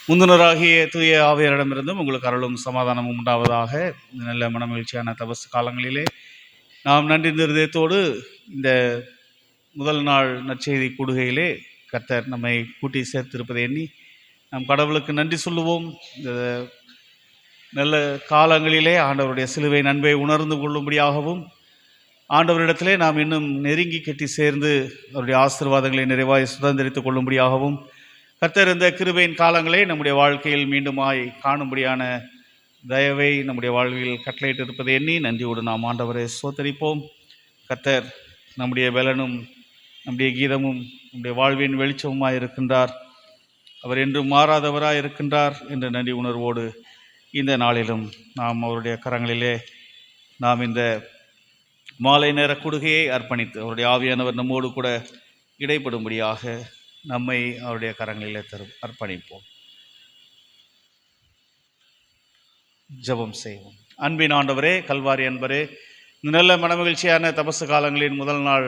முந்தினராகிய தூய ஆவியரிடமிருந்தும் உங்களுக்கு அருளும் சமாதானமும் உண்டாவதாக. இந்த நல்ல மனமகிழ்ச்சியான தபசு காலங்களிலே நாம் நன்றி நிறுதத்தோடு இந்த முதல் நாள் நற்செய்தி கூடுகையிலே கர்த்தர் நம்மை கூட்டி சேர்த்திருப்பதை எண்ணி நாம் கடவுளுக்கு நன்றி சொல்லுவோம். இந்த நல்ல காலங்களிலே ஆண்டவருடைய சிலுவை நன்மை உணர்ந்து கொள்ளும்படியாகவும் ஆண்டவரிடத்திலே நாம் இன்னும் நெருங்கி கெட்டி சேர்ந்து அவருடைய ஆசீர்வாதங்களை நிறைவாய் சுதந்திரித்துக் கொள்ளும்படியாகவும் கர்த்தர் இந்த கிருபையின் காலங்களை நம்முடைய வாழ்க்கையில் மீண்டுமாய் காணும்படியான தயவை நம்முடைய வாழ்வில் கட்டளையிட்டு இருப்பதை எண்ணி நன்றியோடு நாம் ஆண்டவரை ஸ்தோத்தரிப்போம். கர்த்தர் நம்முடைய பலனும் நம்முடைய கீதமும் நம்முடைய வாழ்வின் வெளிச்சமுமாய் இருக்கின்றார். அவர் என்றும் மாறாதவராய் இருக்கின்றார் என்ற நன்றி உணர்வோடு இந்த நாளிலும் நாம் அவருடைய கரங்களிலே நாம் இந்த மாலை நேர கூடுகையை அர்ப்பணித்து அவருடைய ஆவியானவர் நம்மோடு கூட இடைப்படும்படியாக நம்மை அவருடைய கரங்களிலே அர்ப்பணிப்போம். ஜெபம் செய்வோம். அன்பின் ஆண்டவரே, கல்வாரி அன்பரே, நல்ல மனமகிழ்ச்சியான தபசு காலங்களின் முதல் நாள்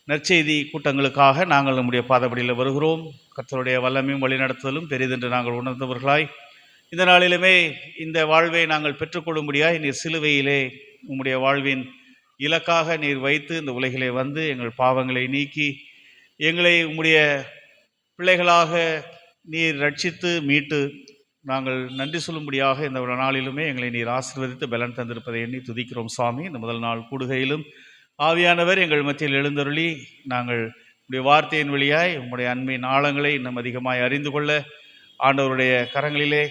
நற்செய்தி கூட்டங்களுக்காக நாங்கள் நம்முடைய பாதபடியில் வருகிறோம். கர்த்தருடைய வல்லமையும் வழிநடத்துதலும் பெரிதென்று நாங்கள் உணர்ந்தவர்களாய் இந்த நாளிலுமே இந்த வாழ்வை நாங்கள் பெற்றுக்கொள்ளும்படியாய் நீர் சிலுவையிலே உம்முடைய வாழ்வின் இலக்காக நீர் வைத்து இந்த உலகிலே வந்து எங்கள் பாவங்களை நீக்கி எங்களை உம்முடைய பிள்ளைகளாக நீர் ரட்சித்து மீட்டு நாங்கள் நன்றி சொல்லும்படியாக இந்த நாளிலுமே எங்களை நீர் ஆசீர்வதித்து பலன் தந்திருப்பதை எண்ணி துதிக்கிறோம் சுவாமி. இந்த முதல் நாள் கூடுகையிலும் ஆவியானவர் எங்கள் மத்தியில் எழுந்தருளி நாங்கள் உடைய வார்த்தையின் வழியாய் உம்முடைய அன்பின் ஆழங்களை இன்னும் அதிகமாய் அறிந்து கொள்ள ஆண்டவருடைய கரங்களிலே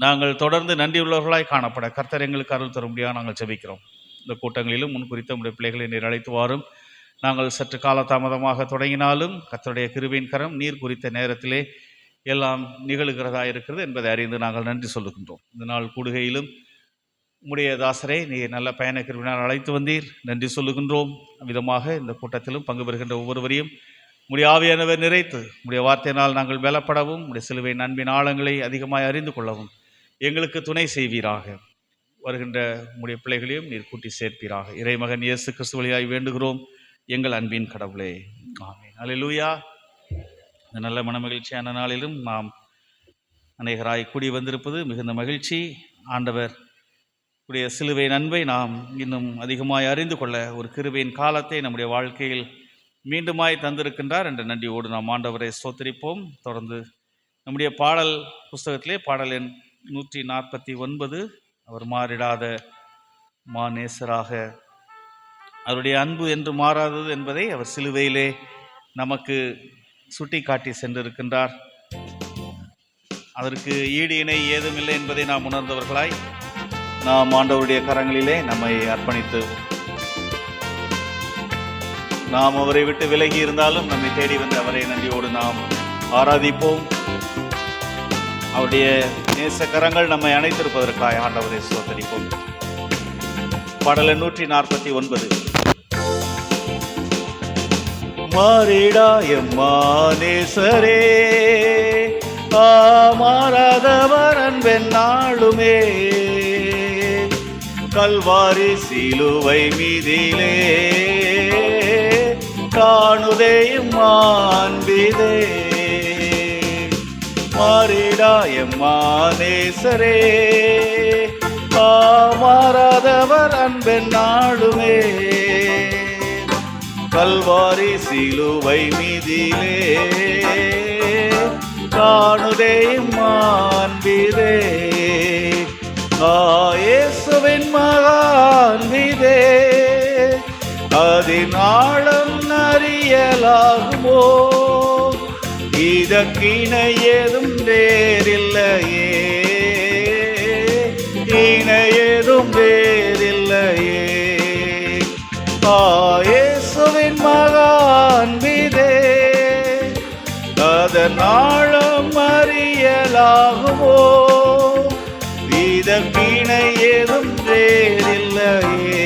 நாங்கள் தொடர்ந்து நன்றியுள்ளவர்களாய் காணப்பட கர்த்தர் எங்களுக்கு அருள் தரும்படியாக நாங்கள் ஜெபிக்கிறோம். இந்த கூட்டங்களிலும் முன் குறித்த உடைய பிள்ளைகளை நீர் அழைத்து வாரும். நாங்கள் சற்று காலதாமதமாக தொடங்கினாலும் கர்த்தருடைய கிருபையின் கரம் நீர் குறித்த நேரத்திலே எல்லாம் நிகழ்கிறதா இருக்கிறது என்பதை அறிந்து நாங்கள் நன்றி சொல்லுகின்றோம். இந்த நாள் கூடுகையிலும் உம்முடைய தாசரை நீர் நல்ல பயண கிருபையினால் அழைத்து வந்தீர், நன்றி சொல்லுகின்றோம். விதமாக இந்த கூட்டத்திலும் பங்கு பெறுகின்ற ஒவ்வொருவரையும் உம்முடைய ஆவியானவர் நிறைத்து உம்முடைய வார்த்தையினால் நாங்கள் பலப்படவும் உம்முடைய சிலுவை அன்பின் ஆழங்களை அதிகமாய் அறிந்து கொள்ளவும் எங்களுக்கு துணை செய்வீராக. வருகின்ற உம்முடைய பிள்ளைகளையும் நீர் கூட்டி சேர்ப்பீராக. இறைமகன் இயேசு கிறிஸ்து வழியாய் வேண்டுகிறோம் எங்கள் அன்பின் கடவுளே, ஆமென். அல்லேலூயா. இந்த நல்ல மனமகிழ்ச்சியான நாளிலும் நாம் அநேகராய் கூடி வந்திருப்பது மிகுந்த மகிழ்ச்சி. ஆண்டவர் உடைய சிலுவை நன்மை நாம் இன்னும் அதிகமாய் அறிந்து கொள்ள ஒரு கிருபையின் காலத்தை நம்முடைய வாழ்க்கையில் மீண்டுமாய் தந்திருக்கின்றார் என்ற நன்றியோடு நாம் ஆண்டவரை ஸ்தோத்திரிப்போம். தொடர்ந்து நம்முடைய பாடல் புஸ்தகத்திலே பாடல் எண் 149 அவர் மாறிடாத மாநேசராக, அவருடைய அன்பு என்று மாறாதது என்பதை அவர் சிலுவையிலே நமக்கு சுட்டி காட்டி சென்றிருக்கின்றார். அதற்கு ஈடு இணை ஏதுமில்லை என்பதை நாம் உணர்ந்தவர்களாய் நாம் ஆண்டவருடைய கரங்களிலே நம்மை அர்ப்பணித்து நாம் அவரை விட்டு விலகி இருந்தாலும் நம்மை தேடி வந்து அவரை நன்றியோடு நாம் ஆராதிப்போம். அவருடைய நேச கரங்கள் நம்மை அணைத்திருப்பதற்காக ஆண்டவரை ஸ்தோத்திரிப்போம். பாடல் 149. மாறிடாய மாநேசரே, மாறாதவர் அன்பென் நாளுமே, கல்வாரி சிலுவை மீதிலே காணுதேயும் அன்பிதே. மாறிடாய மாநேசரே, மாறாதவர் அன்பென் நாளுமே, கல்வாரி சிலுவை மீதிலே காணுதேயும் அன்பிதே. இயேசுவின் மகான்பிதே, அதன் ஆழம் அறியலாகுமோ, இதற்கிணை ஏதும் வேறில்லையே, இணை ஏதும் வேறில்லையே. இயேசுவின் மகான்பிதே, அதன் ஆழம் அறியலாகுமோ, இதற்கிணை ஏதும் வேறில்லையே,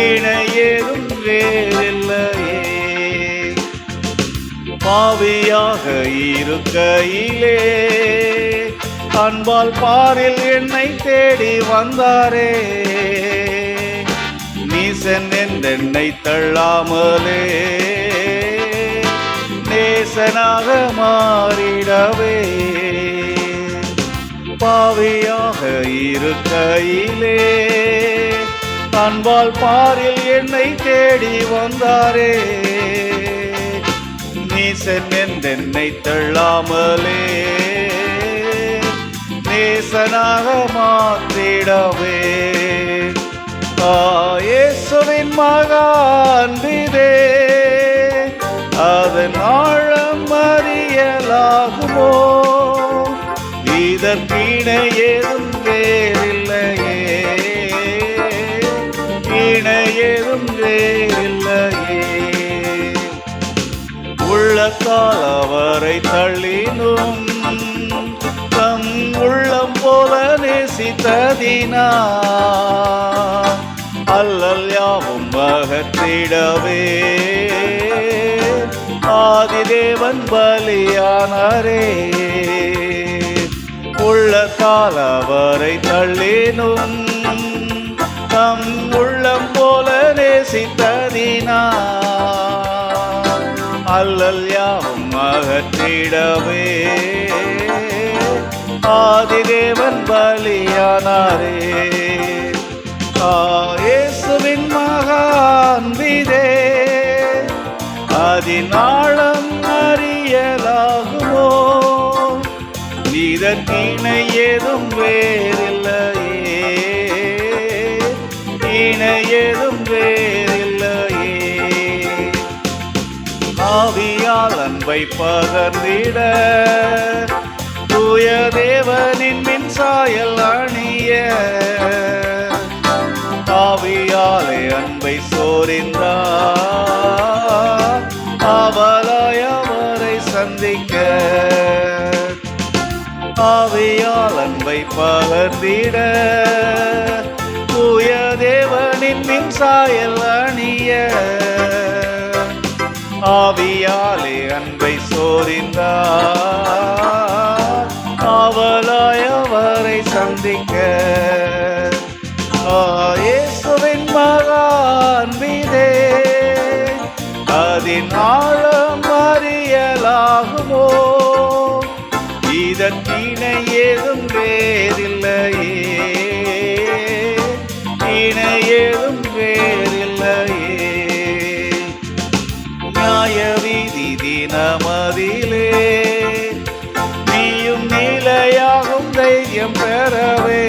இணை ஏதும் வேறில்லையே. பாவியாக இருக்கையிலே அன்பால் பாரில் என்னை தேடி வந்தாரே. நீசன் என்னை தள்ளாமலே நேசனாக மாறிடவே. பாவியாக இருக்கையிலே அன்பால் பாரில் என்னை தேடி வந்தாரே. நீசன் என்னை தள்ளாமலே நேசனாக மாற்றிடவே. இயேசுவின் மகான்பிதே அதன் ஆழம் அறியலாகுமோ? இதற்கிணை ஏதும் வேறில்லையே, இணை ஏதும் வேறில்லையே. உள்ளத்தால் அவரை தள்ளினும் தம் உள்ளம் போல நேசித்ததினா அல்லல் யாவும் அகற்றிடவே ஆதிதேவன் பலியானாரே. உள்ளத்தால் அவரை தள்ளினும் தம் உள்ளம் போல நேசித்ததினா அல்லல் யாவும் அகற்றிடவே ஆதிதேவன் பலியானாரே. இயேசுவின் மகான்பிதே அதினாளம் அறியலாகுமோ? இதற்கிணை ஏதும் வேறில்லையே, இணை ஏதும் வேறில்லையே. ஆவியால் அன்பை பகர்ந்திட தூய தேவனின் மின்சாயல் அணிய ஆவியாலே அன்பை சோரிந்தார் அவளாய் அவரை சந்திக்க. ஆவியால் அன்பை பகர்ந்திட தூய தேவனின் மின்சாயல் அணிய ஆவியாலே அன்பை சோரிந்தார் அவளாய் அவரை சந்திக்க. இயேசுவின் மகான்பிதே அதின் ஆழம் அறியலாகுமோ? இதற்கிணை ஏதும் வேறில்லையே, இணை ஏதும் வேறில்லையே. நியாய வீதி தினமதிலே நீயும் நிலையாகும் தைரியம் பெறவே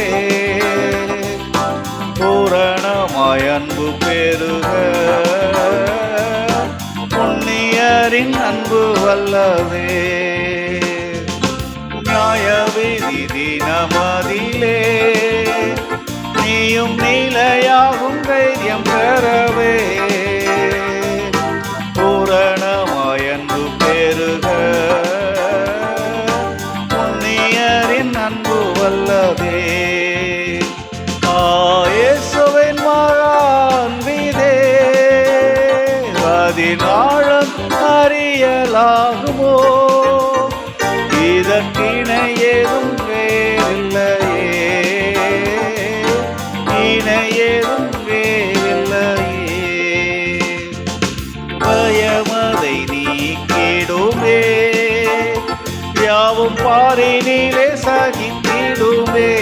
பூரணமாய் அன்பு பெருக புண்ணியரின் அன்பு வல்லவே. நியாய வீதி தினமதிலே நீயும் நிலையாகும் தைரியம் பெறவே பூரணமாய் அன்பு பெருக புண்ணியரின் அன்பு வல்லவே. இயேசுவின் மகான்பிதே அதினாழம் அறியலாகுமோ? இதற்கிணை ஏதும் வேறில்லையே, இணை ஏதும் வேறில்லையே. பயமதை நீக்கிடுமே யாவும் பாரினிலே சகித்திடுமே.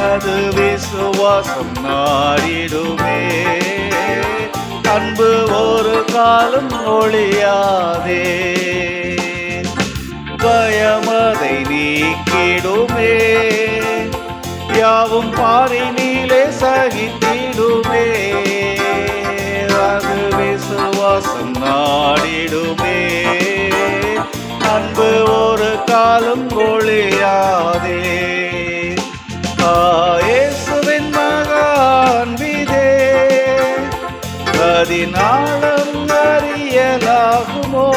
அது விசுவாசம் நாடிடுமே அன்பு ஒரு காலம் ஒழியாதே. பயமதை நீக்கிடுமே யாவும் பாரினிலே சகித்திடுமே. அது விசுவாசம் நாடிடுமே அன்பு ஒரு காலம் ஒழியாதே. இயேசுவின் மகான்பிதே அதினாளம் அறியலாகுமோ?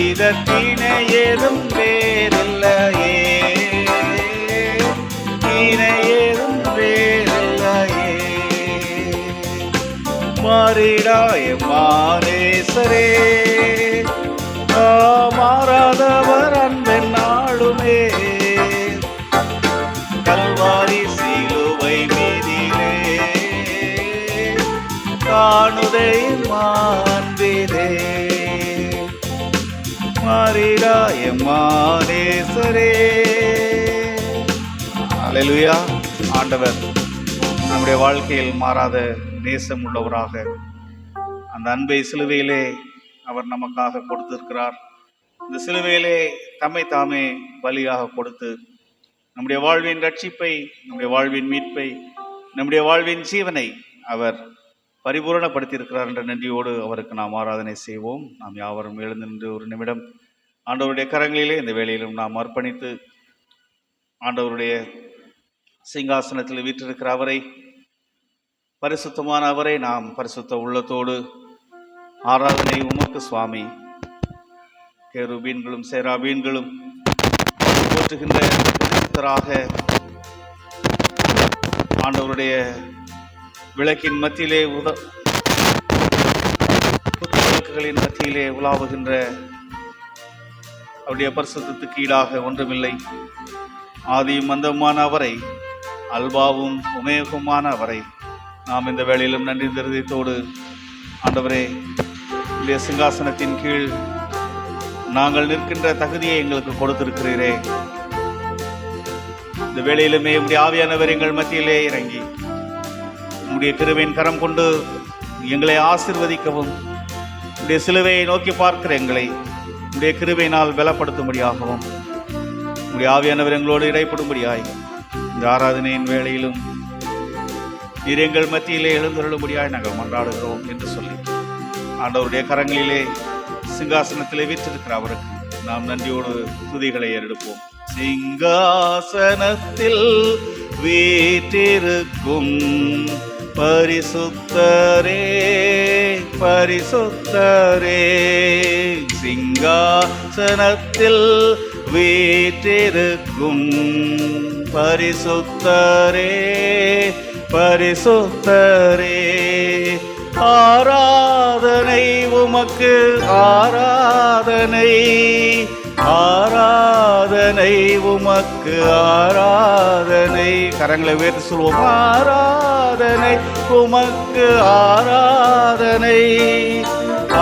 இதற்கிணை ஏதும் வேறில்லையே, இணை ஏதும் வேறில்லையே. மாறிடாய மானேசரே மாறிடா எம்மானேசரே. அல்லேலூயா. ஆண்டவர் நம்முடைய வாழ்க்கையில் மாறாத நேசம் உள்ளவராக அந்த அன்பை சிலுவையிலே அவர் நமக்காக கொடுத்திருக்கிறார். இந்த சிலுவையிலே தம்மை தாமே பலியாக கொடுத்து நம்முடைய வாழ்வின் ரட்சிப்பை, நம்முடைய வாழ்வின் மீட்பை, நம்முடைய வாழ்வின் ஜீவனை அவர் பரிபூரணப்படுத்தியிருக்கிறார் என்ற நன்றியோடு அவருக்கு நாம் ஆராதனை செய்வோம். நாம் யாவரும் எழுந்து நின்று ஒரு நிமிடம் ஆண்டவருடைய கரங்களிலே இந்த வேளையிலும் நாம் அர்ப்பணித்து ஆண்டவருடைய சிங்காசனத்தில் வீற்றிருக்கிற அவரை, பரிசுத்தமான அவரை நாம் பரிசுத்த உள்ளத்தோடு ஆராதனை உமக்கு சுவாமி, கேருபீன்களும் சேராபீன்களும் போற்றுகின்ற பரிசுத்தராக ஆண்டவருடைய விளக்கின் மத்தியிலே விளக்குகளின் மத்தியிலே உலாவுகின்ற அவருடைய பரிசுத்தத்துக்கு ஈடாக ஒன்றுமில்லை. ஆதியும் அந்தமான அவரை, அல்பாவும் உமேகமான அவரை நாம் இந்த வேளையிலும் நன்றி திருதயத்தோடு ஆண்டவரே, உடைய சிங்காசனத்தின் கீழ் நாங்கள் நிற்கின்ற தகுதியை எங்களுக்கு கொடுத்திருக்கிறீரே. இந்த வேளையிலுமே உடைய ஆவியானவர் எங்கள் மத்தியிலே இறங்கி உடைய கிருபையின் கரம் கொண்டு எங்களை ஆசீர்வதிக்கவும், உடைய சிலுவையை நோக்கி பார்க்கிற எங்களை உடைய கிருபையினால் பலப்படுத்தும்படியாகவும் உடைய ஆவியானவர் எங்களோடு இடைப்படும்படியாய் இந்த ஆராதனையின் வேளையிலும் நீர் எங்கள் மத்தியிலே எழுந்தருளும்படியாய் நாங்கள் மன்றாடுகிறோம் என்று சொல்லி ஆண்டவருடைய கரங்களிலே சிங்காசனத்திலே வீற்றிருக்கிற அவருக்கு நாம் நன்றியோடு துதிகளை ஏறெடுப்போம். சிங்காசனத்தில் வீற்றிருக்கும் பரிசுத்தரே, பரிசுத்தரே, சிங்காசனத்தில் வீற்றிருக்கும் பரிசுத்தரே, பரிசுத்தரே, ஆராதனை உமக்கு, ஆராதனை, ஆராதனை உமக்கு, ஆராதனை. கரங்களை உயர்த்தி சொல்வோம். ஆராதனை உமக்கு, ஆராதனை,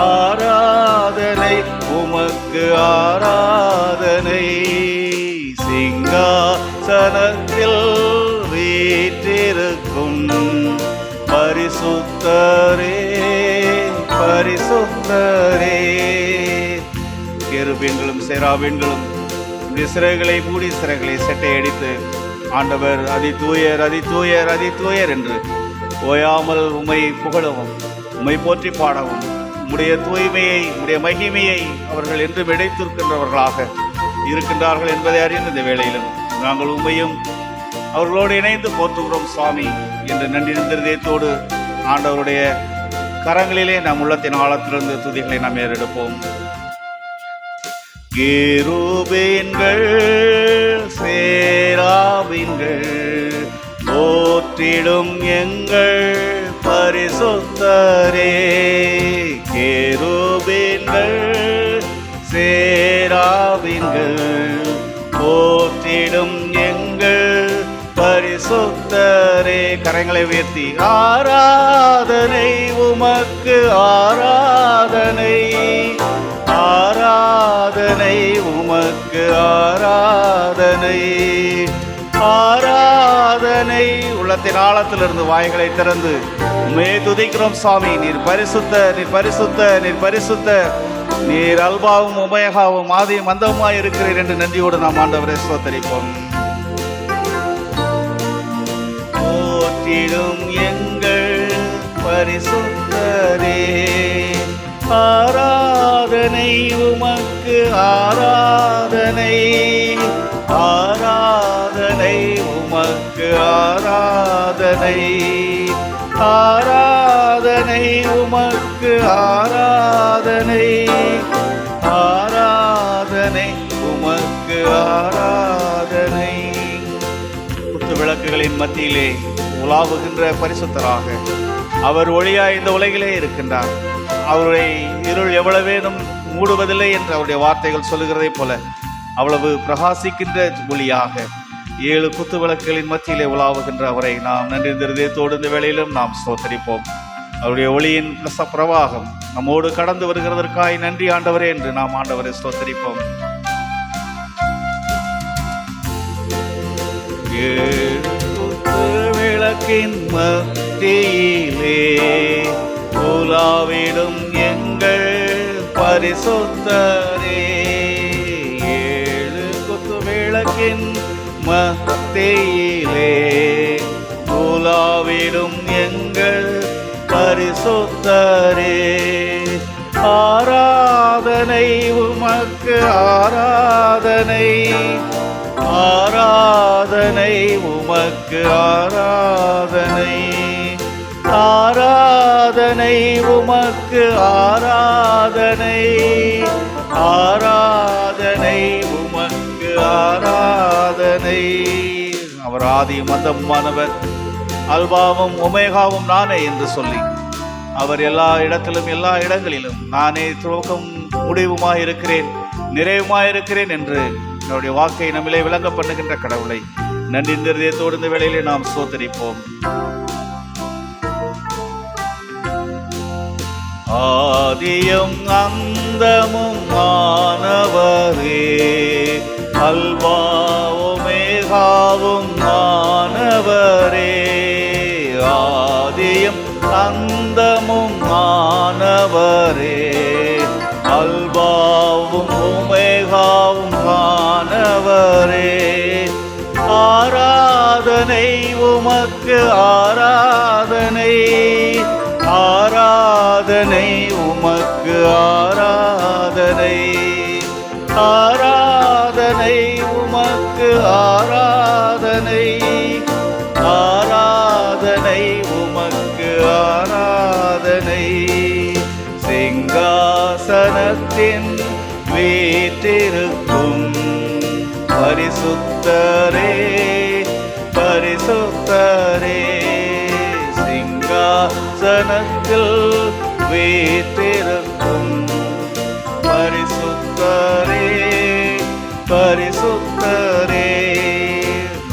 ஆராதனை உமக்கு, ஆராதனை. சிங்காசனத்தில் வீற்றிருக்கும் பரிசுத்தரே, பரிசுத்தரே. கேருபீன்களும் சேராபீன்களும் சிறகுகளை மூடி சிறகுகளை செட்டை அடித்து ஆண்டவர் அதிதூயர், அதிதூயர், அதிதூயர் என்று ஓயாமல் உம்மை புகழவும், உம்மை போற்றி பாடவும், உம்முடைய தூய்மையை, உம்முடைய மகிமையை அவர்கள் என்றும் இடைத்திருக்கின்றவர்களாக இருக்கின்றார்கள் என்பதை அறிந்த இந்த வேளையிலும் நாங்கள் உம்மையும் அவர்களோடு இணைந்து போற்றுகிறோம் சுவாமி என்ற நன்றி நிறுதயத்தோடு ஆண்டவருடைய கரங்களிலே நம் உள்ளத்தின் ஆழத்திலிருந்து துதிகளை நாம் ஏறெடுப்போம். கேருபீன்கள் சேராபீன்கள் போற்றிடும் எங்கள் பரிசுத்தரே, கேருபீன்கள் சேராபீன்கள் போற்றிடும் எங்கள் பரிசுத்தரே. கரங்களை உயர்த்தி ஆராதனை உமக்கு, ஆராதனை, ஆராதனை உமக்கு, ஆராதனை, ஆராதனை. உள்ளத்தின் ஆழத்திலிருந்து வாய்களை திறந்து உம்மையே துதிக்கிறோம் சுவாமி. நீர் பரிசுத்த, நீர் பரிசுத்த, நீர் பரிசுத்த, நீர் அல்பாவும் உமேகாவும் ஆதியும் அந்தவுமாய் இருக்கிறீர் என்று நன்றியோடு நாம் ஆண்டவரை ஸ்தோத்திரிப்போம். போற்றிடும் எங்கள் பரிசுத்தரே, ஆராதனை உமக்கு, ஆராதனை, ஆராதனை உமக்கு, ஆராதனை, ஆராதனை உமக்கு, ஆராதனை, ஆராதனை உமக்கு, ஆராதனை. குத்து விளக்குகளின் மத்தியிலே உலாவுகின்ற பரிசுத்தராக அவர் ஒளியாய் இந்த உலகிலே இருக்கின்றார். அவருடைய இருள் எவ்வளவேனும் மூடுவதில்லை என்று அவருடைய வார்த்தைகள் சொல்லுகிறதை போல அவ்வளவு பிரகாசிக்கின்ற ஒளியாக 7 குத்து விளக்குகளின் மத்தியிலே உலாவுகின்ற அவரை நாம் நன்றி இருதயத்தோடு இந்த வேளையிலும் நாம் ஸ்தோத்திரிப்போம். அவருடைய ஒளியின் பிரவாகம் நம்மோடு கடந்து வருகிறதற்காய் நன்றி ஆண்டவரே என்று நாம் ஆண்டவரை ஸ்தோத்திரிப்போம். விளக்கின் மத்தியிலே உலாவிடும் எங்கள் பரிசுத்தரே, ஏழு குத்து விளக்கின் மத்தியிலே உலாவிடும் எங்கள் பரிசுத்தரே, ஆராதனை உமக்கு ஆராதனை, ஆராதனை உமக்கு ஆராதனை, ஆராதனை உமக்கு ஆராதனை, ஆராதனை உமக்கு ஆராதனை. அவர் ஆதியும் அந்தமுமானவர், அல்பாவும் ஒமேகாவும் நானே என்று சொல்லி அவர் எல்லா இடத்திலும் எல்லா இடங்களிலும் நானே துவக்கம் முடிவுமாயிருக்கிறேன் நிறைவுமாயிருக்கிறேன் என்று அவருடைய வாக்கை நம்மிலே விளங்க பண்ணுகின்ற கடவுளை நன்றி நிறுதியத்தோடு இந்த வேளையிலே நாம் ஸ்தோத்திரிப்போம். ஆதியும் அந்தமும் ஆனவரே, அல்வா ஒமேகாவும் ஆனவரே, ஆதியும் அந்தமும் ஆனவரே, அல்பாவும் ஒமேகாவும் ஆனவரே, ஆராதனை உமக்கு ஆராதனை, ஆராதனை உமக்கு ஆராதனை, ஆராதனை உமக்கு ஆராதனை, ஆராதனை உமக்கு ஆராதனை. சிங்காசனத்தின் வீற்றிருக்கும் பரிசுத்தரே, பரிசுத்தரே, சிங்காசனத்தில் வீற்றிருக்கும் பரிசுத்தரே, பரிசுத்தரே.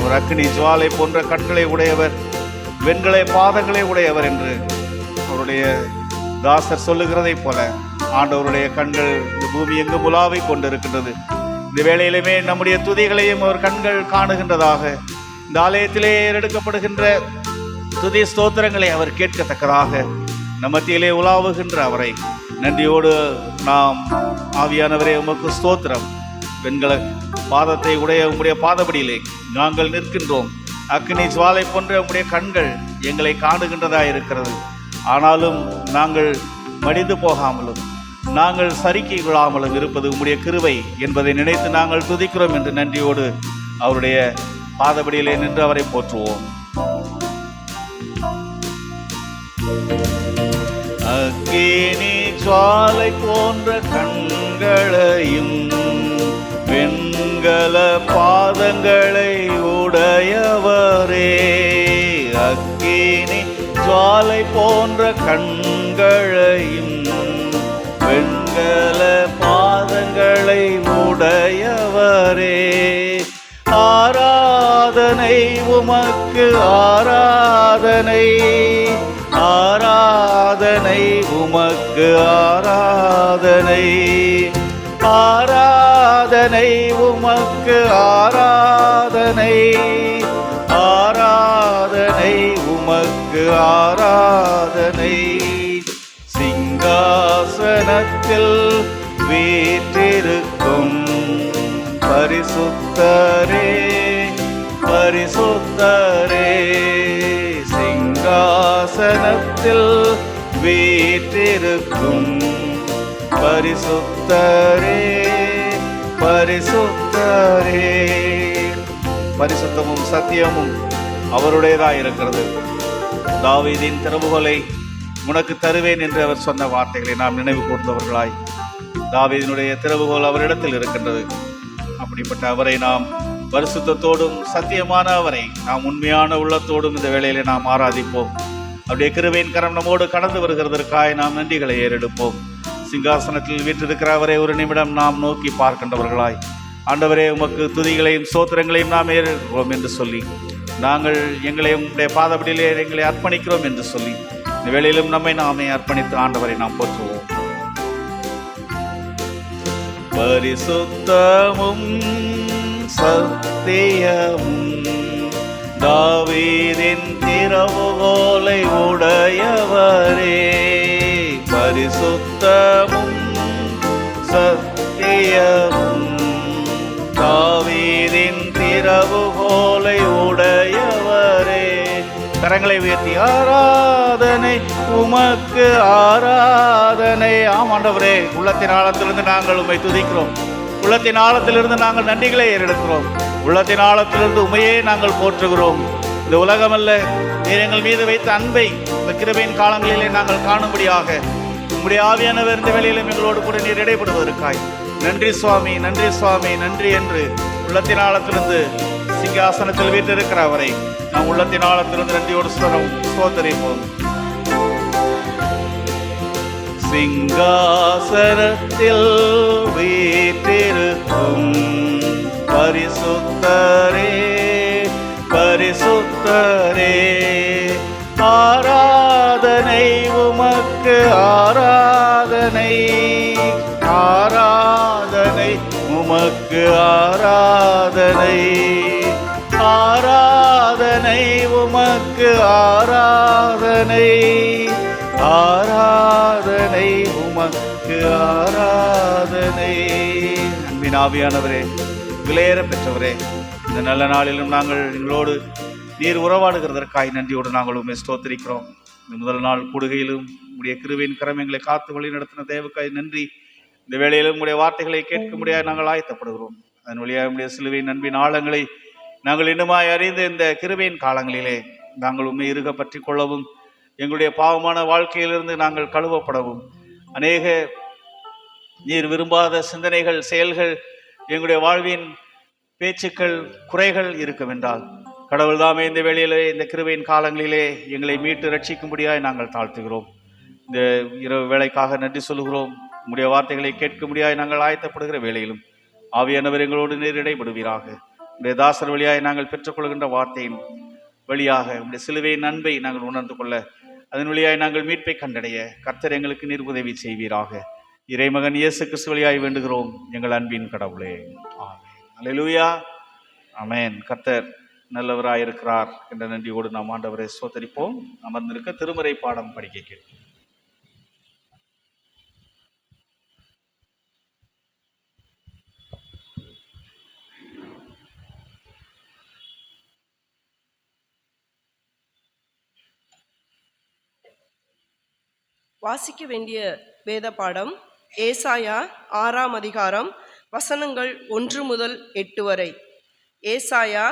ஒரு அக்கினி ஜுவாலை போன்ற கண்களை உடையவர், வெண்களை பாதங்களை உடையவர் என்று அவருடைய தாசர் சொல்லுகிறதை போல ஆண்டவருடைய கண்கள் இந்த பூமி எங்கு உலாவை கொண்டிருக்கின்றது. இந்த வேளையிலுமே நம்முடைய துதிகளையும் அவர் கண்கள் காணுகின்றதாக, இந்த ஆலயத்திலே எடுக்கப்படுகின்ற துதி ஸ்தோத்திரங்களை அவர் கேட்கத்தக்கதாக நம்மத்திலே உலாவுகின்ற அவரை நன்றியோடு நாம் ஆவியானவரே உமக்கு ஸ்தோத்திரம். வெண்கல பாதத்தை உடைய உம்முடைய பாதபடியிலே நாங்கள் நிற்கின்றோம். அக்னி ஜுவாலை போன்ற உம்முடைய கண்கள் எங்களை காணுகின்றதாக இருக்கிறது. ஆனாலும் நாங்கள் மடிந்து போகாமலும் நாங்கள் சறுக்கி விழாமலும் இருப்பது உம்முடைய கிருபை என்பதை நினைத்து நாங்கள் துதிக்கிறோம் என்று நன்றியோடு அவருடைய பாதபடியிலே நின்று அவரை போற்றுவோம். அக்கினி ஜுவாலை போன்ற கண்களையும் வெண்கல பாதங்களை உடையவரே, அக்கினி ஜுவாலை போன்ற கண்களையும் வெண்கல பாதங்களை உடையவரே, ஆராதனை உமக்கு ஆராதனை, ஆராதனை உமக்கு ஆராதனை, ஆராதனை உமக்கு ஆராதனை, ஆராதனை உமக்கு ஆராதனை. சிங்காசனத்தில் வீற்றிருக்கும் பரிசுத்தரே, பரிசுத்தரே, சிங்காசனத்தில் வீற்றிருக்கும் பரிசுத்தரே, பரிசுத்தரே. பரிசுத்தமும் சத்தியமும் அவருடையதாக இருக்கிறது. தாவீதின் திறவுகோலை உனக்கு தருவேன் என்று அவர் சொன்ன வார்த்தைகளை நாம் நினைவு கூர்ந்தவர்களாய், தாவீதினுடைய திறவுகோல் அவரிடத்தில் இருக்கின்றது. அப்படிப்பட்ட அவரை நாம் பரிசுத்தத்தோடும் சத்தியமான அவரை நாம் உண்மையான உள்ளத்தோடும் இந்த வேளையிலே நாம் ஆராதிப்போம். அவருடைய கிருபையின் கரம் நம்மோடு கடந்து வருகிறதற்காக நாம் நன்றிகளை ஏறெடுப்போம். சிங்காசனத்தில் வீற்றிருக்கிற அவரை ஒரு நிமிடம் நாம் நோக்கி பார்க்கின்றவர்களாய், ஆண்டவரே உமக்கு துதிகளையும் சோத்திரங்களையும் நாம் ஏறுகிறோம் என்று சொல்லி, நாங்கள் எங்களை உங்களுடைய பாதபடியிலே எங்களை அர்ப்பணிக்கிறோம் என்று சொல்லி இந்த வேளையிலும் நம்மை நாமே அர்ப்பணித்து ஆண்டவரை நாம் போற்றுவோம். பரிசுத்தமும் சத்தியமும் தாவீதின் திறவுகோலை உடையவரே. பரிசுத்தமும் சத்தியமும் தாவீதின் திறவுகோலை உடையவரே. கரங்களை உயர்த்தி ஆராதனை உமக்கு ஆராதனை. ஆமாண்டவரே, உள்ளத்தின் ஆழத்திலிருந்து நாங்கள் உம்மை துதிக்கிறோம். உள்ளத்தின் ஆழத்திலிருந்து நாங்கள் நன்றிகளை ஏறெடுக்கிறோம். உள்ளத்தின் ஆழத்திலிருந்து உமையே நாங்கள் போற்றுகிறோம். இந்த உலகமல்ல, நீர் எங்கள் மீது வைத்த அன்பை இந்த கிருபையின் காலங்களிலே நாங்கள் காணும்படியாக உம்முடைய ஆவியானவர் இந்த வேளையிலும் எங்களோடு கூட நீர் இடைப்படுவதற்காய் நன்றி சுவாமி, நன்றி சுவாமி, நன்றி என்று உள்ளத்தின் ஆழத்திலிருந்து சிங்காசனத்தில் வீற்றிருக்கிற அவரை நாம் உள்ளத்தின் ஆழத்திலிருந்து நன்றியோடு ஸ்தோத்திரிப்போம். சிங்காசனத்தில் வீற்றிருக்கும் பரிசுத்தரே, பரிசுத்தரே, ஆராதனை உமக்கு ஆராதனை, ஆராதனை உமக்கு ஆராதனை, ஆராதனை உமக்கு ஆராதனை, ஆராதனை உமக்கு ஆராதனை. அன்பின் ஆவியானவரே, விலையேற பெற்றவரே, இந்த நல்ல நாளிலும் நாங்கள் எங்களோடு நீர் உறவாடுகிறதற்காய் நன்றியோடு நாங்கள் உண்மை ஸ்தோத்திரிக்கிறோம். இந்த முதல் நாள் கூடுகையிலும் உடைய கிருபையின் கரம் எங்களை காத்து வழி நடத்தின தேவக்காய் நன்றி. இந்த வேளையிலும் உடைய வார்த்தைகளை கேட்க முடியாது நாங்கள் ஆயத்தப்படுகிறோம். அதன் வழியாக உடைய சிலுவையின் அன்பின் ஆழங்களை நாங்கள் இன்னுமாய் அறிந்து இந்த கிருபையின் காலங்களிலே நாங்கள் உண்மை இருக பற்றி கொள்ளவும், எங்களுடைய பாவமான வாழ்க்கையிலிருந்து நாங்கள் கழுவப்படவும், அநேக நீர் விரும்பாத சிந்தனைகள், செயல்கள், எங்களுடைய வாழ்வின் பேச்சுக்கள், குறைகள் இருக்குமென்றால் கடவுள் தாமே இந்த வேளையிலே இந்த கிருபையின் காலங்களிலே எங்களை மீட்டு ரட்சிக்கும்படியாய் நாங்கள் தாழ்த்துகிறோம். இந்த இரவு வேளைக்காக நன்றி சொல்கிறோம். உங்களுடைய வார்த்தைகளை கேட்க முடியாய் நாங்கள் ஆயத்தப்படுகிற வேளையிலும் ஆவியானவர் எங்களோடு நீர் இடைபடுவீராக. உடைய தாசர் வழியாய் நாங்கள் பெற்றுக்கொள்கின்ற வார்த்தையின் வழியாக உடைய சிலுவையின் அன்பை நாங்கள் உணர்ந்து கொள்ள, அதன் வழியாய் நாங்கள் மீட்பை கண்டடைய கர்த்தர் எங்களுக்கு நீர் உதவி செய்வீராக. இறைமகன் இயேசு கிறிஸ்து வழியாய் வேண்டுகிறோம் எங்கள் அன்பின் கடவுளே, ஆமென். அல்லேலூயா, ஆமென். கர்த்தர் நல்லவராயிருக்கிறார் என்ற நன்றியோடு நாம் ஆண்டவரை ஸ்தோத்திரிப்போம். அமர்ந்திருக்க திருமறை பாடம் படிக்க கேட்போம். வாசிக்க வேண்டிய வேத பாடம் ஏசாயா 6ஆம் அதிகாரம் வசனங்கள் 1 முதல் 8 வரை. ஏசாயா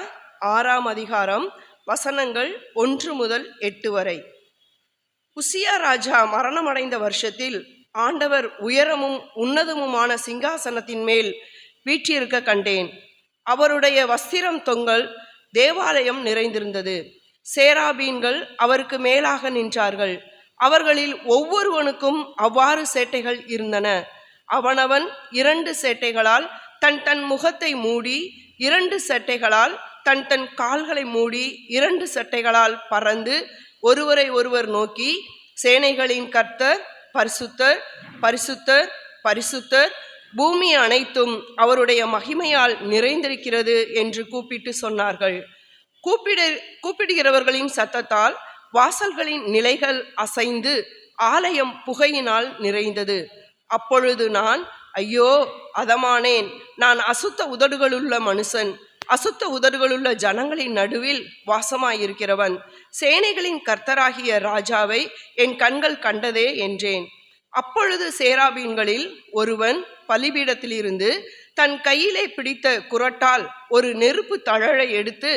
6ஆம் அதிகாரம் வசனங்கள் 1 முதல் 8 வரை. உசியா ராஜா மரணமடைந்த வருஷத்தில் ஆண்டவர் உயரமும் உன்னதமுமான சிங்காசனத்தின் மேல் வீற்றிருக்க கண்டேன். அவருடைய வஸ்திரம் தொங்கல் தேவாலயம் நிறைந்திருந்தது. சேராபீன்கள் அவருக்கு மேலாக நின்றார்கள். அவர்களில் ஒவ்வொருவனுக்கும் அவ்வாறு சேட்டைகள் இருந்தன. அவனவன் 2 சேட்டைகளால் தன் தன் முகத்தை மூடி, 2 சேட்டைகளால் தன் தன் கால்களை மூடி, 2 சேட்டைகளால் பறந்து ஒருவரை ஒருவர் நோக்கி, சேனைகளின் கர்த்தர் பரிசுத்தர், பரிசுத்தர், பரிசுத்தர், பூமி அனைத்தும் அவருடைய மகிமையால் நிறைந்திருக்கிறது என்று கூப்பிட்டு சொன்னார்கள். கூப்பிடுகிறவர்களின் சத்தத்தால் வாசல்களின் நிலைகள் அசைந்து ஆலயம் புகையினால் நிறைந்தது. அப்பொழுது நான், ஐயோ அதமானேன், நான் அசுத்த உதடுகளுள்ள மனுஷன், அசுத்த உதடுகளுள்ள ஜனங்களின் நடுவில் வாசமாயிருக்கிறவன், சேனைகளின் கர்த்தராகிய ராஜாவை என் கண்கள் கண்டதே என்றேன். அப்பொழுது சேராபீன்களில் ஒருவன் பலிபீடத்திலிருந்து தன் கையிலே பிடித்த குறட்டால் ஒரு நெருப்பு தழலை எடுத்து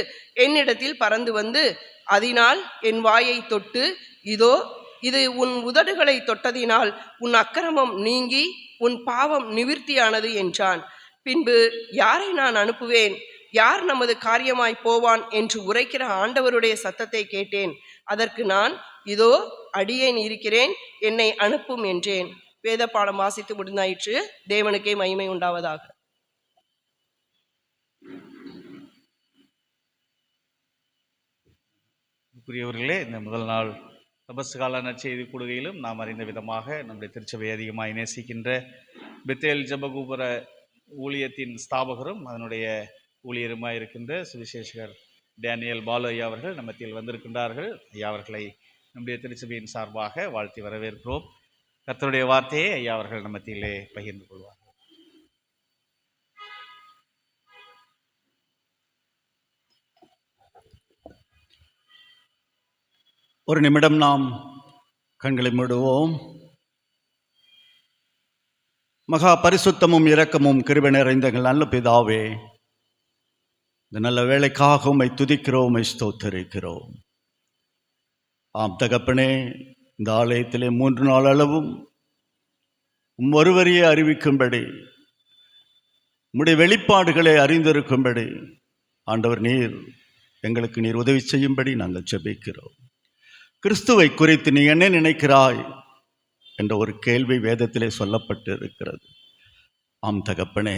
என்னிடத்தில் பறந்து வந்து, அதனால் என் வாயை தொட்டு, இதோ இது உன் உதடுகளை தொட்டதினால் உன் அக்கிரமம் நீங்கி உன் பாவம் நிவிர்த்தியானது என்றான். பின்பு யாரை நான் அனுப்புவேன், யார் நமது காரியமாய் போவான் என்று உரைக்கிற ஆண்டவருடைய சத்தத்தை கேட்டேன். அதற்கு நான், இதோ அடியேன் இருக்கிறேன், என்னை அனுப்பும் என்றேன். வேத பாடம் வாசித்து முடிந்தாயிற்று. தேவனுக்கே மகிமை உண்டாவதாக. புரியவர்களே, இந்த முதல் நாள் தபசுகால நற்செய்தி கூடுகையிலும் நாம் அறிந்த விதமாக நம்முடைய திருச்சபை அதிகமாக நேசிக்கின்ற பெத்தேல் ஜெபகோபுர ஊழியத்தின் ஸ்தாபகரும் அதனுடைய ஊழியருமாய் இருக்கின்ற சுவிசேஷகர் டேனியல் பாலு ஐயா அவர்கள் நம்ம மத்தியில் வந்திருக்கின்றார்கள். ஐயா அவர்களை நம்முடைய திருச்சபையின் சார்பாக வாழ்த்தி வரவேற்கிறோம். கர்த்தருடைய வார்த்தையை ஐயா அவர்கள் நம்ம மத்தியிலே பகிர்ந்து கொள்வார். ஒரு நிமிடம் நாம் கண்களை மூடுவோம். மகா பரிசுத்தமும் இரக்கமும் கிருபை நிறைந்த எங்கள் நல்ல பிதாவே, இந்த நல்ல வேலைக்காக உம்மை துதிக்கிறோம், உம்மை ஸ்தோத்தரிக்கிறோம். ஆம் தகப்பனே, இந்த ஆலயத்திலே 3 நாள் அளவும் ஒருவரையே அறிவிக்கும்படி, உம்முடைய வெளிப்பாடுகளை அறிந்திருக்கும்படி ஆண்டவர் நீர் எங்களுக்கு உதவி செய்யும்படி நாங்கள் ஜெபிக்கிறோம். கிறிஸ்துவை குறித்து நீ என்ன நினைக்கிறாய் என்ற ஒரு கேள்வி வேதத்திலே சொல்லப்பட்டு இருக்கிறது. ஆம் தகப்பனே,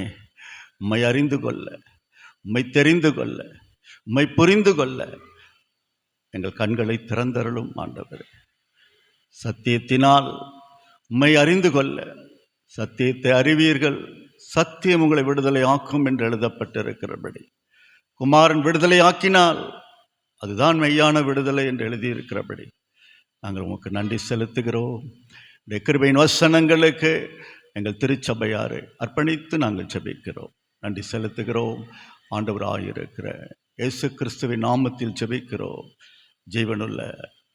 உம்மை அறிந்து கொள்ள, உம்மை தெரிந்து கொள்ள, உம்மை புரிந்து கொள்ள எங்கள் கண்களை திறந்தருளும் ஆண்டவரே. சத்தியத்தினால் உம்மை அறிந்து கொள்ள, சத்தியத்தை அறிவீர்கள், சத்தியம் உங்களை விடுதலை ஆக்கும் என்று எழுதப்பட்டிருக்கிறபடி, குமாரன் விடுதலை ஆக்கினால் அதுதான் மெய்யான விடுதலை என்று எழுதியிருக்கிறபடி நாங்கள் உமக்கு நன்றி செலுத்துகிறோம். இந்த கிருபையின் வசனங்களுக்கு எங்கள் திருச்சபையாரை அர்ப்பணித்து நாங்கள் ஜெபிக்கிறோம், நன்றி செலுத்துகிறோம். ஆண்டவராயிருக்கிற இயேசு கிறிஸ்துவின் நாமத்தில் ஜெபிக்கிறோம், ஜீவனுள்ள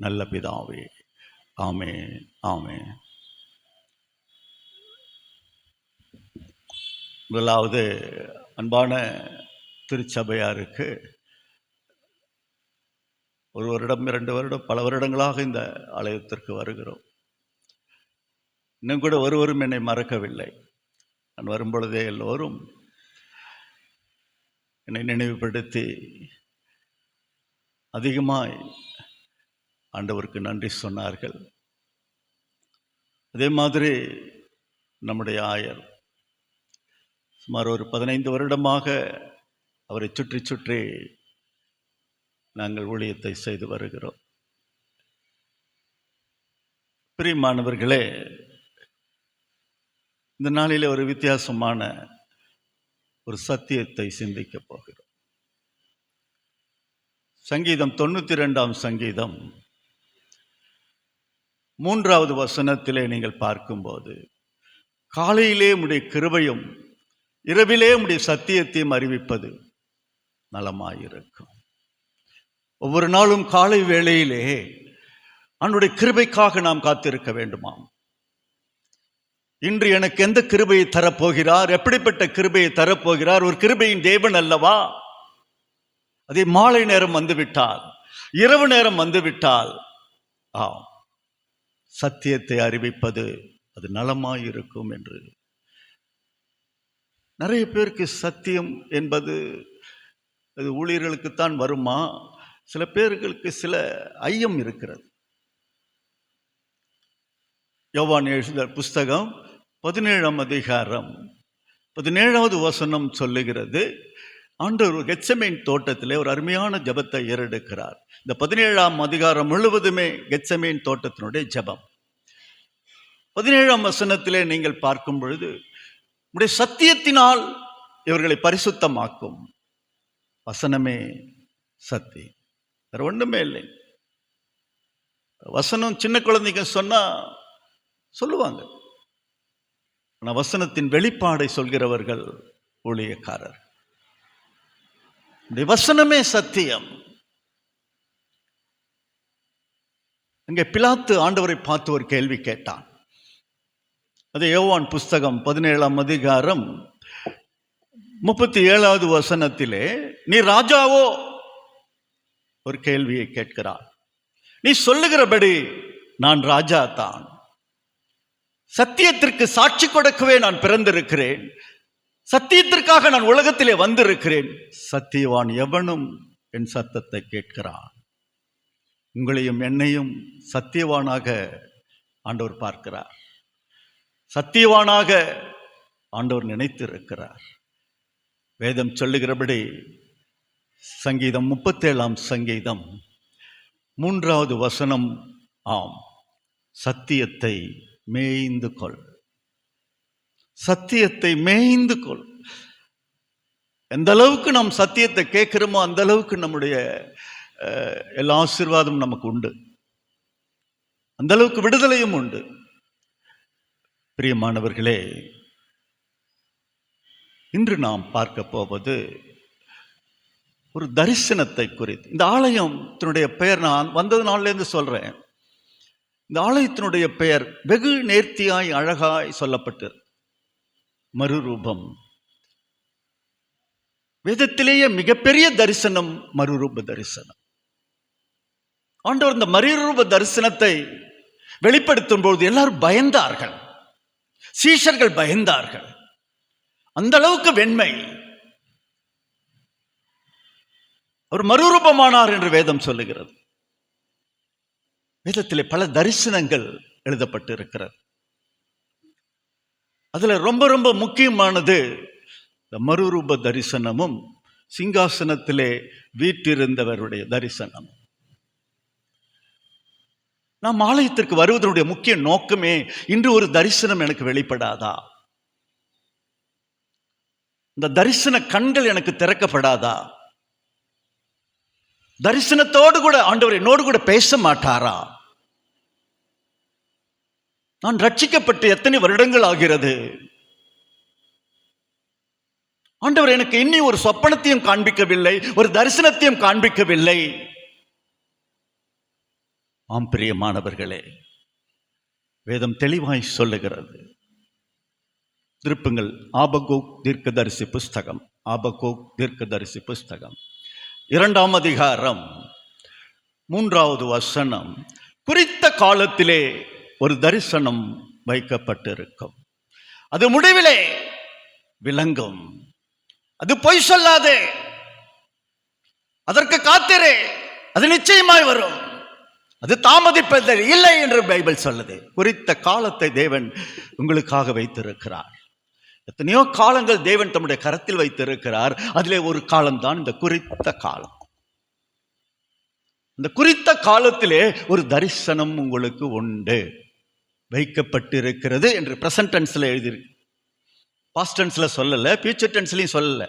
நல்ல பிதாவே, ஆமென், ஆமென். முதலாவது அன்பான திருச்சபையாருக்கு ஒரு வருடம் 2 வருடம் பல வருடங்களாக இந்த ஆலயத்திற்கு வருகிறோம். இன்னும் கூட ஒருவரும் என்னை மறக்கவில்லை. நான் வரும்பொழுதே எல்லோரும் என்னை நினைவுபடுத்தி அதிகமாய் ஆண்டவருக்கு நன்றி சொன்னார்கள். அதே மாதிரி நம்முடைய ஆயர் சுமார் ஒரு 15 வருடமாக அவரை சுற்றி சுற்றி நாங்கள் ஊழியத்தை செய்து வருகிறோம். பிரியமானவர்களே, இந்த நாளிலே ஒரு வித்தியாசமான ஒரு சத்தியத்தை சிந்திக்க போகிறோம். சங்கீதம் 92ஆம் சங்கீதம் 3வது வசனத்திலே நீங்கள் பார்க்கும்போது, காலையிலே உம்முடைய கிருபையும் இரவிலே உம்முடைய சத்தியத்தையும் அறிவிப்பது நலமாயிருக்கும். ஒவ்வொரு நாளும் காலை வேளையிலே அவனுடைய கிருபைக்காக நாம் காத்திருக்க வேண்டுமாம். இன்று எனக்கு எந்த கிருபையை தரப்போகிறார், எப்படிப்பட்ட கிருபையை தரப்போகிறார்? ஒரு கிருபையின் தேவன் அல்லவா? அதே மாலை நேரம் வந்துவிட்டால், இரவு நேரம் வந்துவிட்டால், சத்தியத்தை அறிவிப்பது அது நலமாயிருக்கும் என்று. நிறைய பேருக்கு சத்தியம் என்பது அது ஊழியர்களுக்குத்தான் வருமா? சில பேர்களுக்கு சில ஐயம் இருக்கிறது. யோவான் எழுதின புஸ்தகம் 17ஆம் அதிகாரம் 17வது வசனம் சொல்லுகிறது, ஆண்டவர் கெத்செமேன் தோட்டத்திலே ஒரு அருமையான ஜெபத்தை ஏறெடுக்கிறார். இந்த 17ஆம் அதிகாரம் முழுவதுமே கெத்செமேன் தோட்டத்தினுடைய ஜெபம். 17ஆம் வசனத்திலே நீங்கள் பார்க்கும் பொழுது, உடைய சத்தியத்தினால் இவர்களை பரிசுத்தமாக்கும். வசனமே சத்தியம், வேற ஒண்ணுமே இல்லை. வசனம் சின்ன குழந்தைங்க சொன்னா சொல்லுவாங்க, ஆனால் வசனத்தின் வெளிப்பாடை சொல்கிறவர்கள் ஊழியக்காரர். வசனமே சத்தியம். இங்கே பிலாத்து ஆண்டவரை பார்த்து ஒரு கேள்வி கேட்டான். அது யோவான் புஸ்தகம் 17ஆம் அதிகாரம் 37வது வசனத்திலே, நீ ராஜாவோ? ஒரு கேள்வியை கேட்கிறான். நீ சொல்லுகிறபடி நான் ராஜா தான். சத்தியத்திற்கு சாட்சி கொடுக்கவே நான் பிறந்திருக்கிறேன். சத்தியத்திற்காக நான் உலகத்திலே வந்திருக்கிறேன். சத்தியவான் எவனும் என் சத்தத்தை கேட்கிறான். உங்களையும் என்னையும் சத்தியவானாக ஆண்டவர் பார்க்கிறார். சத்தியவானாக ஆண்டவர் நினைத்திருக்கிறார். வேதம் சொல்லுகிறபடி சங்கீதம் 37ஆம் சங்கீதம் 3வது வசனம் ஆம், சத்தியத்தை மேய்ந்து கொள், சத்தியத்தை மேய்ந்து கொள். எந்த அளவுக்கு நாம் சத்தியத்தை கேட்கிறோமோ அந்த அளவுக்கு நம்முடைய எல்லா ஆசீர்வாதமும் நமக்கு உண்டு, அந்த அளவுக்கு விடுதலையும் உண்டு. பிரியமானவர்களே, இன்று நாம் பார்க்க போவது ஒரு தரிசனத்தை குறித்து. இந்த ஆலயத்தினுடைய பெயர் நான் வந்தது நாள்லேருந்து சொல்றேன். இந்த ஆலயத்தினுடைய பெயர் வெகு நேர்த்தியாய் அழகாய் சொல்லப்பட்டு மறுரூபம். வேதத்திலேயே மிகப்பெரிய தரிசனம் மறுரூப தரிசனம். ஆண்டவர் இந்த மறுரூப தரிசனத்தை வெளிப்படுத்தும் பொழுது எல்லாரும் பயந்தார்கள், சீஷர்கள் பயந்தார்கள். அந்த அளவுக்கு வெண்மை. அவர் மறுரூபமானார் என்று வேதம் சொல்லுகிறது. வேதத்திலே பல தரிசனங்கள் எழுதப்பட்டு இருக்கிறது. அதுல ரொம்ப ரொம்ப முக்கியமானது இந்த மறுரூப தரிசனமும் சிங்காசனத்திலே வீற்றிருந்தவருடைய தரிசனம். நாம் ஆலயத்திற்கு வருவதனுடைய முக்கிய நோக்கமே, இன்று ஒரு தரிசனம் எனக்கு வெளிப்படாதா, இந்த தரிசன கண்கள் எனக்கு திறக்கப்படாதா, தரிசனத்தோடு கூட ஆண்டவர் என்னோடு கூட பேச மாட்டாரா? நான் ரட்சிக்கப்பட்டு எத்தனை வருடங்கள் ஆகிறது, ஆண்டவர் எனக்கு இன்னி ஒரு சொப்பனத்தையும் காண்பிக்கவில்லை, ஒரு தரிசனத்தையும் காண்பிக்கவில்லை. ஆம் பிரியமானவர்களே, வேதம் தெளிவாய் சொல்லுகிறது. திருப்புங்கள் ஆபகூக் தீர்க்கதரிசி புஸ்தகம், ஆபகூக் தீர்க்கதரிசி புஸ்தகம் 2ஆம் அதிகாரம் 3வது வசனம். குறித்த காலத்திலே ஒரு தரிசனம் வைக்கப்பட்டிருக்கும், அது முடிவிலே விளங்கும், அது பொய் சொல்லாதே, அதற்கு காத்திரே, அது நிச்சயமாய் வரும், அது தாமதிப்பது இல்லை என்று பைபிள் சொல்லுது. குறித்த காலத்தை தேவன் உங்களுக்காக வைத்திருக்கிறார். எத்தனையோ காலங்கள் தேவன் தம்முடைய கரத்தில் வைத்திருக்கிறார். அதிலே ஒரு காலம்தான் இந்த குறித்த காலம். இந்த குறித்த காலத்திலே ஒரு தரிசனம் உங்களுக்கு உண்டு, வைக்கப்பட்டிருக்கிறது என்று பிரசன்ட் டென்ஸ்ல எழுதியிருக்கு. பாஸ்ட் டென்ஸ்ல சொல்லல, ஃபியூச்சர் டென்ஸ்லயும் சொல்லல.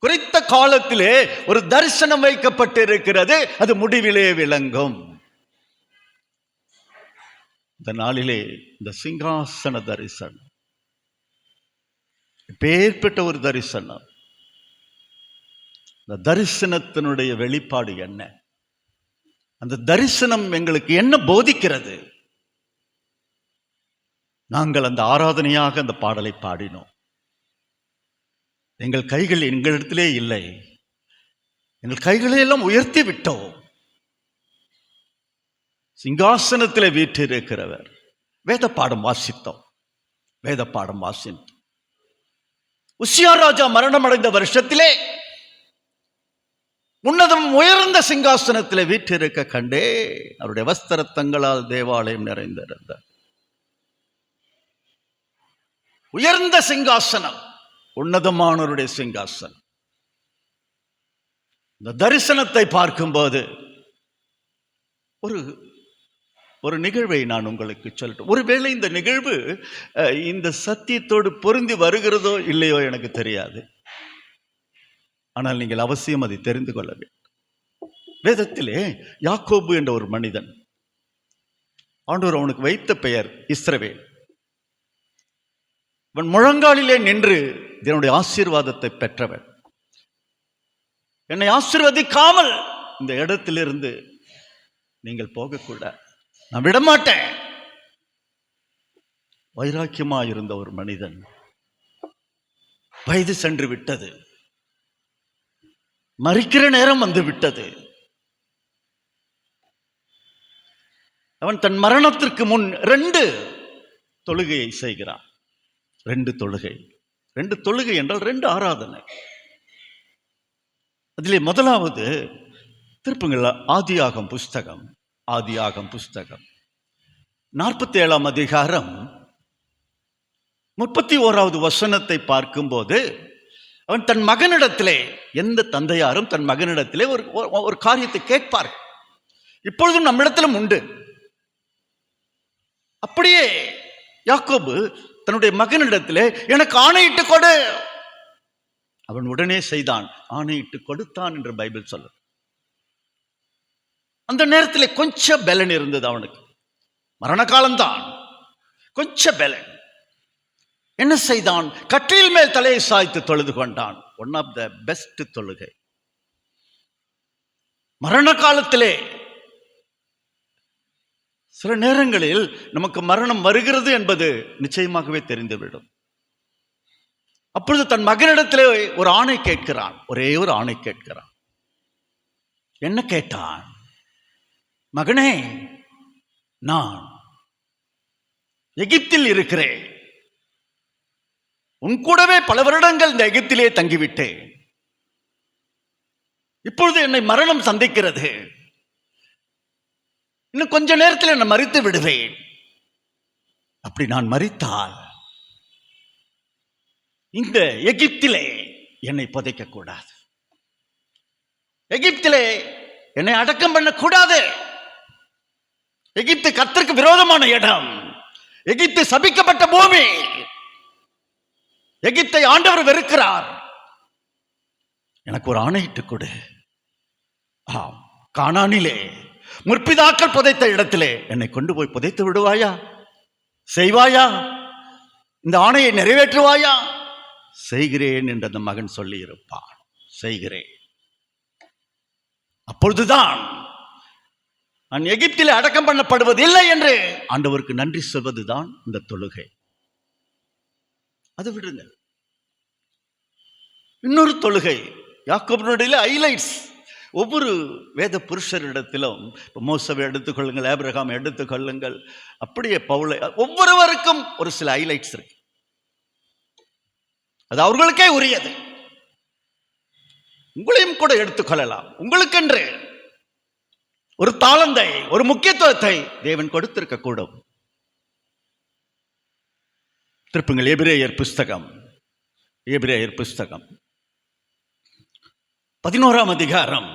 குறித்த காலத்திலே ஒரு தரிசனம் வைக்கப்பட்டிருக்கிறது, அது முடிவிலே விளங்கும். இந்த நாளிலே இந்த சிங்காசன தரிசனம் பேர்பட்ட ஒரு தரிசனம். இந்த தரிசனத்தினுடைய வெளிப்பாடு என்ன, அந்த தரிசனம் எங்களுக்கு என்ன போதிக்கிறது? நாங்கள் அந்த ஆராதனையாக அந்த பாடலை பாடினோம். எங்கள் கைகள் எங்களிடத்திலே இல்லை, எங்கள் கைகளை எல்லாம் உயர்த்தி விட்டோம். சிங்காசனத்திலே வீற்றிருக்கிறவர். வேத பாடம் வாசித்தோம், வேத பாடம் வாசித்தோம். உசியா ராஜா மரணம் அடைந்த வருஷத்திலே உன்னதம் உயர்ந்த சிங்காசனத்திலே வீற்றிருக்க கண்டே, அவருடைய வஸ்திரத்தங்களால் தேவாலயம் நிறைந்திருந்தார். உயர்ந்த சிங்காசனம், உன்னதமானவருடைய சிங்காசனம். இந்த தரிசனத்தை பார்க்கும்போது ஒரு நிகழ்வை நான் உங்களுக்கு சொல்லட்டும். ஒருவேளை இந்த நிகழ்வு இந்த சத்தியத்தோடு பொருந்தி வருகிறதோ இல்லையோ எனக்கு தெரியாது, ஆனால் நீங்கள் அவசியம் அதை தெரிந்து கொள்ள வேண்டும். வேதத்திலே யாக்கோபு என்ற ஒரு மனிதன், ஆண்டவர் அவனுக்கு வைத்த பெயர் இஸ்ரவேல். அவன் முழங்காலிலே நின்று என்னுடைய ஆசீர்வாதத்தை பெற்றவன். என்னை ஆசீர்வதிக்காமல் இந்த இடத்திலிருந்து நீங்கள் போகக்கூடாது, நான் விடமாட்டேன். வைராக்கியமாயிருந்த ஒரு மனிதன், வயது சென்று விட்டது, மரிக்கிற நேரம் வந்து விட்டது. அவன் தன் மரணத்திற்கு முன் 2 தொழுகையை செய்கிறான். 2 தொழுகை. 2 தொழுகை என்றால் 2 ஆராதனை. அதிலே முதலாவது திருப்புங்கள் ஆதியாகம் புஸ்தகம், ஆதியாகம் புஸ்தகம் 47ஆம் அதிகாரம் 31வது வசனத்தை பார்க்கும்போது, அவன் தன் மகனிடத்திலே, எந்த தந்தையாரும் தன் மகனிடத்திலே ஒரு காரியத்தை கேட்பார். இப்பொழுதும் நம்மிடத்திலும் உண்டு. அப்படியே யாக்கோபு தன்னுடைய மகனிடத்திலே எனக்கு ஆணையிட்டு கொடு, அவன் உடனே செய்தான், ஆணையிட்டு கொடுத்தான் என்று பைபிள் சொல்ல. அந்த நேரத்தில் கொஞ்சம் பலன் இருந்தது அவனுக்கு, மரண காலம்தான், கொஞ்சம் பலன். என்ன செய்தான்? கட்டில் மேல் தலையை சாய்த்து தொழுது கொண்டான். ஒன் ஆஃப் த பெஸ்ட் தொழுகை. மரண காலத்திலே சில நேரங்களில் நமக்கு மரணம் வருகிறது என்பது நிச்சயமாகவே தெரிந்துவிடும். அப்பொழுது தன் மகனிடத்திலே ஒரு ஆணை கேட்கிறான், ஒரே ஒரு ஆணை கேட்கிறான். என்ன கேட்டான்? மகனே, நான் எகிப்தில் இருக்கிறேன், உன் கூடவே பல வருடங்கள் இந்த எகிப்திலே தங்கிவிட்டேன். இப்பொழுது என்னை மரணம் சந்திக்கிறது, இன்னும் கொஞ்ச நேரத்தில் நான் மரித்து விடுவேன். அப்படி நான் மரித்தால் இந்த எகிப்திலே என்னை புதைக்க கூடாது, எகிப்திலே என்னை அடக்கம் பண்ணக்கூடாது. எகிப்து கர்த்தருக்கு விரோதமான இடம், எகிப்து சபிக்கப்பட்ட பூமி, எகிப்தை ஆண்டவர் வெறுக்கிறார். எனக்கு ஒரு ஆணையிட்டு கொடு. ஆம், கானானிலே முற்பிதாக்கள் புதைத்த இடத்திலே என்னை கொண்டு போய் புதைத்து விடுவாயா? செய்வாயா? இந்த ஆணையை நிறைவேற்றுவாயா? செய்கிறேன் என்று அந்த மகன் சொல்லி இருப்பான். செய்கிறேன். அப்பொழுதுதான் நான் எகிப்திலே அடக்கம் பண்ணப்படுவதில்லை என்று ஆண்டவருக்கு நன்றி சொல்வதுதான் இந்த தொழுகை. அது விடுங்க. இன்னொரு தொழுகை யாக்கோபினுடைய ஹைலைட்ஸ். ஒவ்வொரு வேத புருஷரிடத்திலும், மோசவை எடுத்துக்கொள்ளுங்கள், ஆபிரகாம் எடுத்துக்கொள்ளுங்கள், அப்படியே பவுலை, ஒவ்வொருவருக்கும் ஒரு சில ஹைலைட்ஸ் இருக்கு. அது அவர்களுக்கே உரியது. உங்களையும் கூட எடுத்துக்கொள்ளலாம். உங்களுக்கென்று ஒரு தாளந்தை, ஒரு முக்கியத்துவத்தை தேவன் கொடுத்திருக்க கூடும். திருப்புங்கள் எபிரேயர் புஸ்தகம், எபிரேயர் புஸ்தகம் 11ஆம் அதிகாரம்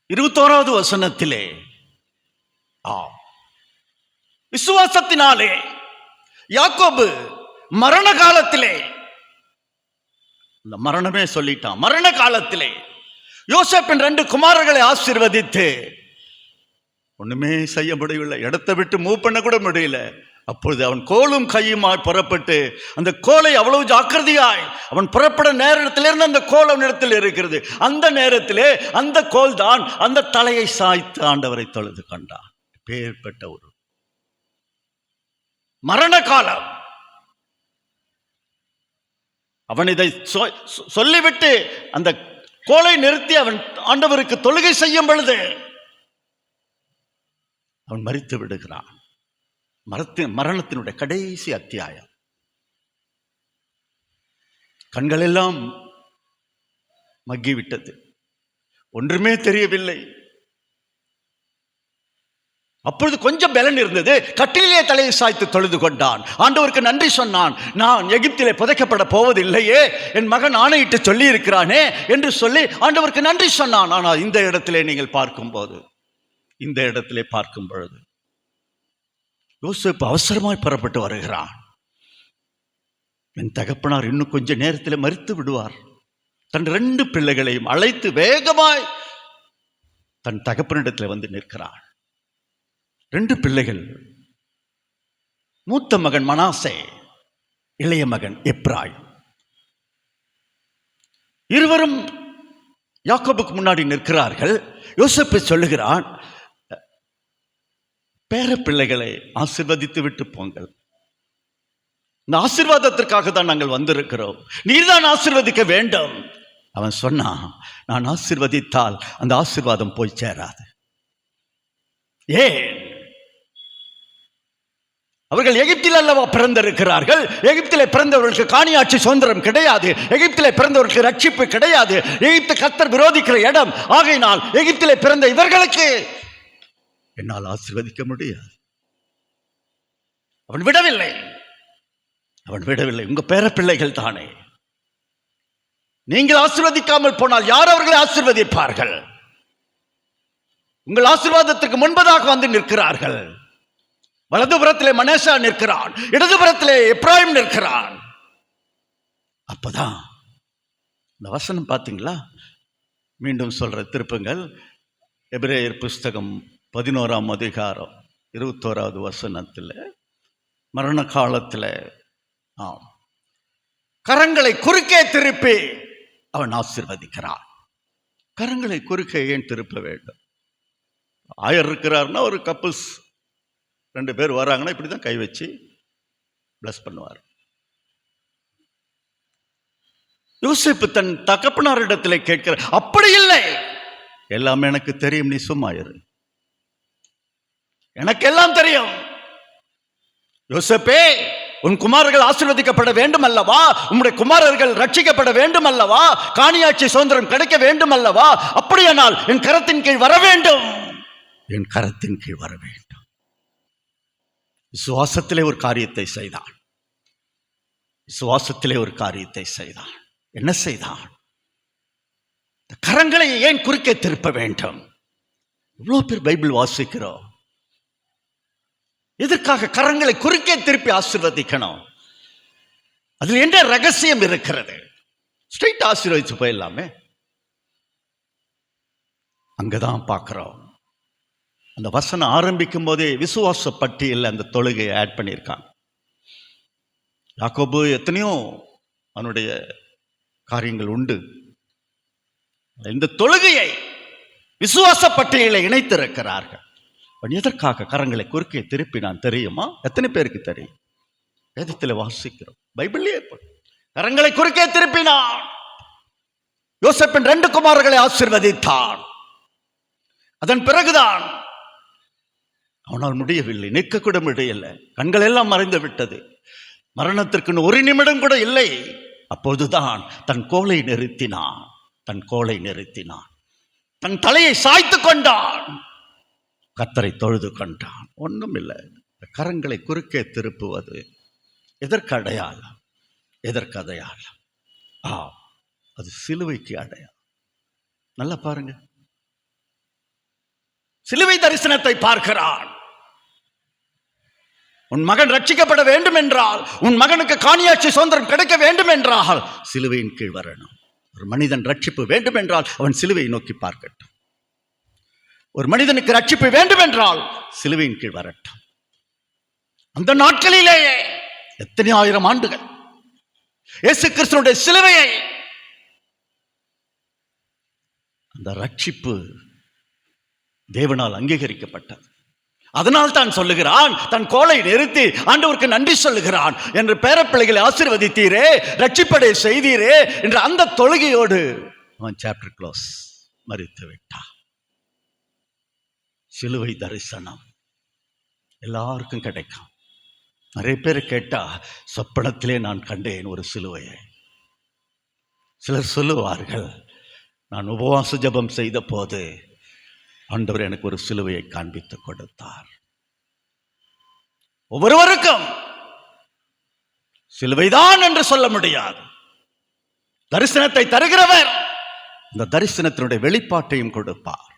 21வது வசனத்திலே, விசுவாசத்தினாலே யாக்கோபு மரண காலத்திலே, இந்த மரணமே சொல்லிட்டான், மரண காலத்திலே யோசேப்பின் 2 குமாரர்களை ஆசீர்வதித்து, ஒண்ணுமே செய்ய முடியவில்லை, இடத்தை விட்டு மூவ் பண்ண கூட முடியல. அப்பொழுது அவன் கோலும் கையுமாய் புறப்பட்டு, அந்த கோலை அவ்வளவு ஜாக்கிரதையாய் அவன் புறப்பட நேரத்திலிருந்து அந்த கோல் அவனிடத்தில் இருக்கிறது. அந்த நேரத்திலே அந்த கோல் தான் அந்த தலையை சாய்த்து ஆண்டவரை தொழுது கொண்டான். பேர்பட்ட ஒரு மரண காலம். அவன் இதை சொல்லிவிட்டு அந்த கோலை நிறுத்தி அவன் ஆண்டவருக்கு தொழுகை செய்யும் பொழுது அவன் மரித்து விடுகிறான். மரணத்தினுடைய கடைசி அத்தியாயம். கண்களெல்லாம் மக்கிவிட்டது, ஒன்றுமே தெரியவில்லை. அப்பொழுது கொஞ்சம் பலன் இருந்தது. கட்டிலே தலையை சாய்த்து தொழுது கொண்டான், ஆண்டவருக்கு நன்றி சொன்னான். நான் எகிப்திலே புதைக்கப்பட போவதில்லையே, என் மகன் ஆணையிட்டு சொல்லி இருக்கிறானே என்று சொல்லி ஆண்டவருக்கு நன்றி சொன்னான். ஆனால் இந்த இடத்திலே நீங்கள் பார்க்கும்போது, இந்த இடத்திலே பார்க்கும் பொழுது யோசேப்பு அவசரமாய் புறப்பட்டு வருகிறான். என் தகப்பனார் இன்னும் கொஞ்ச நேரத்தில் மரித்து விடுவார். தன் 2 பிள்ளைகளையும் அழைத்து வேகமாய் தன் தகப்பனிடத்தில் வந்து நிற்கிறான். 2 பிள்ளைகள், மூத்த மகன் மனாசே, இளைய மகன் எப்ராயிம். இருவரும் யாக்கோபுக்கு முன்னாடி நிற்கிறார்கள். யோசேப்பு சொல்லுகிறான், பேர பிள்ளைகளை ஆசீர்வதித்து விட்டு போங்கள், இந்த ஆசீர்வாதத்திற்காக தான் நாங்கள் வந்திருக்கிறோம், நீர்தான் ஆசீர்வதிக்க வேண்டும். அவன் சொன்னான், நான் ஆசீர்வதித்தால் அந்த ஆசீர்வாதம் போய் சேராது. ஏன்? அவர்கள் எகிப்தில் அல்லவா பிறந்திருக்கிறார்கள். எகிப்திலே பிறந்தவர்களுக்கு காணியாட்சி சுதந்திரம் கிடையாது. எகிப்திலே பிறந்தவர்களுக்கு ரட்சிப்பு கிடையாது. எகிப்து கர்த்தர் விரோதிக்கிற இடம். ஆகையினால் எகிப்திலே பிறந்த இவர்களுக்கு என்னால் ஆசீர்வதிக்க முடியாது. அவன் விடவில்லை, அவன் விடவில்லை. உங்க பேர பிள்ளைகள் தானே, நீங்கள் ஆசீர்வதிக்காமல் போனால் யார் அவர்களை ஆசீர்வதிப்பார்கள்? உங்கள் ஆசீர்வாதத்திற்கு முன்பதாக வந்து நிற்கிறார்கள். வலதுபுறத்திலே மனேசா நிற்கிறான், இடதுபுறத்திலே எப்ராயிம் நிற்கிறான். அப்பதான் இந்த வசனம் பார்த்தீங்களா? மீண்டும் சொல்ற திருப்புங்கள். எபிரேயர் புஸ்தகம் 11ஆம் அதிகாரம் 21வது வசனத்தில், மரண காலத்தில் கரங்களை குறுக்கே திருப்பி அவன் ஆசீர்வதிக்கிறான். கரங்களை குறுக்கே ஏன் திருப்ப வேண்டும்? ஆயர் இருக்கிறார்னா ஒரு கப்புள்ஸ் 2 பேர் வராங்கன்னா இப்படிதான் கை வச்சு பிளஸ் பண்ணுவார். யோசேப்பு தன் தகப்பனாரிடத்திலே கேட்கிற, அப்படி இல்லை, எல்லாம் எனக்கு தெரியும், நீ சும்மா இரு, எனக்கு எல்லாம் தெரியும். யோசேப்பே, உன் குமாரர்கள் ஆசீர்வதிக்கப்பட வேண்டும் அல்லவா? உம்முடைய குமாரர்கள் ரட்சிக்கப்பட வேண்டும் அல்லவா? காணியாட்சி சுதந்திரம் கிடைக்க வேண்டும் அல்லவா? அப்படியானால் என் கரத்தின் கீழ் வர வேண்டும், என் கரத்தின் கீழ் வர வேண்டும். விசுவாசத்திலே ஒரு காரியத்தை செய்தான். விசுவாசத்திலே ஒரு காரியத்தை செய்தான். என்ன செய்தான்? கரங்களை ஏன் குறுக்கே திருப்ப வேண்டும்? இவ்வளவு பேர் பைபிள் வாசிக்கிறோம். எதற்காக கரங்களை குறுக்கே திருப்பி ஆசீர்வதிக்கணும்? அதில் என்ன ரகசியம் இருக்கிறது? ஸ்ட்ரைட் ஆசீர்வதிச்சு போயிடலாமே. அங்கதான் பார்க்கிறோம். அந்த வசனம் ஆரம்பிக்கும் போதே விசுவாச பட்டியலில் அந்த தொழுகையை ஆட் பண்ணியிருக்காங்க. யாக்கோபு எத்தனையோ அவனுடைய காரியங்கள் உண்டு. இந்த தொழுகையை விசுவாச பட்டியலை இணைத்திருக்கிறார்கள். எதற்காக கரங்களை குறுக்கே திருப்பினான் தெரியுமா? எத்தனை பேருக்கு தெரியும்? வேதத்தில் வாசிக்கிறோம், பைபிள்லேயே கரங்களை குறுக்கே திருப்பினான். யோசேப்பின் 2 குமாரர்களை ஆசீர்வதித்தான். அதன் பிறகுதான் அவனால் முடியவில்லை, நிற்க கூட முடியல, கண்கள் எல்லாம் மறைந்து விட்டது, மரணத்திற்கு 1 நிமிடம் கூட இல்லை. அப்போதுதான் தன் கோலை நிறுத்தினான். தன் கோலை நிறுத்தினான், தன் தலையை சாய்த்து கொண்டான், கர்த்தரை தொழுது கொண்டான். ஒன்றும் இல்லை. கரங்களை குறுக்கே திருப்புவது எதற்கு அடையாளம்? எதற்கு அடையாளம்? அது சிலுவைக்கு அடையாளம். நல்லா பாருங்க, சிலுவை தரிசனத்தை பார்க்கிறான். உன் மகன் ரட்சிக்கப்பட வேண்டும் என்றால், உன் மகனுக்கு காணியாட்சி சுதந்திரம் கிடைக்க வேண்டும் என்றால் சிலுவையின் கீழ் வரணும். ஒரு மனிதன் ரட்சிப்பு வேண்டும் என்றால் அவன் சிலுவையை நோக்கி பார்க்கட்டும். ஒரு மனிதனுக்கு ரட்சிப்பு வேண்டும் என்றால் சிலுவையின் கீழ் வரட்டும். அந்த நாட்களிலேயே எத்தனை ஆயிரம் ஆண்டுகள் இயேசு கிறிஸ்துவினுடைய சிலுவையை, அந்த ரட்சிப்பு தேவனால் அங்கீகரிக்கப்பட்டது. அதனால் தான் சொல்லுகிறான், தன் கோலை நிறுத்தி ஆண்டவருக்கு நன்றி சொல்லுகிறான். என்று பேரப்பிள்ளைகளை ஆசீர்வதித்தீரே, ரட்சிப்படை செய்தீரே என்ற அந்த தொழுகையோடு அவன் சாப்டர் க்ளோஸ், மரித்து விட்டான். சிலுவை தரிசனம் எல்லாருக்கும் கிடைக்கும். நிறைய பேர் கேட்டா, சொப்பனத்திலே நான் கண்டேன் ஒரு சிலுவையை. சிலர் சொல்லுவார்கள், நான் உபவாச ஜெபம் செய்த போது ஆண்டவர் எனக்கு ஒரு சிலுவையை காண்பித்து கொடுத்தார். ஒவ்வொருவருக்கும் சிலுவைதான் என்று சொல்ல முடியாது. தரிசனத்தை தருகிறவர் இந்த தரிசனத்தினுடைய வெளிப்பாட்டையும் கொடுப்பார்.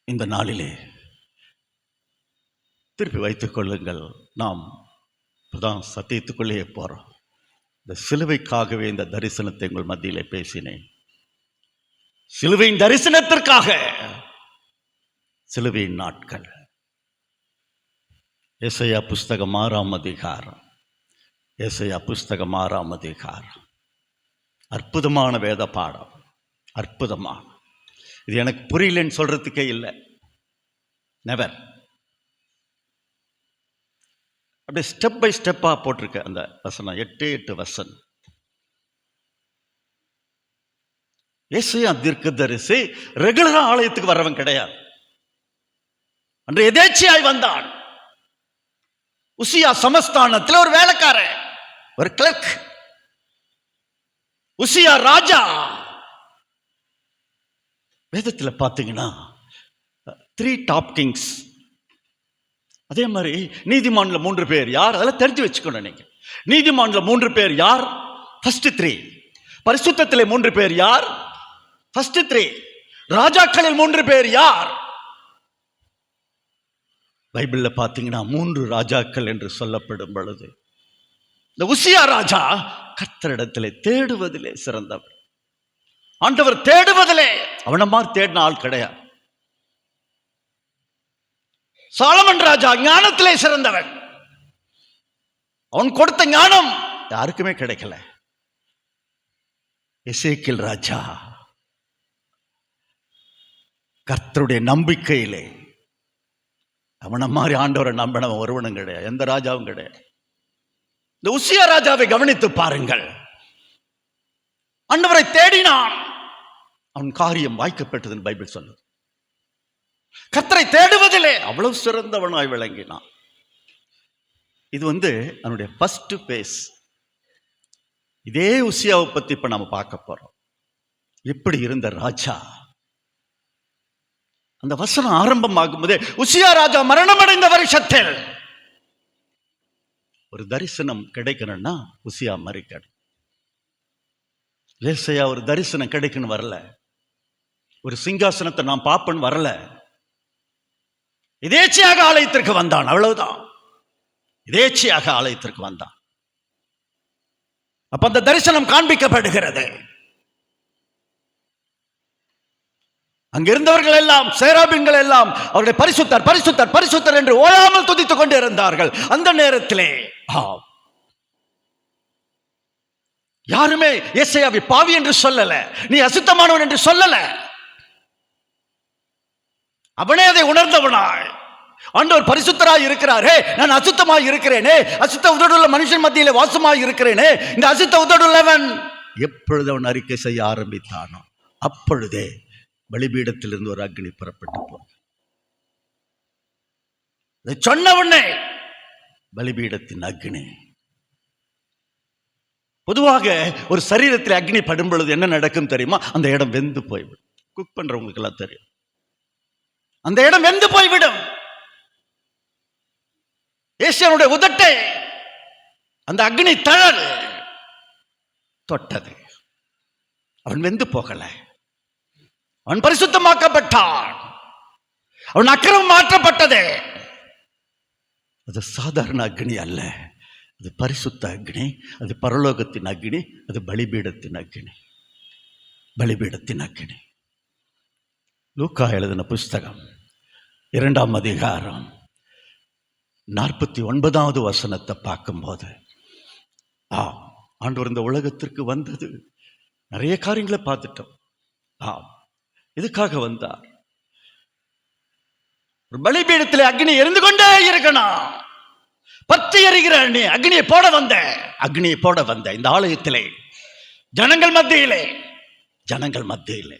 இந்த நாளிலே திருப்பி வைத்துக் கொள்ளுங்கள், நாம் இப்பதான் சத்தியத்துக்குள்ளே போறோம். இந்த சிலுவைக்காகவே இந்த தரிசனத்தை உங்கள் மத்தியிலே பேசினேன். சிலுவையின் தரிசனத்திற்காக சிலுவையின் நாட்கள். ஏசாயா புஸ்தகம் 6ஆம் அதிகாரம், ஏசாயா புஸ்தகம் 6ஆம் அதிகாரம் அற்புதமான வேத பாடம். அற்புதமான, இது எனக்கு புரியலன்னு சொல்றதுக்கே இல்லை, நெவர். அப்படியே ஸ்டெப் பை ஸ்டெப்பா போட்டிருக்க அந்த வசனம், 8 வசனம். ஏசாயா தீர்க்கதரிசி ரெகுலரா ஆலயத்துக்கு வரவன் கிடையாது. அன்று எதேச்சையாய் வந்தான். உசியா சமஸ்தானத்தில் ஒரு வேலைக்காரன், ஒரு கிளர்க். உசியா ராஜா. வேதத்தில் பார்த்தீங்கன்னா 3 டாப் கிங்ஸ். அதே மாதிரி நீதிமான்ல 3 பேர் யார், அதெல்லாம் தெரிஞ்சு வச்சுக்கணும் நீங்க. நீதிமான்ல 3 பேர் யார்? ஃபர்ஸ்ட் 3. பரிசுத்தத்திலே 3 பேர் யார்? ஃபர்ஸ்ட் 3. ராஜாக்களில் 3 பேர் யார்? பைபிளில் பார்த்தீங்கன்னா 3 ராஜாக்கள் என்று சொல்லப்படும் பொழுது இந்த உசியா ராஜா கர்த்தரிடத்திலே தேடுவதிலே சிறந்தவர். ஆண்டவர் தேடுவதிலே அவனை மாதிரி தேடின ஆள் கிடையாது. சாலமன் ராஜா ஞானத்திலே சிறந்தவன். அவன் கொடுத்த ஞானம் யாருக்குமே கிடைக்கல. எசேக்கியேல் ராஜா கர்த்தருடைய நம்பிக்கையிலே அவனை மாதிரி ஆண்டவரை நம்பினவன் ஒருவனும் கிடையாது, எந்த ராஜாவும் கிடையாது. இந்த உசியா ராஜாவை கவனித்து பாருங்கள். ஆண்டவரை தேடினான், அவன் காரியம் வாய்க்கப்பட்டதுன்னு பைபிள் சொல்லுது. கர்த்தரை தேடுவதிலே அவ்வளவு சிறந்தவனாய் விளங்கினான். இது அவனுடைய ஃபர்ஸ்ட் பேஸ். இதே உசியாவை பத்தி இப்ப நாம பார்க்க போறோம். எப்படி இருந்த ராஜா, அந்த வசனம் ஆரம்பமாகும் போதே, உசியா ராஜா மரணமடைந்த வருஷத்தில் ஒரு தரிசனம் கிடைக்கணும்னா உசியா மறிக்கணும். ஏசாயா ஒரு தரிசனம் கிடைக்கணும் வரல, ஒரு சிங்காசனத்தை நான் பார்ப்பேன்னு வரல, இதேச்சையாக ஆலயத்திற்கு வந்தான், அவ்வளவுதான். இதேச்சையாக ஆலயத்திற்கு வந்தான். அப்ப அந்த தரிசனம் காண்பிக்கப்படுகிறது. அங்கிருந்தவர்கள் எல்லாம், சேராபீன்கள் எல்லாம் அவருடைய பரிசுத்தர் பரிசுத்தர் பரிசுத்தர் என்று ஓயாமல் துதித்துக் கொண்டு இருந்தார்கள். அந்த நேரத்திலே யாருமே ஏசாயாவை பாவி என்று சொல்லல, நீ அசுத்தமானவன் என்று சொல்லல. அவனே அதை உணர்ந்தவனாய், ஆண்டவர் பரிசுத்தராய் இருக்கிறாரே, நான் அசுத்தமாய் இருக்கிறேனே, அசுத்த உதடுள்ள மனுஷன் மத்தியிலே வாசமாய் இருக்கிறேனே, இந்த அசுத்த உதடுள்ளவன் எப்பொழுது அவன் அறிக்கை செய்ய ஆரம்பித்தானோ அப்பொழுதே பலிபீடத்திலிருந்து ஒரு அக்னி புறப்பட்டு போனது. சொன்ன உடனே பலிபீடத்தின் அக்னி. பொதுவாக ஒரு சரீரத்தில் அக்னி படும் பொழுது என்ன நடக்கும் தெரியுமா? அந்த இடம் வெந்து போய்விடும். குக் பண்றவங்களுக்கு எல்லாம் தெரியும், அந்த இடம் வெந்து போய்விடும். ஏசாயாவுடைய உதட்டை அந்த அக்னி தழல் தொட்டது. அவன் வெந்து போகல, அவன் பரிசுத்தமாக்கப்பட்டான், அவன் அக்கிரமம் மாற்றப்பட்டது. அது சாதாரண அக்னி அல்ல, அது பரிசுத்த அக்னி, அது பரலோகத்தின் அக்னி, அது பலிபீடத்தின் அக்னி. பலிபீடத்தின் அக்னி. லூக்கா எழுதின புஸ்தகம் 2ஆம் அதிகாரம் 49வது வசனத்தை பார்க்கும்போது, ஆண்டவர் இந்த உலகத்திற்கு வந்தது, நிறைய காரியங்களை பார்த்துட்டோம். இதுக்காக வந்தார். ஒரு பலிபீடத்தில் அக்னி எரிந்து கொண்டே இருக்கணும். பற்றி எரிகிற அக்னியை போட வந்த, அக்னியை போட வந்த இந்த ஆலயத்திலே, ஜனங்கள் மத்தியிலே, ஜனங்கள் மத்தியிலே.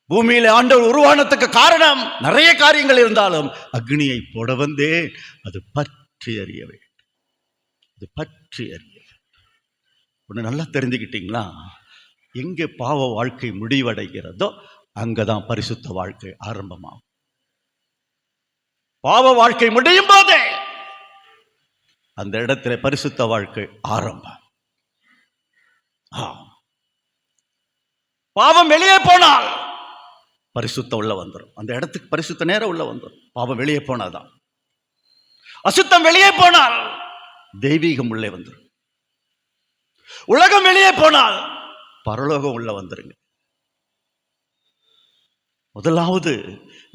பூமியில ஆண்டவர் உருவானத்துக்கு காரணம் நிறைய காரியங்கள் இருந்தாலும் அக்னியை போட வந்தே அது பற்றி எறிய வேண்டும். அது பற்றி எறிய வேண்டும். ஒன்று நல்லா தெரிஞ்சுக்கிட்டீங்களா? எங்கே பாவ வாழ்க்கை முடிவடைகிறதோ அங்கதான் பரிசுத்த வாழ்க்கை ஆரம்பமாகும். பாவ வாழ்க்கை முடியும் போதே அந்த இடத்துல பரிசுத்த வாழ்க்கை ஆரம்பம். பாவம் வெளியே போனால் பரிசுத்த உள்ள வந்துடும். அந்த இடத்துக்கு பரிசுத்த நேரம் உள்ள வந்துடும். பாவம் வெளியே போனாதான். அசுத்தம் வெளியே போனால் தெய்வீகம் உள்ளே வந்துடும். உலகம் வெளியே போனால் பரலோகம் உள்ள வந்துருங்க. முதலாவது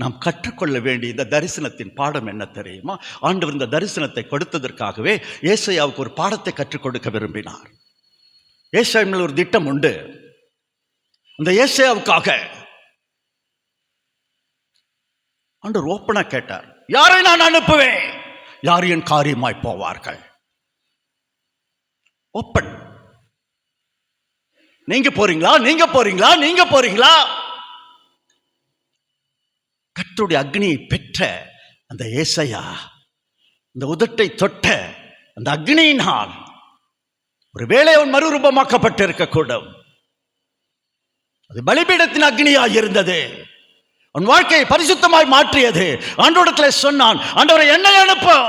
நாம் கற்றுக்கொள்ள வேண்டிய இந்த தரிசனத்தின் பாடம் என்ன தெரியுமா? ஆண்டவர் இந்த தரிசனத்தை கொடுத்ததற்காகவே ஏசாயாவுக்கு ஒரு பாடத்தை கற்றுக் கொடுக்க விரும்பினார். ஏசாயாவில் ஒரு திட்டம் உண்டு. அந்த ஏசாயாவுக்காக ஆண்டவர் ஓப்பனா கேட்டார், யாரை நான் அனுப்புவேன், யார் என் காரியமாய் போவார்கள்? ஓப்பன். நீங்க போறீங்களா, நீங்க போறீங்களா, நீங்க போறீங்களா? கர்த்தருடைய அக்னியை பெற்ற அந்த ஏசாயா, இந்த உதட்டை தொட்ட அந்த அக்னியினால் ஒருவேளை அவன் மறுரூபமாக்கப்பட்டு இருக்கக்கூடும். அது பலிபீடத்தின் அக்னியாய் இருந்தது. அவன் வாழ்க்கையை பரிசுத்தமாய் மாற்றியது. ஆண்டவரிடத்தில் சொன்னான், ஆண்டவரை என்னை அனுப்பும்,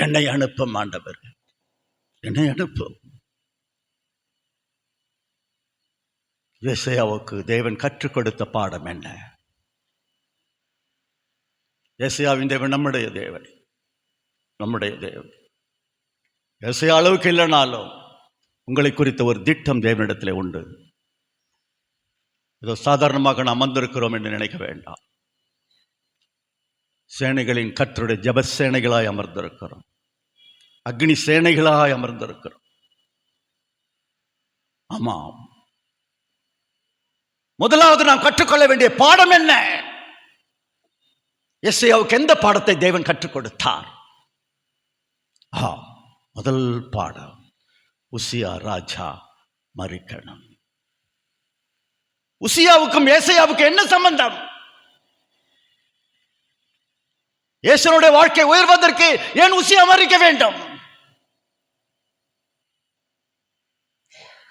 என்னை அனுப்பும் ஆண்டவர், என்னை அனுப்பும். ஏசாயாவுக்கு தேவன் கற்றுக் கொடுத்த பாடம் என்ன? ஏசாயாவின் தேவன் நம்முடைய தேவன், நம்முடைய தேவன். ஏசாயா அளவுக்கு இல்லைனாலும் உங்களை குறித்த ஒரு திட்டம் தேவனிடத்தில் உண்டு. ஏதோ சாதாரணமாக நாம் அமர்ந்திருக்கிறோம் என்று நினைக்க வேண்டாம். சேனைகளின் கர்த்தருடைய ஜெப சேனைகளாய் அமர்ந்திருக்கிறோம், அக்னி சேனைகளாய் அமர்ந்திருக்கிறோம். ஆமாம், முதலாவது நாம் கற்றுக்கொள்ள வேண்டிய பாடம் என்ன? எசேயாவுக்கு எந்த பாடத்தை தேவன் கற்றுக் கொடுத்தார்? முதல் பாடம், உசியா ராஜா மரிக்கணும். உசியாவுக்கும் ஏசாயாவுக்கும் என்ன சம்பந்தம்? ஏசனுடைய வாழ்க்கை உயர்வதற்கு ஏன் உசியா மரிக்க வேண்டும்?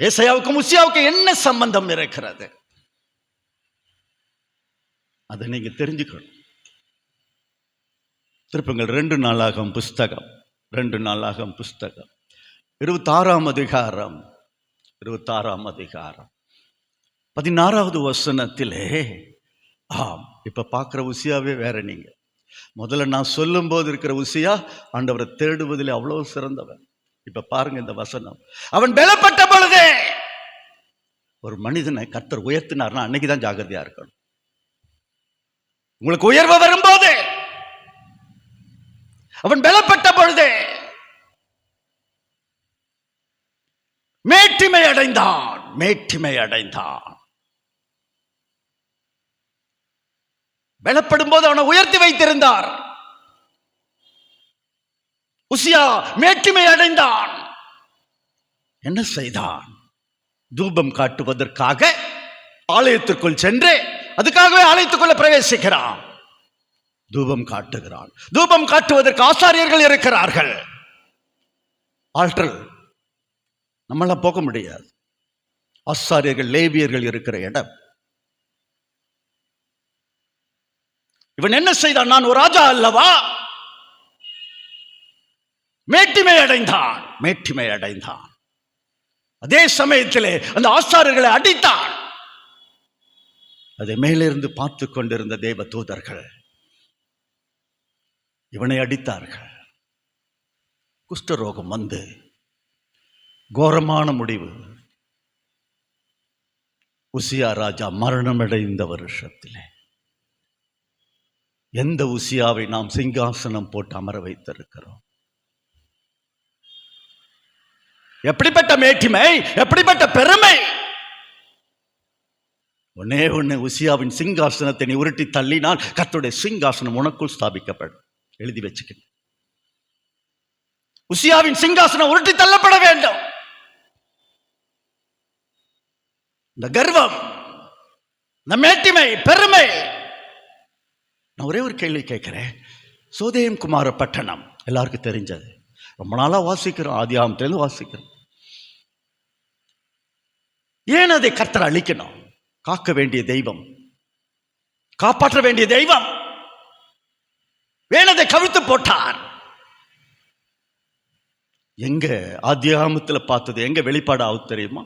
ஏசாயாவுக்கும் உசியாவுக்கும் என்ன சம்பந்தம் இருக்கிறது? அதை நீங்க தெரிஞ்சுக்கணும். திருப்பங்கள் 2 நாளாகமம் புஸ்தகம் 2 நாளாகமம் புஸ்தகம் 26ஆம் அதிகாரம் 16வது வசனத்திலே, இப்ப பார்க்கிற உசியாவே வேற. நீங்க முதல்ல நான் சொல்லும் போது இருக்கிற உசியா ஆண்டவரை தேடுவதில் அவ்வளவு சிறந்தவன். இப்ப பாருங்க இந்த வசனம், அவன் பலப்பட்ட பொழுதே. ஒரு மனிதனை கர்த்தர் உயர்த்தினார்னா அன்னைக்குதான் ஜாகிரதையா இருக்கணும். உங்களுக்கு உயர்வு வரும்போது, அவன் பலப்பட்ட பொழுதே மேட்டிமை அடைந்தான். பலப்படும் போது அவனை உயர்த்தி வைத்திருந்தார். உசியா மேட்டிமை அடைந்தான். என்ன செய்தான்? தூபம் காட்டுவதற்காக ஆலயத்திற்குள் சென்று, அதுக்காகவே ஆலயத்துக்குள்ள பிரவேசிக்கிறான். தூபம் காட்டுகிறான். தூபம் காட்டுவதற்கு ஆசாரியர்கள் இருக்கிறார்கள். ஆல்டர் நம்மளாம் போக முடியாது. ஆசாரியர்கள், லேவியர்கள் இருக்கிற இடம். இவன் என்ன செய்தான்? நான் ஒரு ராஜா அல்லவா? மேட்டிமை அடைந்தான். அதே சமயத்திலே அந்த ஆசாரியர்களை அடித்தான். அதை மேலிருந்து பார்த்து கொண்டிருந்த தேவ தூதர்கள் இவனை அடித்தார்கள். குஷ்டரோகம் வந்து கோரமான முடிவு. உசியா ராஜா மரணமடைந்த வருஷத்திலே எந்த உசியாவை நாம் சிங்காசனம் போட்டு அமர வைத்திருக்கிறோம்? எப்படிப்பட்ட மேட்டிமை, எப்படிப்பட்ட பெருமை! ஒண்ணே உசியாவின் சிங்காசனத்தை நீ உருட்டி தள்ளினால் கர்த்தருடைய சிங்காசனம் உனக்குள் ஸ்தாபிக்கப்படும். எழுதி வச்சுக்க. உசியாவின் சிங்காசனம் உருட்டி தள்ளப்பட வேண்டும். இந்த கர்வம், இந்த மேட்டிமை, பெருமை. நான் ஒரே ஒரு கேள்வி கேட்கிறேன். சோதேம் குமார பட்டணம் எல்லாருக்கும் தெரிஞ்சது. ரொம்ப நாளா வாசிக்கிறோம், ஆதியாகமத்திலிருந்து வாசிக்கிறோம். ஏன் அதை கர்த்தர் அழிக்கணும்? காக்க வேண்டிய தெய்வம், காப்பாற்ற வேண்டிய தெய்வம், வேணதை கவிழ்த்து போட்டார். எங்க ஆதியாகமத்தில் பார்த்தது எங்க வெளிப்பாடு ஆகுது தெரியுமா?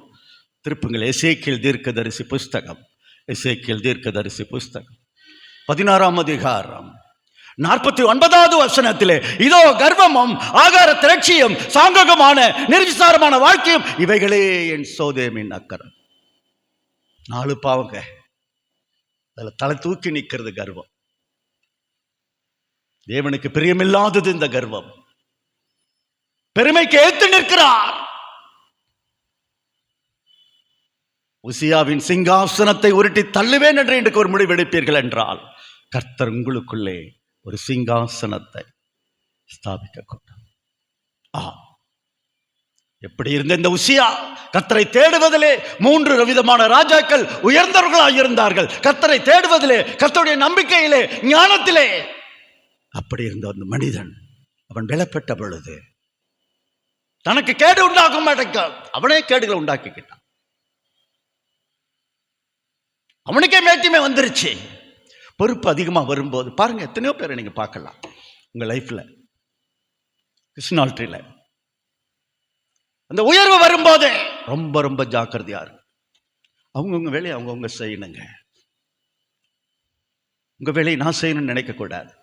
திருப்புங்கள் எசேக்கியேல் தீர்க்கதரிசி புஸ்தகம் 16ஆம் அதிகாரம் 49வது வசனத்திலே, இதோ கர்வமும் ஆகார திரட்சியும் சாங்ககமான நிர்விசாரமான வாழ்க்கையும் இவைகளே என் சோதேமின் அக்கறை. 4 பாவங்க. அதுல தலை தூக்கி நிற்கிறது கர்வம். தேவனுக்கு பிரியமில்லாதது இந்த கர்வம். பெருமைக்கு ஏத்து நிற்கிறார். உசியாவின் சிங்காசனத்தை உருட்டி தள்ளுவேன் என்று இன்றைக்கு ஒரு முடிவெடுப்பீர்கள் என்றால், கர்த்தர் உங்களுக்குள்ளே ஒரு சிங்காசனத்தை ஸ்தாபிக்க கூடும். எப்படி இருந்த இந்த உசியா கர்த்தரை தேடுவதிலே 3 விதமான ராஜாக்கள் உயர்ந்தவர்களாக இருந்தார்கள். கர்த்தரை தேடுவதிலே, கர்த்தருடைய நம்பிக்கையிலே, ஞானத்திலே. அப்படி இருந்த அந்த மனிதன், அவன் பலப்பட்ட பொழுது தனக்கு கேடு உண்டாகும் அவனே கேடுகளை உண்டாக்கிக்கிட்டான். அவனுக்கே மேட்டிமை வந்துருச்சு. பொறுப்பு அதிகமா வரும்போது பாருங்க, எத்தனையோ பேரை நீங்க பார்க்கலாம் உங்க லைஃப்ல, கிருஷ்ணால்ட்ரியில. அந்த உயர்வு வரும்போது ரொம்ப ரொம்ப ஜாக்கிரதையா இருக்கு. அவங்கவுங்க வேலையை அவங்கவுங்க செய்யணுங்க. உங்க வேலையை நான் செய்யணும்னு நினைக்க கூடாது.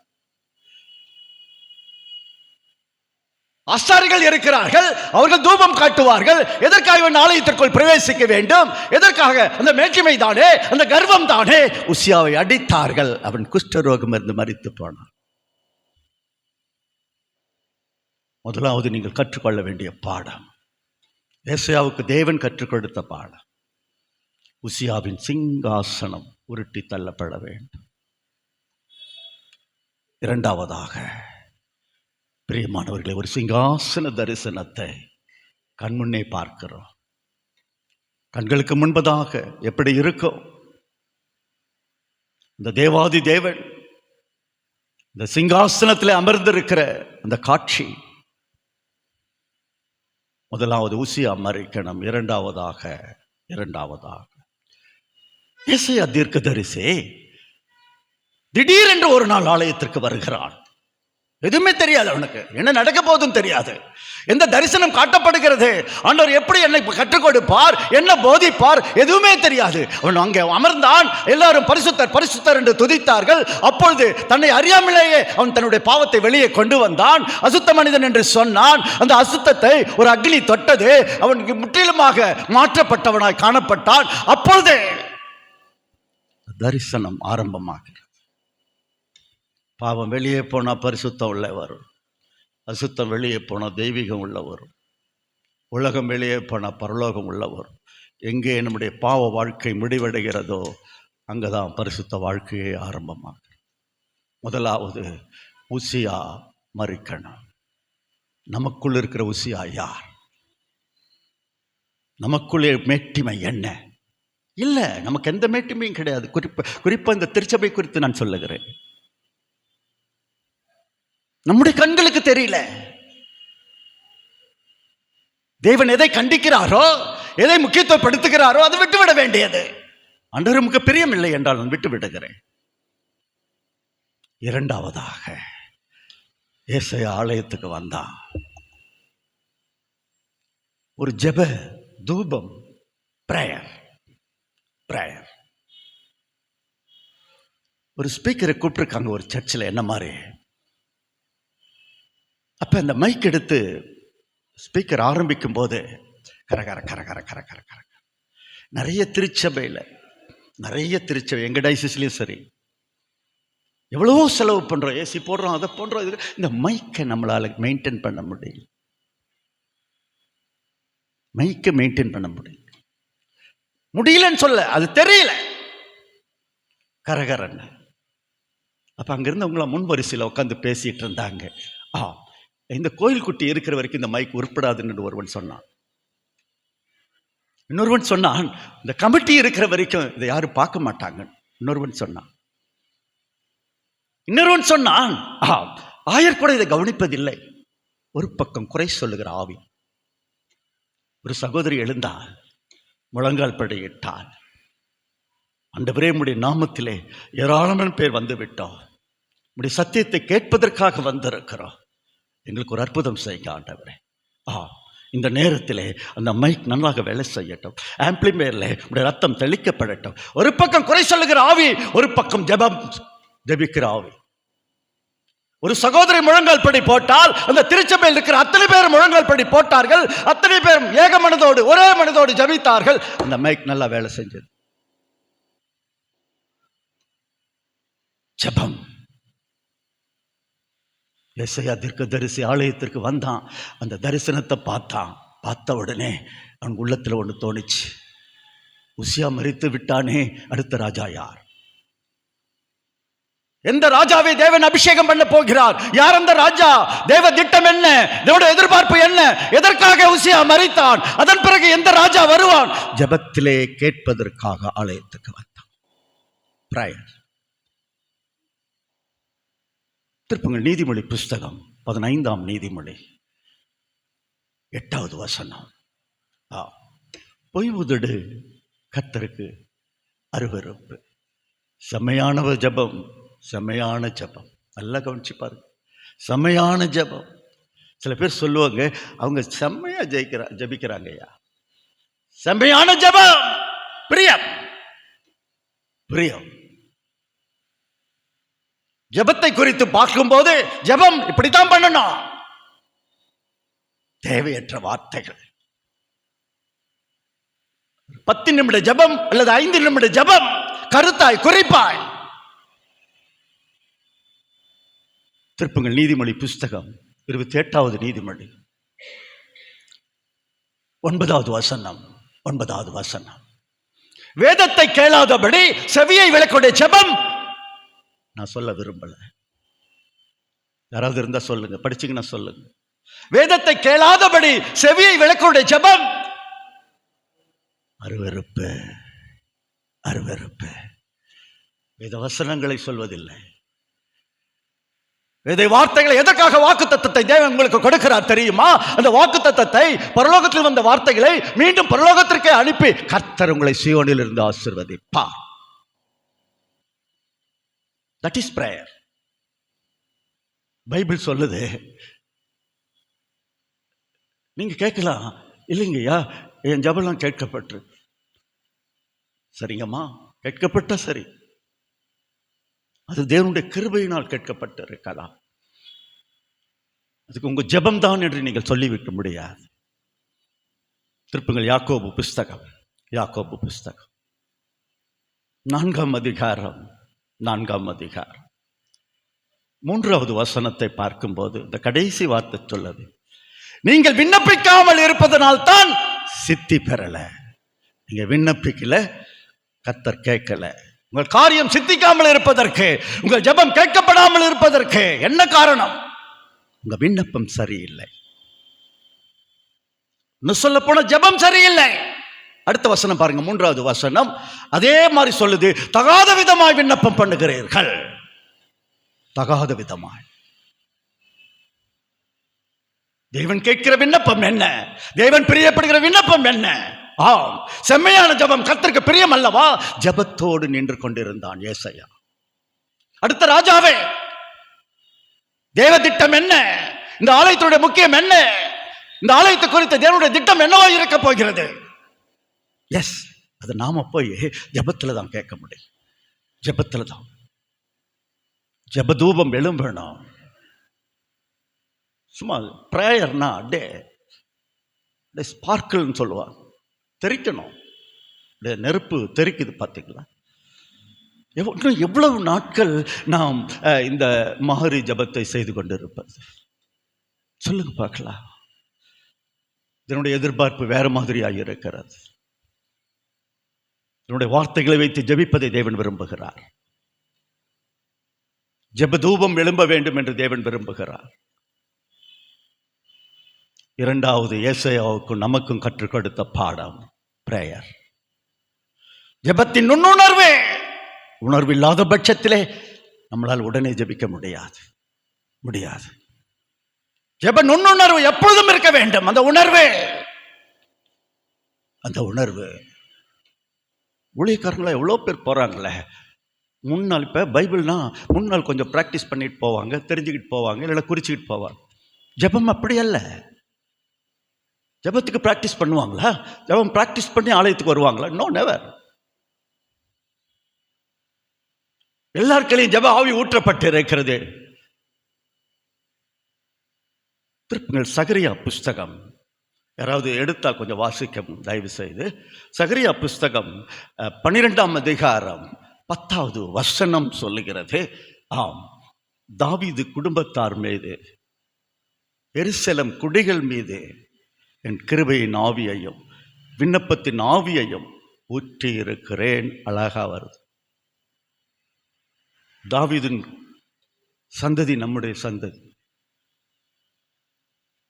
ஆசாரிகள் இருக்கிறார்கள், அவர்கள் தூபம் காட்டுவார்கள். எதற்காக இவன் ஆலயத்திற்குள் பிரவேசிக்க வேண்டும்? எதற்காக? அந்த மேட்டிமை தானே, அந்த கர்வம் தானே. உசியாவை அடித்தார்கள், அவன் குஷ்டரோகம் இருந்து மரித்து போனான். முதலாவது நீங்கள் கற்றுக்கொள்ள வேண்டிய பாடம், ஏசாயாவுக்கு தேவன் கற்றுக் கொடுத்த பாடம், உசியாவின் சிங்காசனம் உருட்டி தள்ளப்பட வேண்டும். இரண்டாவதாக, பிரியமானவர்களை, ஒரு சிங்காசன தரிசனத்தை கண்முன்னே பார்க்கிறோம். கண்களுக்கு முன்பதாக எப்படி இருக்கும் இந்த தேவாதி தேவன் இந்த சிங்காசனத்தில் அமர்ந்திருக்கிற அந்த காட்சி. முதலாவது உசியா மரிக்கணும். இரண்டாவதாக ஏசாயா தீர்க்கதரிசி திடீரென்று ஒரு நாள் ஆலயத்திற்கு வருகிறான். எதுவுமே தெரியாது, அவனுக்கு என்ன நடக்க போதும் தெரியாது. எந்த தரிசனம் காட்டப்படுகிறது, ஆண்டவர் எப்படி என்னை கற்றுக் கொடுப்பார், என்ன போதிப்பார், எதுவுமே தெரியாது. அவன் அங்கே அமர்ந்தான். எல்லாரும் பரிசுத்தர் பரிசுத்தர் என்று துதித்தார்கள். அப்பொழுது தன்னை அறியாமலேயே அவன் தன்னுடைய பாவத்தை வெளியே கொண்டு வந்தான். அசுத்த மனிதன் என்று சொன்னான். அந்த அசுத்தத்தை ஒரு அக்னி தொட்டது. அவனுக்கு முற்றிலுமாக மாற்றப்பட்டவனாய் காணப்பட்டான். அப்பொழுது தரிசனம் ஆரம்பமாகிறது. பாவம் வெளியே போனால் பரிசுத்தம் உள்ள வரும், அசுத்தம் வெளியே போனால் தெய்வீகம் உள்ள வரும், உலகம் வெளியே போனால் பரலோகம் உள்ள வரும். எங்கே நம்முடைய பாவ வாழ்க்கை முடிவடைகிறதோ அங்கதான் பரிசுத்த வாழ்க்கையே ஆரம்பமாகும். முதலாவது உசியா மரிக்கணும். நமக்குள் இருக்கிற உசியா யார்? நமக்குள்ளே மேட்டிமை என்ன? இல்லை, நமக்கு எந்த மேட்டிமையும் கிடையாது. குறிப்பாக இந்த திருச்சபை குறித்து நான் சொல்லுகிறேன். நம்முடைய கண்களுக்கு தெரியல. தேவன் எதை கண்டிக்கிறாரோ, எதை முக்கியத்துவப்படுத்துகிறாரோ அதை விட்டுவிட வேண்டியது. ஆண்டவர் நமக்கு பிரியம் இல்லை என்றால் நான் விட்டு விடுகிறேன். இரண்டாவதாக ஏசாயா ஆலயத்துக்கு வந்தான். ஒரு ஜெப தூபம், பிரேயர். ஒரு ஸ்பீக்கரை கூப்பிட்டுருக்காங்க ஒரு சர்ச்சில், என்ன மாதிரி. அப்போ அந்த மைக் எடுத்து ஸ்பீக்கர் ஆரம்பிக்கும் போது கர நிறைய திருச்சபையில், எங்கள் டைசிஸ்லேயும் சரி, எவ்வளவோ செலவு பண்ணுறோம், ஏசி போடுறோம், அதை போடுறோம். இது இந்த மைக்கை நம்மளால் மெயின்டைன் பண்ண முடியல. முடியலன்னு சொல்ல, அது தெரியல, கரகரன்னு. அப்போ அங்கேருந்து அவங்கள முன் வரிசையில் உட்காந்து பேசிகிட்டு இருந்தாங்க. இந்த கோயில் குட்டி இருக்கிற வரைக்கும் இந்த மைக் உருப்படாதுன்னு ஒருவன் சொன்னான். இன்னொருவன் சொன்னான், இந்த கமிட்டி இருக்கிற வரைக்கும் இதை யாரும் பார்க்க மாட்டாங்க. இன்னொருவன் சொன்னான், ஆயர் கூட இதை கவனிப்பதில்லை. ஒரு பக்கம் குறை சொல்லுகிற ஆவி. ஒரு சகோதரி எழுந்தாள், முழங்கால் படியிட்டாள். ஆண்டவரே, உம்முடைய நாமத்திலே ஏராளமான பேர் வந்து விட்டோம். உம்முடைய சத்தியத்தை கேட்பதற்காக வந்திருக்கிறோம். எங்களுக்கு ஒரு அற்புதம் செய்யுங்க ஆண்டவரே. இந்த நேரத்திலே அந்த மைக் நன்றாக வேலை செய்யட்டும், ஆம்பிளிஃபையர்ல உடைய ரத்தம் தெளிக்கப்படட்டும். ஒரு பக்கம் குறை சொல்லுகிற ஆவி, ஒரு பக்கம் ஜெபிக்கிற ஆவி. ஒரு சகோதரி முழங்கால் படி போட்டால் அந்த திருச்சபையில் இருக்கிற அத்தனை பேர் முழங்கால் படி போட்டார்கள். அத்தனை பேரும் ஏக மனதோடு, ஒரே மனதோடு ஜெபித்தார்கள். அந்த மைக் நல்லா வேலை செஞ்சது. ஜெபம். ஏசாயா தீர்க்கதரிசி ஆலயத்திற்கு வந்தான். அந்த தரிசனத்தை பார்த்த உடனே அவன் உள்ளத்தில் ஒன்று தோணிச்சு, உசியா மரித்து விட்டானே, அடுத்த ராஜா யார்? எந்த ராஜாவை தேவன் அபிஷேகம் பண்ண போகிறார்? யார் அந்த ராஜா? தேவ திட்டம் என்ன? தேவனுடைய எதிர்பார்ப்பு என்ன? எதற்காக உசியா மரித்தான்? அதன் பிறகு எந்த ராஜா வருவான்? ஜெபத்திலே கேட்பதற்காக ஆலயத்துக்கு வந்தான். பிரேயர். திருப்புங்கள் நீதிமொழி புஸ்தகம் 15ஆம் நீதிமொழி 8வது வசனம். பொய் உதடு கர்த்தருக்கு அருவருப்பு. செம்மையான ஜெபம், செம்மையான ஜெபம். நல்லா கவனிச்சு பாருங்க, செம்மையான ஜெபம். சில பேர் சொல்லுவாங்க, அவங்க செம்மையா ஜெபிக்கிறாங்கய்யா. செம்மையான ஜெபம், பிரியம். ஜெபத்தை குறித்து பார்க்கும்போது ஜெபம் இப்படித்தான் பண்ணணும். தேவையற்ற வார்த்தைகள். 10 நிமிட ஜெபம் அல்லது 5 நிமிட ஜெபம் கருத்தாய் குறிப்பாய். திருப்புங்கள் நீதிமொழி புஸ்தகம் 28வது நீதிமொழி 9வது வசனம். 9வது வசனம். வேதத்தை கேளாதபடி செவியை விளக்குடைய ஜெபம். நான் சொல்ல விரும்பல, யாராவது இருந்தா சொல்லுங்க, படிச்சீங்கன்னா சொல்லுங்க. வேதத்தை கேளாதபடி செவியை விளக்குடைய ஜெபம் அருவருப்பு, அருவருப்பு. வேத வசனங்களை சொல்வதில்லை. வேத வார்த்தைகளை எதற்காக வாக்குத்தத்தத்தை தேவன் உங்களுக்கு கொடுக்கிறார் தெரியுமா? அந்த வாக்குத்தத்தத்தை, பரலோகத்தில் வந்த வார்த்தைகளை மீண்டும் பரலோகத்திற்கே அனுப்பி கர்த்தர் உங்களை சீயோனில் இருந்து ஆசீர்வதிப்பார். That is prayer. பைபிள் சொல்லுது. நீங்க கேட்கலாம், இல்லைங்கய்யா என் ஜெபம்லாம் கேட்கப்பட்டு. சரிங்கம்மா, கேட்கப்பட்ட சரி, அது தேவனுடைய கிருபையினால் கேட்கப்பட்டு இருக்கலாம். அதுக்கு உங்க ஜெபம் தான் என்று நீங்கள் சொல்லிவிட முடியாது. திருப்புங்கள் யாக்கோபு புஸ்தகம், யாக்கோபு புஸ்தகம் 4ஆம் அதிகாரம் 4ஆம் அதிகாரம் 3வது வசனத்தை பார்க்கும்போது இந்த கடைசி வார்த்தை சொல்லுது, நீங்கள் விண்ணப்பிக்காமல் இருப்பதனால் தான் சித்தி பெறல. நீங்க விண்ணப்பிக்கல, கர்த்தர் கேட்கல. உங்கள் காரியம் சித்திக்காமல் இருப்பதற்கு, உங்கள் ஜெபம் கேட்கப்படாமல் இருப்பதற்கு என்ன காரணம்? உங்க விண்ணப்பம் சரியில்லை. இன்னும் சொல்ல போன ஜெபம் சரியில்லை. அடுத்த வசனம் பாருங்க, 3வது வசனம் அதே மாதிரி சொல்லுது, தகாத விதமாய் விண்ணப்பம் பண்ணுகிறீர்கள். தகாத விதமாய். தேவன் கேட்கிற விண்ணப்பம் என்ன? தேவன் பிரியப்படுகிற விண்ணப்பம் என்ன? ஆம், செம்மையான ஜெபம் கர்த்தருக்கு பிரியம் அல்லவா? ஜெபத்தோடு நின்று கொண்டிருந்தான் ஏசாயா. அடுத்த ராஜாவே, தேவ திட்டம் என்ன? இந்த ஆலயத்துடைய முக்கியம் என்ன? இந்த ஆலயத்தை குறித்த தேவனுடைய திட்டம் என்னவா இருக்க போகிறது? எஸ், அது நாம போய் ஜெபத்துல தான் கேட்க முடியும். ஜெபத்துல தான். ஜெபதூபம் எழும்பணும். சும்மா பிரேயர்னா அப்படியே ஸ்பார்க்கிள்னு சொல்லுவாங்க, தெரிக்கணும். நெருப்பு தெரிக்குது பார்த்தீங்களா? எவ்வளவு நாட்கள் நாம் இந்த மகரி ஜபத்தை செய்து கொண்டிருப்பது? சொல்லுங்க பார்க்கலாம். இதனுடைய எதிர்பார்ப்பு வேற மாதிரியாக இருக்கிறது. இதனுடைய வார்த்தைகளை வைத்து ஜெபிப்பதை தேவன் விரும்புகிறார். ஜெபதூபம் எழும்ப வேண்டும் என்று தேவன் விரும்புகிறார். 2வது ஏசாயாவுக்கும் நமக்கும் கற்றுக் கொடுத்த பாடம் பிரேயர். ஜெபத்தின் நுண்ணுணர்வு. உணர்வு இல்லாத பட்சத்திலே நம்மளால் உடனே ஜெபிக்க முடியாது. ஜெப நுண்ணுணர்வு எப்பொழுதும் இருக்க வேண்டும். அந்த உணர்வு ஊழியக்காரங்களா எவ்வளோ பேர் போறாங்களே, முன்னாள் இப்போ பைபிள்னா முன்னாள் கொஞ்சம் ப்ராக்டிஸ் பண்ணிட்டு போவாங்க, தெரிஞ்சுக்கிட்டு போவாங்க, இல்லைன்னா குறிச்சிக்கிட்டு போவாங்க. ஜெபம் அப்படி அல்ல. ஜெபத்துக்கு ப்ராக்டிஸ் பண்ணுவாங்களா? ஜெபம் ப்ராக்டிஸ் பண்ணி ஆலயத்துக்கு வருவாங்களா? No, never. எல்லாருக்கையும் ஜெப ஆவி ஊற்றப்பட்டு இருக்கிறது. திருப்புங்கள் சகரியா புஸ்தகம், யாராவது எடுத்தா கொஞ்சம் வாசிக்க தயவு செய்து. சகரியா புஸ்தகம் 12ஆம் அதிகாரம் 10வது வசனம் சொல்லுகிறது, ஆம், தாவீது குடும்பத்தார் மீது, எருசலேம் குடிகள் மீது என் கிருபையின் ஆவியையும் விண்ணப்பத்தின் ஆவியையும் ஊற்றி இருக்கிறேன். அழகா வருது. தாவீதின் சந்ததி நம்முடைய சந்ததி.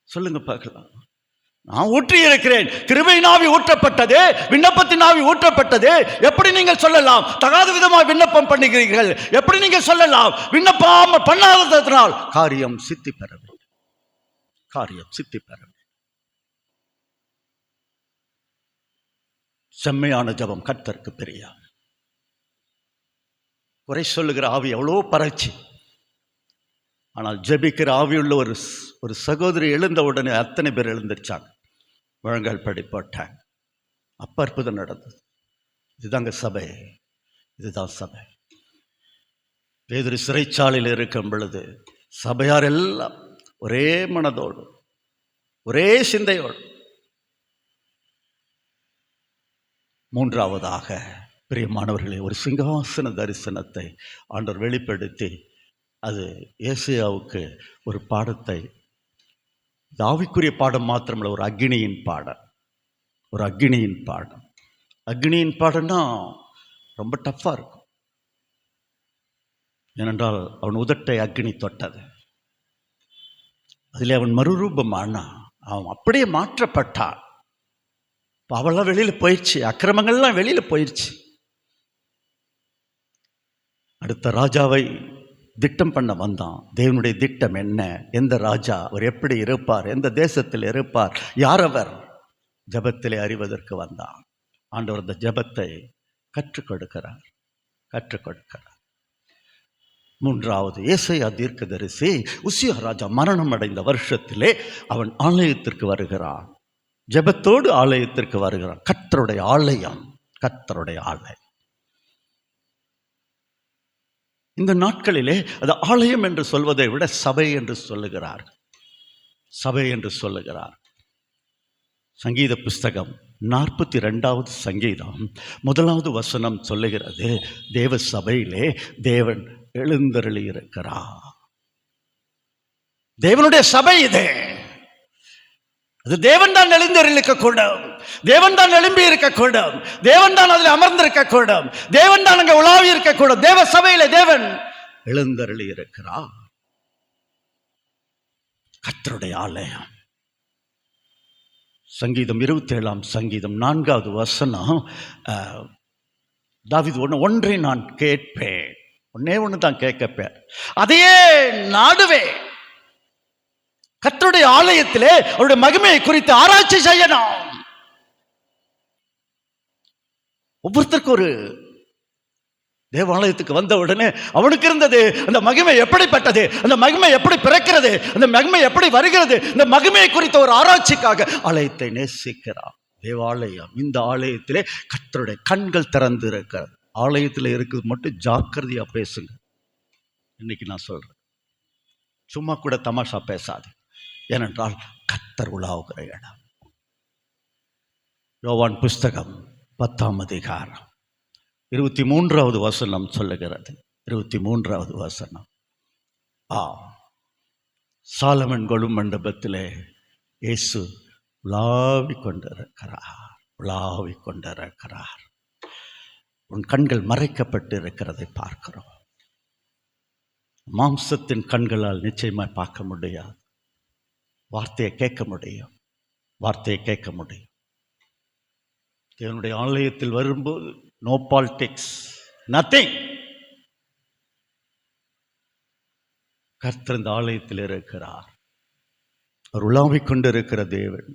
சொல்லுங்க பார்க்கலாம். நான் ஊற்றி இருக்கிறேன். கிருபையின் ஆவி ஊற்றப்பட்டது, விண்ணப்பத்தின் ஆவி ஊற்றப்பட்டது. எப்படி நீங்கள் சொல்லலாம் தகாத விதமாக விண்ணப்பம் பண்ணுகிறீர்கள்? எப்படி நீங்கள் சொல்லலாம் விண்ணப்பம் பண்ணாததனால் காரியம் சித்தி பெறவில்லை? காரியம் சித்தி பெறவில்லை. செம்மையான ஜெபம் கர்த்தருக்கு பிரியம். குறை சொல்லுகிற ஆவி எவ்வளோ பரட்சி. ஆனால் ஜெபிக்கிற ஆவியுள்ள ஒரு சகோதரி எழுந்த உடனே அத்தனை பேர் எழுந்திருச்சாங்க, முழங்கால் படி போட்டாங்க. அப்ப அற்புதம் நடந்தது. இதுதாங்க சபை, இதுதான் சபை. பேதுரு சிறைச்சாலையில் இருக்கும் பொழுது சபையார் எல்லாம் ஒரே மனதோடு ஒரே சிந்தையோடு. மூன்றாவதாக பிரியமானவர்களே, ஒரு சிங்காசன தரிசனத்தை ஆண்டவர் வெளிப்படுத்தி அது ஏசாயாவுக்கு ஒரு பாடத்தை, ஆவிக்குரிய பாடம் மாத்திரமல்ல, ஒரு அக்கினியின் பாடம். ஒரு அக்கினியின் பாடம். அக்கினியின் பாடம்னா ரொம்ப டஃப்பாக இருக்கும். ஏனென்றால் அவன் உதட்டை அக்கினி தொட்டது. அதில் அவன் மறுரூபமானான். அவன் அப்படியே மாற்றப்பட்டான். அவெல்லாம் வெளியில் போயிடுச்சு, அக்கிரமங்கள்லாம் வெளியில் போயிடுச்சு. அடுத்த ராஜாவை திட்டம் பண்ண வந்தான். தேவனுடைய திட்டம் என்ன? எந்த ராஜா, அவர் எப்படி இருப்பார், எந்த தேசத்தில் இருப்பார், யார் அவர்? ஜெபத்திலே அறிவதற்கு வந்தான். ஆண்டவர் அந்த ஜெபத்தை கற்றுக் கொடுக்கிறார். மூன்றாவது, ஏசாயா தீர்க்கதரிசி உசியா ராஜா மரணம் அடைந்த வருஷத்திலே அவன் ஆலயத்திற்கு வருகிறான். ஜெபத்தோடு ஆலயத்திற்கு வருகிறான். கர்த்தருடைய ஆலயம். இந்த நாட்களிலே அது ஆலயம் என்று சொல்வதை விட சபை என்று சொல்லுகிறார். சங்கீத புஸ்தகம் 42வது சங்கீதம் 1வது வசனம் சொல்லுகிறது, தேவ சபையிலே தேவன் எழுந்தருளி இருக்கிறார். தேவனுடைய சபை இது. அது தேவன் தான் எழுந்தருளிக்க கூடும். தேவன் தான் எழும்பி இருக்கக்கூடும். தேவன் தான் அதில் அமர்ந்திருக்க கூடும். தேவன் தான் அங்கே உலாவி இருக்கக்கூடும். தேவ சபையிலே தேவன் எழுந்தருளி இருக்கிறார். கர்த்தருடைய ஆலயம். சங்கீதம் 27ஆம் சங்கீதம் 4வது வசனம், தாவீது ஒன்றை நான் கேட்பேன், ஒன்று தான் கேட்கப்பேன், அதையே நாடுவே. கர்த்தருடைய ஆலயத்திலே அவருடைய மகிமையை குறித்து ஆராய்ச்சி செய்யணும். ஒவ்வொருத்தருக்கும் ஒரு தேவாலயத்துக்கு வந்த உடனே அவனுக்கு இருந்தது அந்த மகிமை எப்படிப்பட்டது, அந்த மகிமை எப்படி பிறக்கிறது, அந்த மகிமை எப்படி வருகிறது, இந்த மகிமையை குறித்த ஒரு ஆராய்ச்சிக்காக ஆலயத்தை நேசிக்கிறார். தேவாலயம், இந்த ஆலயத்திலே கர்த்தருடைய கண்கள் திறந்து இருக்கிறது. ஆலயத்தில் இருக்குது மட்டும் ஜாக்கிரதையா பேசுங்க. இன்னைக்கு நான் சொல்றேன், சும்மா கூட தமாஷா பேசாது. ஏனென்றால் கர்த்தர் உலாவுகிற இடம். யோவான் புஸ்தகம் 10ஆம் அதிகாரம் 23வது வசனம் சொல்லுகிறது. 23வது வசனம், சாலமன் கொலும் மண்டபத்திலே இயேசு உலாவிக் கொண்டிருக்கிறார். உன் கண்கள் மறைக்கப்பட்டு இருக்கிறதை பார்க்கிறோம். மாம்சத்தின் கண்களால் நிச்சயமாய் பார்க்க முடியாது. வார்த்தையை கேட்க முடியும். தேவனுடைய ஆலயத்தில் வரும்போது நோ பாலிடிக்ஸ், நத்திங். கர்த்தர் இந்த ஆலயத்தில் இருக்கிறார். அவர் உலாவிக் கொண்டிருக்கிற தேவன்.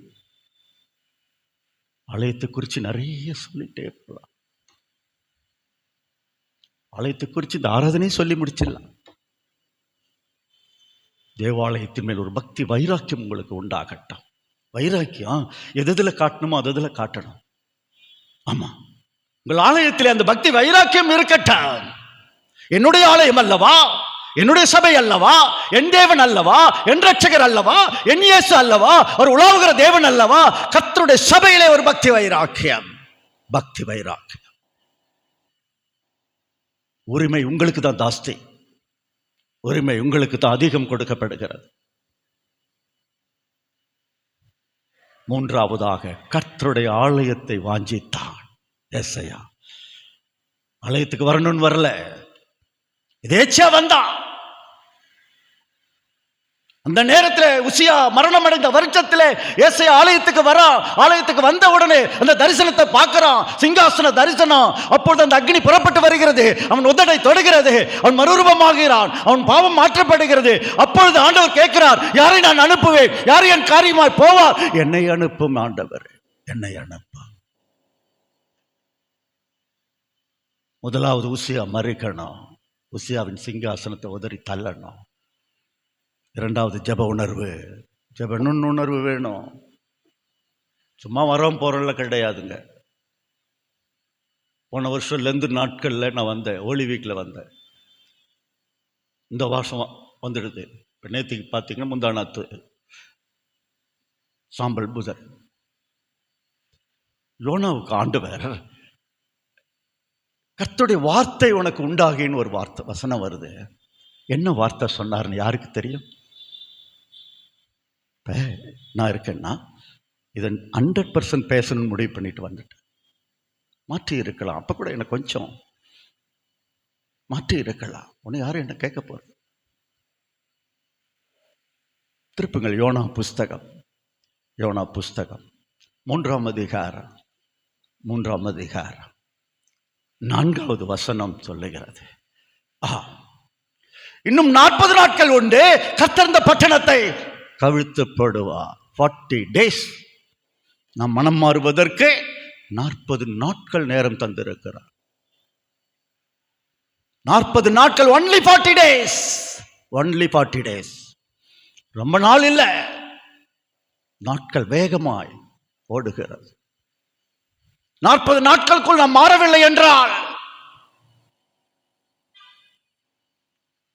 ஆலயத்தை குறித்து நிறைய சொல்லிட்டே போகலாம். ஆலயத்தை குறித்து இந்த ஆராதனை சொல்லி முடிச்சிடலாம். தேவாலயத்தின் மேல் ஒரு பக்தி வைராக்கியம் உங்களுக்கு உண்டாகட்டும். வைராக்கியம் எதில் காட்டணுமோ அதில் காட்டணும். ஆமா, உங்கள் ஆலயத்தில் அந்த பக்தி வைராக்கியம் இருக்கட்டும். என்னுடைய ஆலயம் அல்லவா, என்னுடைய சபை அல்லவா, என் தேவன் அல்லவா, என் ரட்சகர் அல்லவா, என் இயேசு அல்லவா, ஒரு உலாவுகிற தேவன் அல்லவா. கர்த்தருடைய சபையிலே ஒரு பக்தி வைராக்கியம். உரிமை உங்களுக்கு தான் ஜாஸ்தி. உரிமை உங்களுக்கு தான் அதிகம் கொடுக்கப்படுகிறது. மூன்றாவதாக, கர்த்தருடைய ஆலயத்தை வாஞ்சித்தான் ஏசாயா. ஆலயத்துக்கு வரணும்னு வரல, எதேச்சா வந்தான். அந்த நேரத்தில் உசியா மரணம் அடைந்த வருஷத்தில் ஏசாயா ஆலயத்துக்கு வந்த உடனே அந்த தரிசனத்தை பார்க்கிறான். சிங்காசன தரிசனம். அப்பொழுது அந்த அக்னி புறப்பட்டு வருகிறது. அவன் உதடை தொடுகிறது. அவன் மறுரூபமாகிறான். அவன் பாவம் மாற்றப்படுகிறது. அப்பொழுது ஆண்டவர் கேட்கிறார், யாரை நான் அனுப்புவேன், யார் என் காரியமாய் போவார்? என்னை அனுப்பும் ஆண்டவர், என்னை அனுப்பும். முதலாவது உசியா மறிக்கணும். உசியாவின் சிங்காசனத்தை உதறி தள்ளணும். இரண்டாவது ஜெப நுண்ணுணர்வு வேணும். சும்மா வரோம் போறோம்ல கிடையாதுங்க. போன வருஷம் லெந்து நாட்களில் நான் வந்தேன், ஹோலி வீக்கில் வந்தேன். இந்த வருஷம் வந்துடுது. இப்போ நேற்றுக்கு பார்த்தீங்கன்னா முந்தானாத்து சாம்பல் புதர். யோனாவுக்கு ஆண்டவர் கர்த்தருடைய வார்த்தை உனக்கு உண்டாகின்னு ஒரு வார்த்தை வசனம் வருது. என்ன வார்த்தை சொன்னார்னு யாருக்கு தெரியும்? நான் இருக்கேன்னா இதை 100% பேசணும்னு முடிவு பண்ணிட்டு வந்துட்டேன். மாற்றி இருக்கலாம், அப்போ கூட எனக்கு கொஞ்சம் மாற்றி இருக்கலாம். உன்னை யாரும் என்ன கேட்க போறது? திருப்புங்கள் யோனா புஸ்தகம், யோனா புஸ்தகம் 3ஆம் அதிகாரம் 4வது வசனம் சொல்லுகிறது, இன்னும் 40 நாட்கள் உண்டு, கர்த்தர் இந்த பட்டணத்தை கவிழ்த்து போடுவார். 40 days. நாம் மனம் மாறுவதற்கு 40 நாட்கள் நேரம் தந்திருக்கிறார். 40 நாட்கள், only 40 days. only 40 days. ரொம்ப நாள் இல்லை, நாட்கள் வேகமாய் ஓடுகிறது. 40 நாட்களுக்குள் நாம் மாறவில்லை என்றால்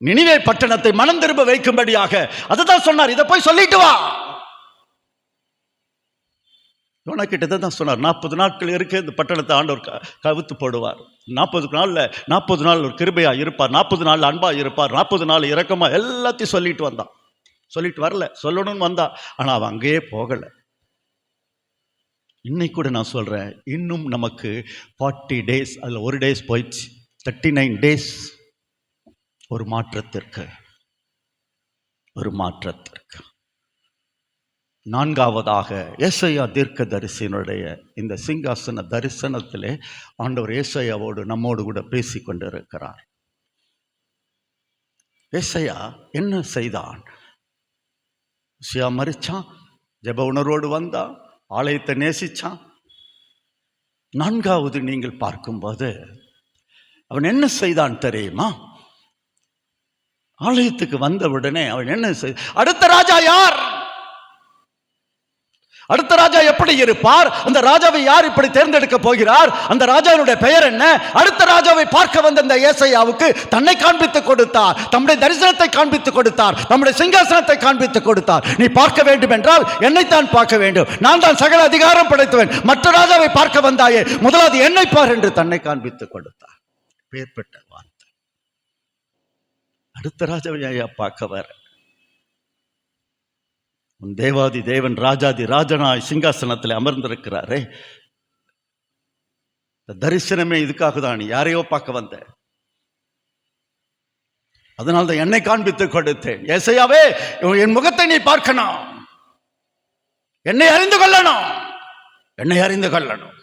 நினிவே பட்டணத்தை மனம் திரும்ப வைக்கும்படியாக அதுதான் சொன்னார். இதை போய் சொல்லிட்டு வா. யோனாக்கிட்ட தான் சொன்னார், 40 நாட்கள் இருக்கு, இந்த பட்டணத்தை ஆண்டவர் கவிழ்த்து போடுவார். 40 நாள் ஒரு கிருபையா இருப்பார், 40 நாள் அன்பா இருப்பார், 40 நாள் இரக்கமா, எல்லாத்தையும் சொல்லிட்டு வந்தான். சொல்லிட்டு வரல, சொல்லணும்னு வந்தா, ஆனா அவன் அங்கேயே போகல. இன்னைக்கு கூட நான் சொல்றேன், இன்னும் நமக்கு 40 days, அதுல ஒரு டேஸ் போயிடுச்சு, 39 days. ஒரு மாற்றத்திற்கு. 4வதாக ஏசாயா தீர்க்கதரிசியினுடைய இந்த சிங்காசன தரிசனத்திலே ஆண்டவர் ஏசாயாவோடு நம்மோடு கூட பேசி கொண்டிருக்கிறார். ஏசாயா என்ன செய்தான்? ஏசாயா மரிச்சான், ஜெப உணர்வோடு வந்தான், ஆலயத்தை நேசிச்சான். 4வது நீங்கள் பார்க்கும்போது அவன் என்ன செய்தான் தெரியுமா? ஆலயத்துக்கு வந்த உடனே அவன் என்ன அடுத்த ராஜா யார்? அடுத்த ராஜா எப்படி இருப்பார்? அந்த ராஜாவை யார் இப்படி தேர்ந்தெடுக்க போகிறார்? அந்த ராஜாவினுடைய பெயர் என்ன? அடுத்த ராஜாவை பார்க்க வந்த அந்த ஏசாயாவுக்கு தன்னை காண்பித்துக் கொடுத்தார், தம்முடைய தரிசனத்தை காண்பித்துக் கொடுத்தார், தம்முடைய சிங்காசனத்தை காண்பித்துக் கொடுத்தார். நீ பார்க்க வேண்டும் என்றால் என்னைத்தான் பார்க்க வேண்டும், நான் தான் சகல அதிகாரம் படைத்தவன், மற்ற ராஜாவை பார்க்க வந்தாயே, முதலாவது என்னை பார் என்று தன்னை காண்பித்துக் கொடுத்தார். பேர்பட்ட வார்த்தை. அடுத்த ராஜாவை ஐயா பார்க்க வர, உன் தேவாதி தேவன் ராஜாதி ராஜனாய் சிங்காசனத்தில் அமர்ந்திருக்கிறாரே, தரிசனமே இதுக்காக தான். நீ யாரையோ பார்க்க வந்த, அதனால தான் என்னை காண்பித்துக் கொடுத்தேன். ஏசாயாவே, என் முகத்தை நீ பார்க்கணும், என்னை அறிந்து கொள்ளணும், என்னை அறிந்து கொள்ளணும்.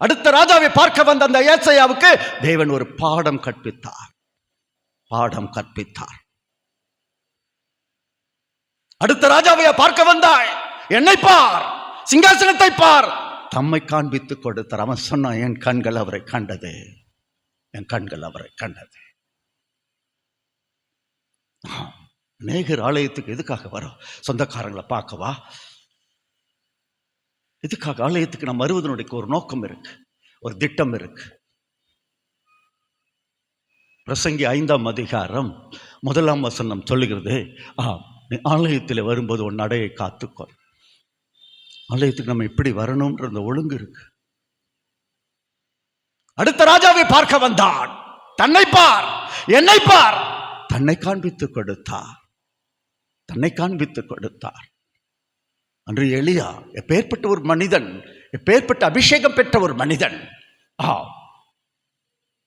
அடுத்த ராஜாவை பார்க்க வந்த அந்த ஏசாயாவுக்கு தேவன் ஒரு பாடம் கற்பித்தார். அடுத்த ராஜாவை பார்க்க வந்தாய், என்னை பார், சிங்காசனத்தை பார், தம்மை காண்பித்துக் கொடுத்தார். அவன் சொன்னான், என் கண்கள் அவரை கண்டது, என் கண்கள் அவரை கண்டது. அநேகர் ஆலயத்துக்கு எதுக்காக வரோம்? சொந்தக்காரங்களை பார்க்கவா? எதுக்காக ஆலயத்துக்கு நாம் வருவதனுடைய ஒரு நோக்கம் இருக்கு, ஒரு திட்டம் இருக்கு. பிரசங்கி 5ஆம் அதிகாரம் 1ஆம் வசனம் சொல்லுகிறது, நீ ஆலயத்தில் வரும்போது உன் நடையை காத்துக்கோ. ஆலயத்துக்கு நம்ம எப்படி வரணும்ன்ற அந்த ஒழுங்கு இருக்கு. அடுத்த ராஜாவை பார்க்க வந்தான், தன்னை பார், என்னை பார், தன்னை காண்பித்துக் கொடுத்தார், தன்னை காண்பித்துக் கொடுத்தார். அன்று எலியா எப்பேற்பட்ட ஒரு மனிதன், எப்பேற்பட்ட அபிஷேகம் பெற்ற ஒரு மனிதன்.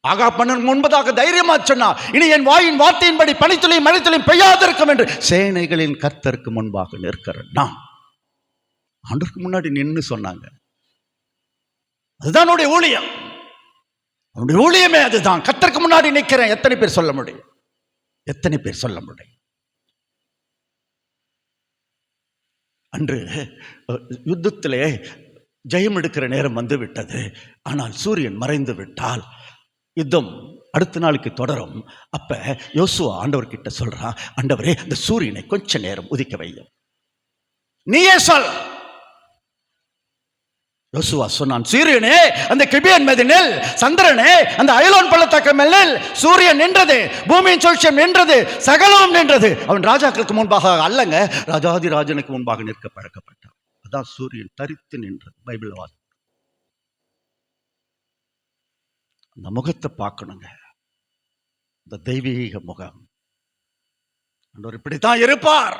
ஆகாப் மன்னன் முன்பதாக தைரியமா சொன்னா, இனி என் வாயின் வார்த்தையின்படி பனித்துளியும் மழைத்துளியும் பெய்யாதிருக்கும் என்று சேனைகளின் கர்த்தருக்கு முன்பாக நிற்கிறேன் நான். ஆண்டவருக்கு முன்னாடி நின்று சொன்னாங்க. அதுதான் அவனுடைய ஊழியம். அவனுடைய ஊழியமே அதுதான். கர்த்தருக்கு முன்னாடி நிற்கிறேன். எத்தனை பேர் சொல்ல முடியும்? எத்தனை பேர் சொல்ல முடியும்? அன்று யுத்தத்திலே ஜெயம் எடுக்கிற நேரம் வந்து விட்டது. ஆனால் சூரியன் மறைந்து விட்டால் யுத்தம் அடுத்த நாளுக்கு தொடரும். அப்ப யோசுவா ஆண்டவர்கிட்ட சொல்றான், ஆண்டவரே, இந்த சூரியனை கொஞ்ச நேரம் உதிக்க வையும், நீயே சொல். யோசுவா சொன்னான், சீரியனே அந்த கிபியன் மேதினில், சந்திரனே அந்த அயலோன் பள்ளத்தாக்கு மேலில் சூரியன் நின்றது, பூமியின் சுழற்சியம் நின்றது, சகலமும் நின்றது. அவன் ராஜாக்களுக்கு முன்பாக அல்லங்க, ராஜாதி ராஜனுக்கு முன்பாக நிற்க பழக்கப்பட்டான். அதான் சூரியன் தரித்து நின்றது. பைபிள் வாசி. அந்த முகத்தை பார்க்கணுங்க, இந்த தெய்வீக முகம். ஆண்டவர் இப்படித்தான் இருப்பார்.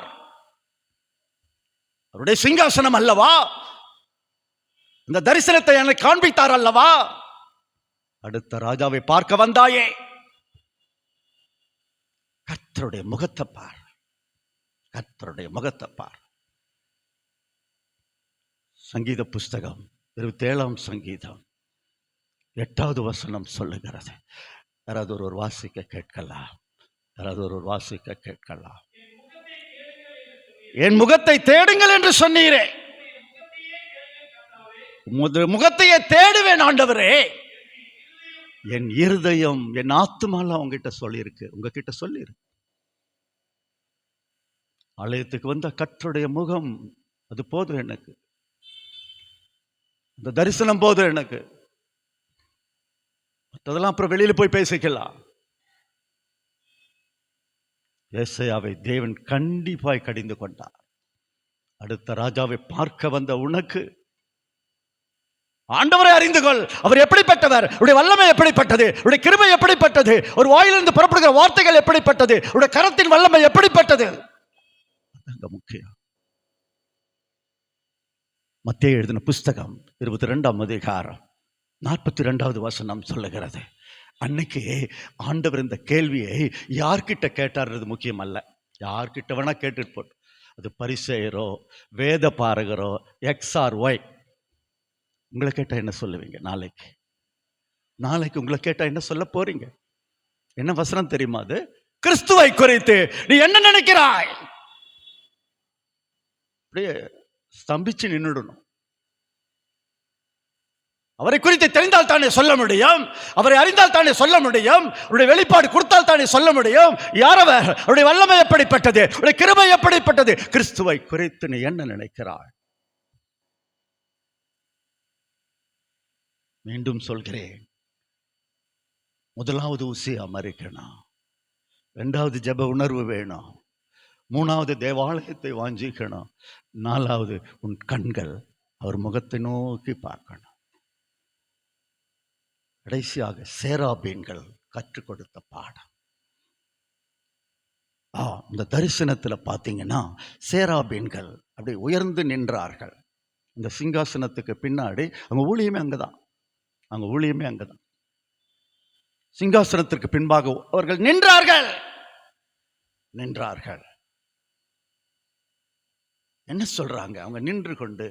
அவருடைய சிங்காசனம் அல்லவா, இந்த தரிசனத்தை எனக்கு காண்பித்தார் அல்லவா. அடுத்த ராஜாவை பார்க்க வந்தாயே, கர்த்தருடைய முகத்தை பார், கர்த்தருடைய முகத்தை பார். சங்கீத புஸ்தகம் 27ஆம் சங்கீதம் 8வது வசனம் சொல்லுகிறது. யாராவது ஒரு வாசிக்க கேட்கலாம், யாராவது ஒரு வாசிக்க கேட்கலாம். என் முகத்தை தேடுங்கள் என்று சொன்னீரே, முகத்தையே தேடுவேன் ஆண்டவரே. என் இருதயம், என் ஆத்துமாலாம் உங்ககிட்ட சொல்லியிருக்கு, உங்ககிட்ட சொல்லியிருக்கு. ஆலயத்துக்கு வந்த கர்த்தருடைய முகம், அது போதும் எனக்கு. அந்த தரிசனம் போதும் எனக்கு. மற்றதெல்லாம் அப்புறம் வெளியில போய் பேசிக்கலாம். ஏசாயாவை தேவன் கண்டிப்பாய் கடிந்து கொண்டார். அடுத்த ராஜாவை பார்க்க வந்த உனக்கு ஆண்டவரை அறிந்து கொள். அவர் எப்படிப்பட்டவர், அவருடைய வல்லமை எப்படிப்பட்டது, அவருடைய கிருபை எப்படிப்பட்டது, ஒரு வாயிலிருந்து புறப்படுகிற வார்த்தைகள் எப்படிப்பட்டது, அவருடைய கரத்தின் வல்லமை எப்படிப்பட்டது, அதான் முக்கியம். மத்தேயு எழுதின புஸ்தகம் 22ஆம் அதிகாரம் 42வது வசனம் சொல்லுகிறது. அன்னைக்கு ஆண்டவர் இந்த கேள்வியை யார்கிட்ட கேட்டார்ன்றது முக்கியம் அல்ல, யார்கிட்ட வேணா கேட்டுட்டு போட்டு, அது பரிசேயரோ வேத பாரகரோ XRY. உங்களை கேட்டா என்ன சொல்லுவீங்க? நாளைக்கு உங்களை கேட்டா என்ன சொல்ல போறீங்க? என்ன வசனம் தெரியுமா? அது கிறிஸ்துவை குறித்து நீ என்ன நினைக்கிறாய்? அப்படியே ஸ்தம்பிச்சு நின்றுடணும். அவரை குறித்து தெரிந்தால் தானே சொல்ல முடியும், அவரை அறிந்தால் தானே சொல்ல முடியும், அவருடைய வெளிப்பாடு கொடுத்தால் தானே சொல்ல முடியும். யாரவர், அவருடைய வல்லமை எப்படிப்பட்டது, அவருடைய கிருபை எப்படிப்பட்டது, கிறிஸ்துவை குறித்து நீ என்ன நினைக்கிறாய்? மீண்டும் சொல்கிறேன், முதலாவது ஊசியா மறிக்கணும், 2வது ஜெப உணர்வு வேணும், 3வது தேவாலயத்தை வாஞ்சிக்கணும், 4வது உன் கண்கள் அவர் முகத்தை நோக்கி பார்க்கணும். கடைசியாக சேராபீன்கள் கற்றுக் கொடுத்த பாடம். இந்த தரிசனத்துல பார்த்தீங்கன்னா சேராபீன்கள் அப்படி உயர்ந்து நின்றார்கள். இந்த சிங்காசனத்துக்கு பின்னாடி அவங்க ஊழியமே அங்கதான், அவங்க ஊழியமே அங்கதான். சிங்காசனத்திற்கு பின்பாக அவர்கள் நின்றார்கள். என்ன சொல்றாங்க? அவங்க நின்று கொண்டு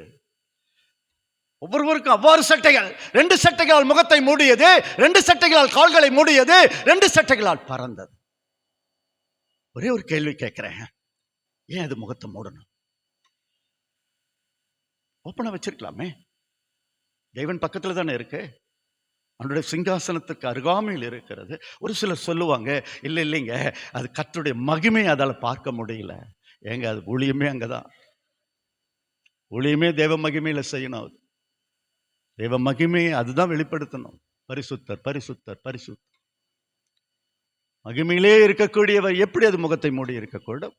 ஒவ்வொருவருக்கும் அவ்வாறு சட்டைகள், 2 சட்டைகளால் முகத்தை மூடியது, 2 சட்டைகளால் கால்களை மூடியது, 2 சட்டைகளால் பறந்தது. ஒரே ஒரு கேள்வி கேட்கிறேன், ஏன் அது முகத்தை மூடணும்? ஓப்பனா வச்சிருக்கலாமே. தேவன் பக்கத்துல தானே இருக்கு, அவனுடைய சிங்காசனத்துக்கு அருகாமையில் இருக்கிறது. ஒரு சிலர் சொல்லுவாங்க, இல்லைங்க அது கர்த்தருடைய மகிமை அதால பார்க்க முடியல. ஏங்க அது ஊழியமே அங்கதான், ஊழியமே தேவ மகிமையில செய்யணும். அது தேவ மகிமையை அதுதான் வெளிப்படுத்தணும். பரிசுத்தர் பரிசுத்தர் பரிசுத்தர். மகிமையிலே இருக்கக்கூடியவர் எப்படி அது முகத்தை மூடி இருக்கக்கூடும்?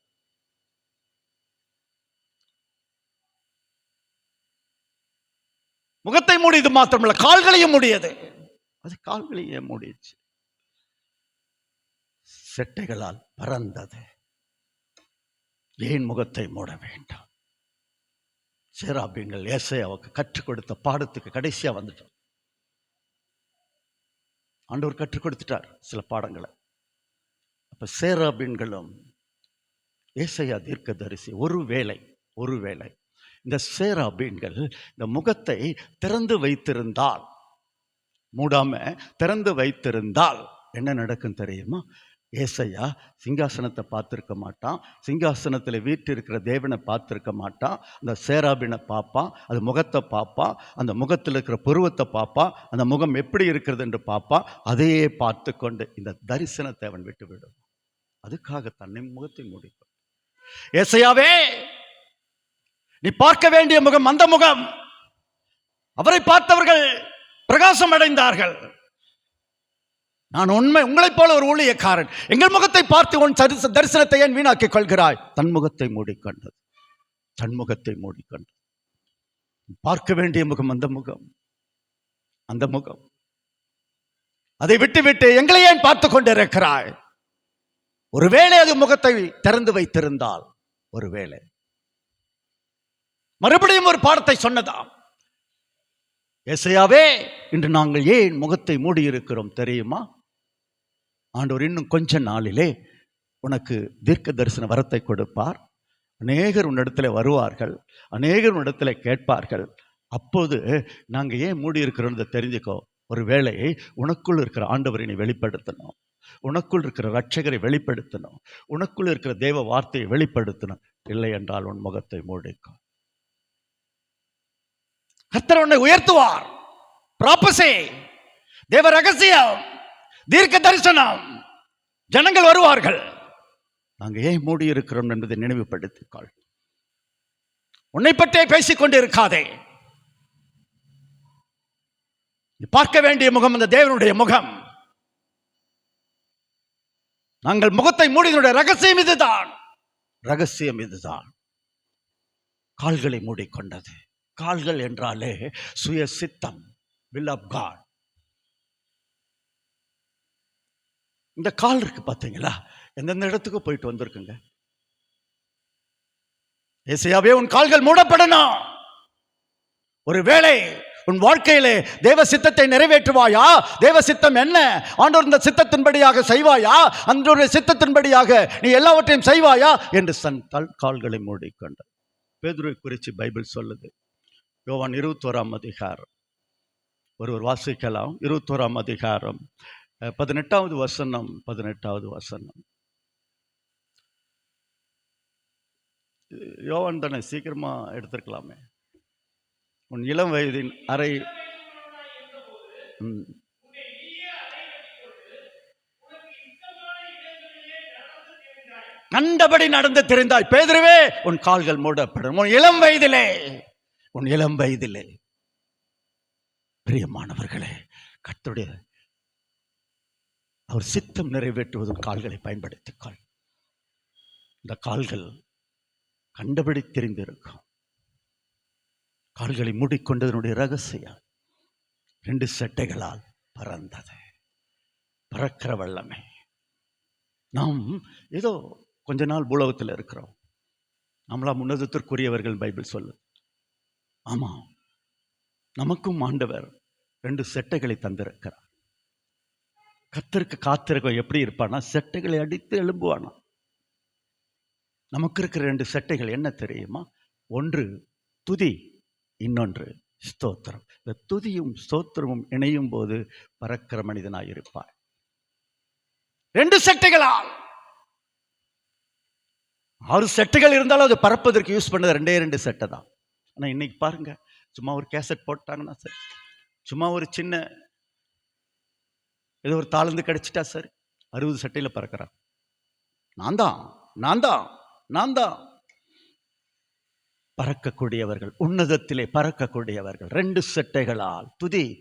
முகத்தை மூடியது மாத்திரமல்ல, கால்களையும் மூடியது. அது கால்களையும் மூடிடுச்சு, செட்டைகளால் பறந்தது. ஏன் முகத்தை மூட வேண்டாம்? சேராபீன்கள் ஏசாயாவுக்கு கற்றுக் கொடுத்த பாடத்துக்கு கடைசியா வந்துட்டோம். ஆண்டவர் கற்றுக் கொடுத்துட்டார் சில பாடங்களை. அப்ப சேராபீன்களும் ஏசாயா தீர்க்கதரிசி ஒருவேளை இந்த சேராபீன்கள் இந்த முகத்தை திறந்து வைத்திருந்தால், மூடாம திறந்து வைத்திருந்தால் என்ன நடக்கும் தெரியுமா? ஏசாயா சிங்காசனத்தை பார்த்திருக்க மாட்டான், சிங்காசனத்தில் வீற்றிருக்கிற தேவனை பார்த்திருக்க மாட்டான். அந்த சேராபினை பார்ப்பான், அது முகத்தை பார்ப்பான், அந்த முகத்தில் இருக்கிற புருவத்தை பார்ப்பான், அந்த முகம் எப்படி இருக்கிறது என்று பார்ப்பான். அதையே பார்த்து கொண்டு இந்த தரிசனத்தை அவன் விட்டு விடும். அதுக்காக தன்னை முகத்தை மூடிக்கும். ஏசாயாவே, நீ பார்க்க வேண்டிய முகம் அந்த முகம். அவரை பார்த்தவர்கள் பிரகாசம் அடைந்தார்கள். நான் உங்களைப் போல ஒரு ஊழியக்காரன், எங்கள் முகத்தை பார்த்து உன் தரிசனத்தை ஏன் வீணாக்கிக் கொள்கிறாய்? தன் முகத்தை மூடிக்கொண்டது, தன் முகத்தை மூடிக்கொண்டது. பார்க்க வேண்டிய முகம் அந்த முகம், அந்த முகம். அதை விட்டு எங்களை ஏன் பார்த்து கொண்டிருக்கிறாய்? ஒருவேளை அது முகத்தை திறந்து வைத்திருந்தால், ஒருவேளை மறுபடியும் ஒரு பாடத்தை சொன்னதாம். ஏசாயாவே, இன்று நாங்கள் ஏன் முகத்தை மூடியிருக்கிறோம் தெரியுமா? ஆண்டவர் இன்னும் கொஞ்ச நாளிலே உனக்கு தீர்க்க தரிசன வரத்தை கொடுப்பார். அநேகர் உன்னிடத்துல வருவார்கள், அநேகர் உன்னிடத்துல கேட்பார்கள். அப்போது நாங்கள் ஏன் மூடி இருக்கிறோம் தெரிஞ்சுக்கோ. ஒரு வேளை உனக்குள் இருக்கிற ஆண்டவரை நீ வெளிப்படுத்தணும், உனக்குள் இருக்கிற ரட்சகரை வெளிப்படுத்தணும், உனக்குள் இருக்கிற தேவ வார்த்தையை வெளிப்படுத்தணும். இல்லை என்றால் உன் முகத்தை மூடிக்கும். கர்த்தர் உன்னை உயர்த்துவார். ப்ராபசி, தேவ ரகசியம், தீர்க்க தரிசனம், ஜனங்கள் வருவார்கள். நாங்கள் ஏன் மூடி இருக்கிறோம் என்பதை நினைவுபடுத்திக்கொள். உன்னை பற்றே பேசிக் கொண்டு இருக்காதே. பார்க்க வேண்டிய முகம் அந்த தேவனுடைய முகம். நாங்கள் முகத்தை மூடினுடைய ரகசியம் இதுதான், ரகசியம் இதுதான். கால்களை மூடிக்கொண்டது. கால்கள் என்றாலே சுய சித்தம், வில் ஆஃப் காட். இந்த கால் இருக்கு பார்த்தீங்களா, எந்தெந்த இடத்துக்கு போயிட்டு வந்திருக்குங்க. ஏசாயாவே, உன் கால்கள் மூடப்படணும். ஒருவேளை உன் வாழ்க்கையிலே தேவ சித்தத்தை நிறைவேற்றுவாயா? தேவ சித்தம் என்ன? ஆண்டவர் இந்த சித்தத்தின்படியாக செய்வாயா? அந்த சித்தத்தின்படியாக நீ எல்லாவற்றையும் செய்வாயா என்று கால்களை மூடிக்கொண்ட பேதுருவை குறித்து பைபிள் சொல்லுது. யோவான் 21ஆம் அதிகாரம் ஒருவர் வாசிக்கலாம். 21ஆம் அதிகாரம் 18வது வசனம். 18வது வசனம். யோவான் தானே, சீக்கிரமா எடுத்திருக்கலாமே. உன் இளம் வயதின் அறை கண்டபடி நடந்து தெரிந்தாய். பேதுருவே, உன் கால்கள் மூடப்படும். உன் இளம் வயதிலே, உன் இளம் வயதிலே. பிரியமானவர்களே, கர்த்தருடைய அவர் சித்தம் நிறைவேற்றுவதும் கால்களை பயன்படுத்திக்கொள். இந்த கால்கள் கண்டபடி தெரிந்திருக்கும். கால்களை மூடிக்கொண்டதனுடைய ரகசியம் 2 செட்டைகளால் பறந்தது. பறக்கிற வல்லமை. நாம் ஏதோ கொஞ்ச நாள் பூலோகத்தில் இருக்கிறோம். நம்மளாம் உன்னதத்திற்குரியவர்கள் பைபிள் சொல்லு. ஆமா, நமக்கும் ஆண்டவர் 2 செட்டைகளை தந்திருக்கிறார். கர்த்தருக்கு காத்திருக்க எப்படி இருப்பானா, செட்டைகளை அடித்து எழும்புவானா. நமக்கு இருக்கிற 2 செட்டைகள் என்ன தெரியுமா? ஒன்று துதி, இன்னொன்று ஸ்தோத்திரம். இந்த துதியும் ஸ்தோத்திரமும் இணையும் போது பறக்கிற மனிதனாயிருப்பார். 2 செட்டைகளால். 6 செட்டைகள் இருந்தாலும் அது பறப்பதற்கு யூஸ் பண்ணது 2 செட்டை தான். ஆனா இன்னைக்கு பாருங்க, சும்மா ஒரு கேசட் போட்டாங்கன்னா சரி, சும்மா ஒரு சின்ன ஏதோ ஒரு தாளந்து கிடைச்சிட்டா சரி, 60 செட்டையில பறக்கிறான். நான் தான் பறக்கக்கூடியவர்கள், உன்னதத்திலே பறக்கக்கூடியவர்கள் 2 செட்டைகளால்.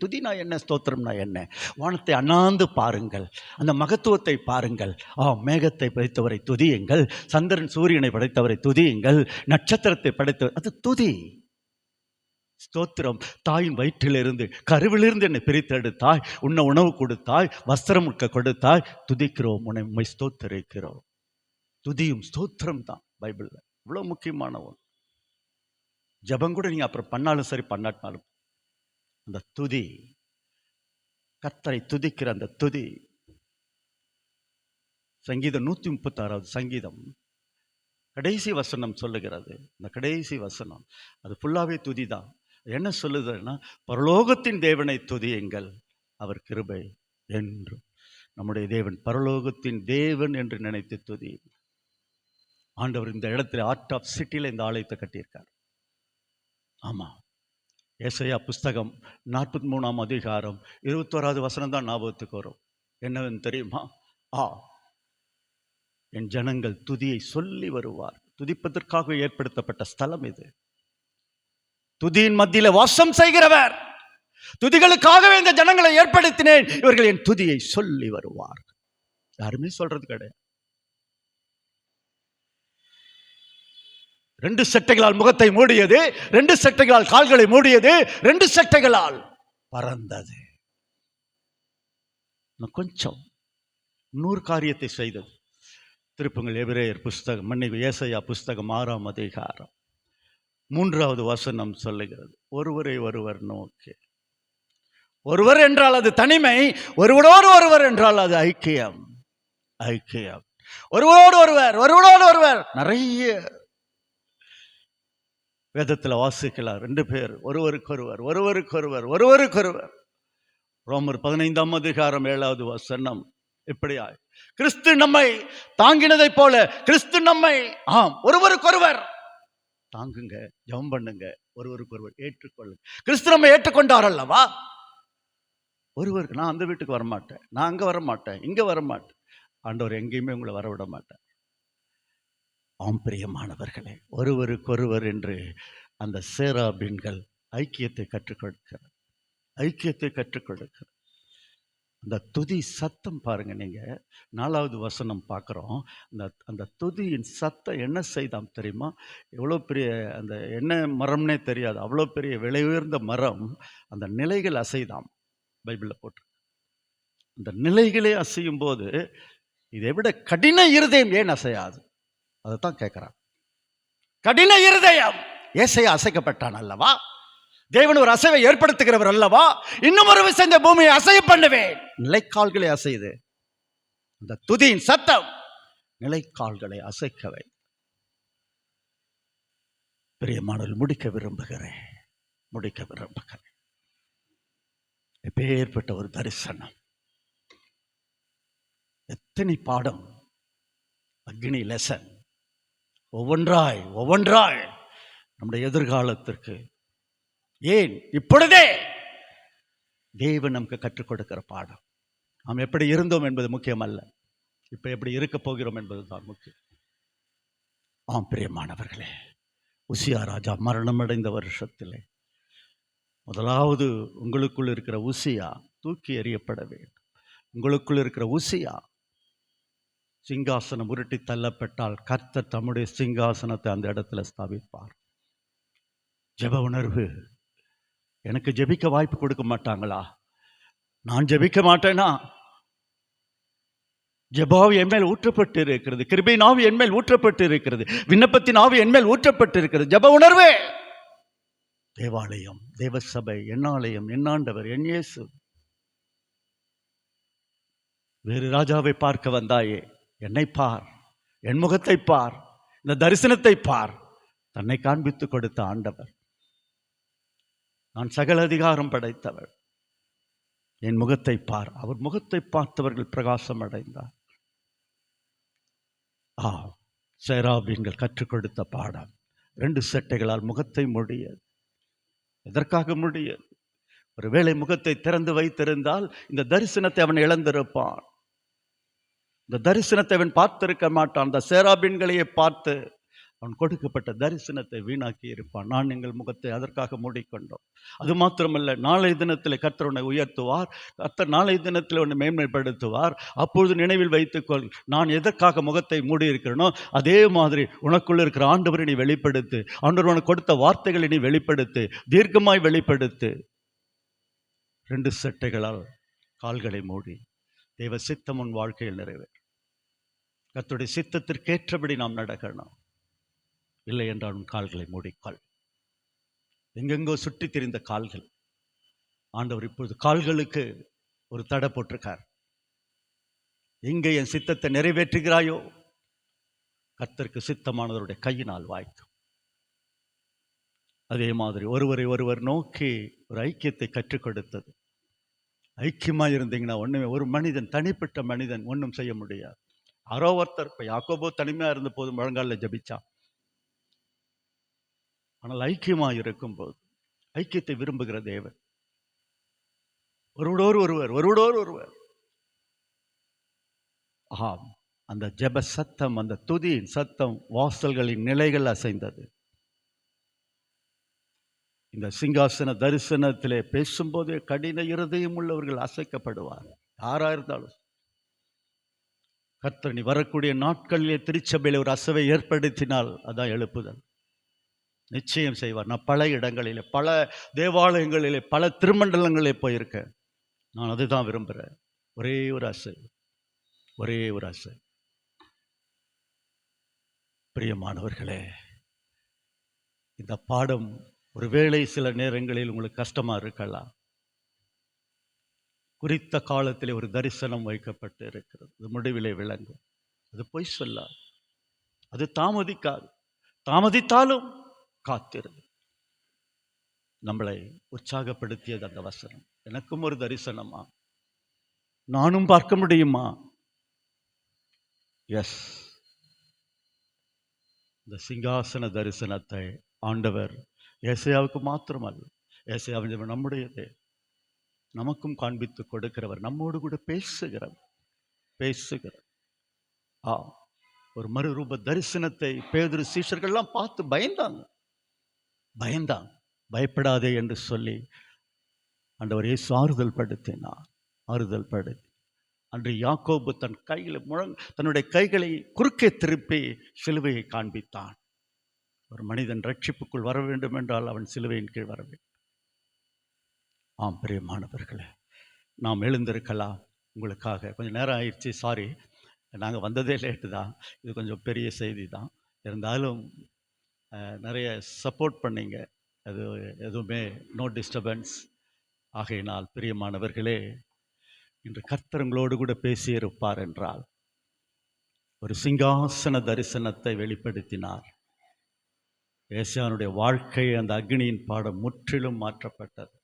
துதினா என்ன, ஸ்தோத்திரம்னா என்ன? வானத்தை அண்ணாந்து பாருங்கள், அந்த மகத்துவத்தை பாருங்கள். மேகத்தை படைத்தவரை துதியுங்கள், சந்திரன் சூரியனை படைத்தவரை துதியுங்கள், நட்சத்திரத்தை படைத்தவர், அது துதி. ஸ்தோத்திரம். தாயின் வயிற்றிலிருந்து, கருவிலிருந்து என்னை பிரித்தெடுத்தாய், உன்னை உணவு கொடுத்தாய், வஸ்திரம் கொடுத்தாய். துதிக்கிறோம், உண்மை ஸ்தோத்திரிக்கிறோம். துதியும் ஸ்தோத்திரம் தான் பைபிள்ல இவ்வளவு முக்கியமான ஒன்று. ஜபம் கூட நீங்க அப்புறம் பண்ணாலும் சரி, பண்ணாட்டினாலும் அந்த துதி, கர்த்தரை துதிக்கிற அந்த துதி. சங்கீதம் 136வது சங்கீதம் கடைசி வசனம் சொல்லுகிறது. இந்த கடைசி வசனம் அது ஃபுல்லாவே துதி தான். என்ன சொல்லுதுன்னா, பரலோகத்தின் தேவனை துதியுங்கள், அவர் கிருபை என்றும். நம்முடைய தேவன் பரலோகத்தின் தேவன் என்று நினைத்து துதி. ஆண்டவர் இந்த இடத்துல ஆர்ட் ஆஃப் சிட்டியில் இந்த ஆலயத்தை கட்டியிருக்கார். ஆமா, ஏசாயா புஸ்தகம் 43ஆம் அதிகாரம் 21வது வசனம் தான் ஞாபகத்துக்கு வரும். என்னவென்னு தெரியுமா? என் ஜனங்கள் துதியை சொல்லி வருவார். துதிப்பதற்காக ஏற்படுத்தப்பட்ட ஸ்தலம் இது. துதியின் மத்தியில வாசம் செய்கிறவர். துதிகளுக்காகவே இந்த ஜனங்களை ஏற்படுத்தினேன், இவர்கள் என் துதியை சொல்லி வருவார். யாருமே சொல்றது கிடையாது. 2 சட்டைகளால் முகத்தை மூடியது, 2 சட்டைகளால் கால்களை மூடியது, 2 சட்டைகளால் பறந்தது. கொஞ்சம் 100 காரியத்தை செய்தது. திருப்புங்கள் எபிரேயர் புஸ்தகம், ஏசாயா புஸ்தகம் 6ஆம் அதிகாரம் 3வது வசனம் சொல்லுகிறது, ஒருவரை ஒருவர் நோக்கி. ஒருவர் என்றால் அது தனிமை, ஒருவரோடு ஒருவர் என்றால் அது ஐக்கியம். ஐக்கியம், ஒருவரோடு ஒருவர், ஒருவரோடு ஒருவர். நிறைய வேதத்தில் வாசிக்கலாம். 2 பேர் ஒருவருக்கொருவர், ஒருவருக்கொருவர், ஒருவருக்கொருவர். ரோமர் 15ஆம் அதிகாரம் 7வது வசனம் இப்படியாய், கிறிஸ்து நம்மை தாங்கினதை போல கிறிஸ்து நம்மை ஒருவருக்கொருவர் தாங்குங்க, ஜெபம் பண்ணுங்க, ஒருவருக்கொருவர் ஏற்றுக்கொள்ளுங்க. கிறிஸ்து நம்மை ஏற்றுக்கொண்டார் அல்லவா? ஒருவருக்கு, நான் அந்த வீட்டுக்கு வரமாட்டேன், நான் அங்கே வரமாட்டேன், இங்கே வரமாட்டேன். ஆண்டவர் எங்கேயுமே உங்களை வரவிட மாட்டேன். பிரியமானவர்களே, ஒருவருக்கொருவர் என்று அந்த சேராபீன்கள் ஐக்கியத்தை கற்றுக் கொடுக்கிறார். ஐக்கியத்தை கற்றுக் கொடுக்கிறார். அந்த துதி சத்தம் பாருங்க, நீங்க 4வது வசனம் பார்க்குறோம். அந்த துதியின் சத்தம் என்ன செய்தாம் தெரியுமா? எவ்வளோ பெரிய அந்த என்ன மரம்னே தெரியாது, அவ்வளோ பெரிய விலை உயர்ந்த மரம், அந்த நிலைகள் அசைதாம். பைபிளில் போட்டு அந்த நிலைகளே அசையும் போது இதை விட கடின இருதயம் ஏன் அசையாது? அதைத்தான் கேட்கிறான். கடின இருதயம், ஏசாயா அசைக்கப்பட்டான் அல்லவா? தேவன் ஒரு அசைவை ஏற்படுத்துகிறவர் அல்லவா? இன்னும் ஒரு விஷயம், இந்த பூமியை அசைய பண்ணுவேன். நிலைக்கால்களை அசையுது. அந்த துதியின் சத்தம் நிலைக்கால்களை அசைக்கவை. பிரியமானவர்கள், முடிக்க விரும்புகிறேன். எப்பேற்பட்ட ஒரு தரிசனம், எத்தனை பாடம், அக்னி லெசன், ஒவ்வொன்றாய் நம்முடைய எதிர்காலத்திற்கு. ஏன் இப்பொழுதே தேவன் நமக்கு கற்றுக் கொடுக்கிற பாடம். நாம் எப்படி இருந்தோம் என்பது முக்கியம் அல்ல, இப்ப எப்படி இருக்க போகிறோம் என்பது தான் முக்கியம். பிரியமானவர்களே, உசியா ராஜா மரணமடைந்த வருஷத்திலே முதலாவது உங்களுக்குள் இருக்கிற உசியா தூக்கி எறியப்பட வேண்டும். உங்களுக்குள் இருக்கிற உசியா சிங்காசனம் உருட்டி தள்ளப்பட்டால் கர்த்தர் தம்முடைய சிங்காசனத்தை அந்த இடத்துல ஸ்தாபிப்பார். ஜெப உணர்வு. எனக்கு ஜெபிக்க வாய்ப்பு கொடுக்க மாட்டாங்களா? நான் ஜெபிக்க மாட்டேனா? ஜெபாவி என் மேல் ஊற்றப்பட்டு இருக்கிறது, கிருபையின் ஆவி என் மேல் ஊற்றப்பட்டு இருக்கிறது, விண்ணப்பத்தின் ஆவி என் மேல் ஊற்றப்பட்டு இருக்கிறது. ஜெப உணர்வே. தேவாலயம், தேவசபை, என்னாலயம், என்னாண்டவர், என் இயேசு. வேறு ராஜாவை பார்க்க வந்தாயே, என்னை பார், என் முகத்தை பார், இந்த தரிசனத்தை பார். தன்னை காண்பித்து கொடுத்த ஆண்டவர். நான் சகல அதிகாரம் படைத்தவர், என் முகத்தை பார். அவர் முகத்தை பார்த்தவர்கள் பிரகாசம் அடைந்தார். சேராபீன்கள் கற்றுக் கொடுத்த பாடம். 2 சட்டைகளால் முகத்தை மூடியது. எதற்காக மூடியது? ஒருவேளை முகத்தை திறந்து வைத்திருந்தால் இந்த தரிசனத்தை அவன் இழந்திருப்பான். இந்த தரிசனத்தை அவன் பார்த்திருக்க மாட்டான். அந்த சேராபீன்களையே பார்த்து அவன் கொடுக்கப்பட்ட தரிசனத்தை வீணாக்கி இருப்பான். நான் எங்கள் முகத்தை அதற்காக மூடிக்கொண்டோம். அது மாத்திரமல்ல, நாளைய தினத்தில் கர்த்தர் உன்னை உயர்த்துவார், கர்த்தர் நாளைய தினத்தில் உன்னை மேன்மைப்படுத்துவார். அப்பொழுது நினைவில் வைத்துக்கொள், நான் எதற்காக முகத்தை மூடி இருக்கிறேனோ அதே மாதிரி உனக்குள்ள இருக்கிற ஆண்டவரை நீ வெளிப்படுத்து. ஆண்டவர் உனக்கு கொடுத்த வார்த்தைகளை நீ வெளிப்படுத்து, தீர்க்கமாய் வெளிப்படுத்து. 2 சட்டைகளால் கால்களை மூடி தேவ சித்தம் உன் வாழ்க்கையில் நிறைவேறும். கர்த்தருடைய சித்தத்திற்கேற்றபடி நாம் நடக்கணும். இல்லை என்றால் உன் கால்களை மூடிக்கால். எங்கெங்கோ சுற்றி திரிந்த கால்கள், ஆண்டவர் இப்பொழுது கால்களுக்கு ஒரு தடை போட்டிருக்கார். எங்கே என் சித்தத்தை நிறைவேற்றுகிறாயோ கர்த்தருக்கு சித்தமானவருடைய கையினால் வாய்க்கும். அதே மாதிரி ஒருவரை ஒருவர் நோக்கி ஒரு ஐக்கியத்தை கற்றுக் கொடுத்தது. ஐக்கியமாக இருந்தீங்கன்னா ஒன்றுமே, ஒரு மனிதன், தனிப்பட்ட மனிதன் ஒன்றும் செய்ய முடியாது. யாரோ ஒருத்தர், இப்போ யாக்கோபோ தனிமையாக இருந்த போது முழங்காலில் ஜபிச்சான். ஆனால் ஐக்கியமாக இருக்கும்போது, ஐக்கியத்தை விரும்புகிற தேவன், ஒருவரோடு ஒருவர். அந்த ஜெப சத்தம், அந்த துதியின் சத்தம், வாசல்களின் நிலைகள் அசைந்தது. இந்த சிங்காசன தரிசனத்திலே பேசும்போதே கடின இருதயம் உள்ளவர்கள் அசைக்கப்படுவார். யாரா இருந்தாலும் கர்த்தர் நீ வரக்கூடிய நாட்களிலே திருச்சபையில் ஒரு அசைவை ஏற்படுத்தினால் அதான் எழுப்புதல். நிச்சயம் செய்வார். நான் பல இடங்களிலே, பல தேவாலயங்களிலே, பல திருமண்டலங்களிலே போயிருக்கேன். நான் அதுதான் விரும்புகிறேன். ஒரே ஒரு அசை, ஒரே ஒரு அசை. பிரியமானவர்களே, இந்த பாடம் ஒருவேளை சில நேரங்களில் உங்களுக்கு கஷ்டமா இருக்கலாம். குறித்த காலத்திலே ஒரு தரிசனம் வைக்கப்பட்டு இருக்கிறது. அது முடிவிலே விளங்கும். அது பொய் சொல்லாது, அது தாமதிக்காது. தாமதித்தாலும் காத்திரு. நம்மளை உற்சாகப்படுத்தியது அந்த வசனம். எனக்கும் ஒரு தரிசனமா, நானும் பார்க்க முடியுமா? எஸ். இந்த சிங்காசன தரிசனத்தை ஆண்டவர் ஏசாயாவுக்கு மாத்திரமல்ல, ஏசாயாவின் நம்முடையதே நமக்கும் காண்பித்து கொடுக்கிறவர், நம்மோடு கூட பேசுகிறவர். ஒரு மறுரூப தரிசனத்தை பேதுரு சீஷர்கள்லாம் பார்த்து பயந்தாங்க. பயப்படாதே என்று சொல்லி ஆண்டவர் இயேசு ஆறுதல் படுத்தி அன்று யாக்கோபு தன்னுடைய கைகளை குறுக்கே திருப்பி சிலுவையை காண்பித்தான். ஒரு மனிதன் ரட்சிப்புக்குள் வர வேண்டும் என்றால் அவன் சிலுவையின் கீழ் வர வேண்டும். ஆம் பிரியமானவர்களே, நாம் எழுந்திருக்கலாம். உங்களுக்காக கொஞ்சம் நேரம் ஆயிடுச்சு, சாரி, நாங்கள் வந்ததே லேட்டு தான். இது கொஞ்சம் பெரிய செய்தி தான். இருந்தாலும் நிறைய சப்போர்ட் பண்ணீங்க. அது எதுவுமே நோ டிஸ்டர்பன்ஸ். ஆகையினால் பிரியமானவர்களே, இன்று கர்த்தர் உங்களோடு கூட பேசியிருப்பார் என்றால், ஒரு சிங்காசன தரிசனத்தை வெளிப்படுத்தினார். ஏசாயாவுடைய வாழ்க்கை அந்த அக்னியின் பாடம் முற்றிலும் மாற்றப்பட்டது.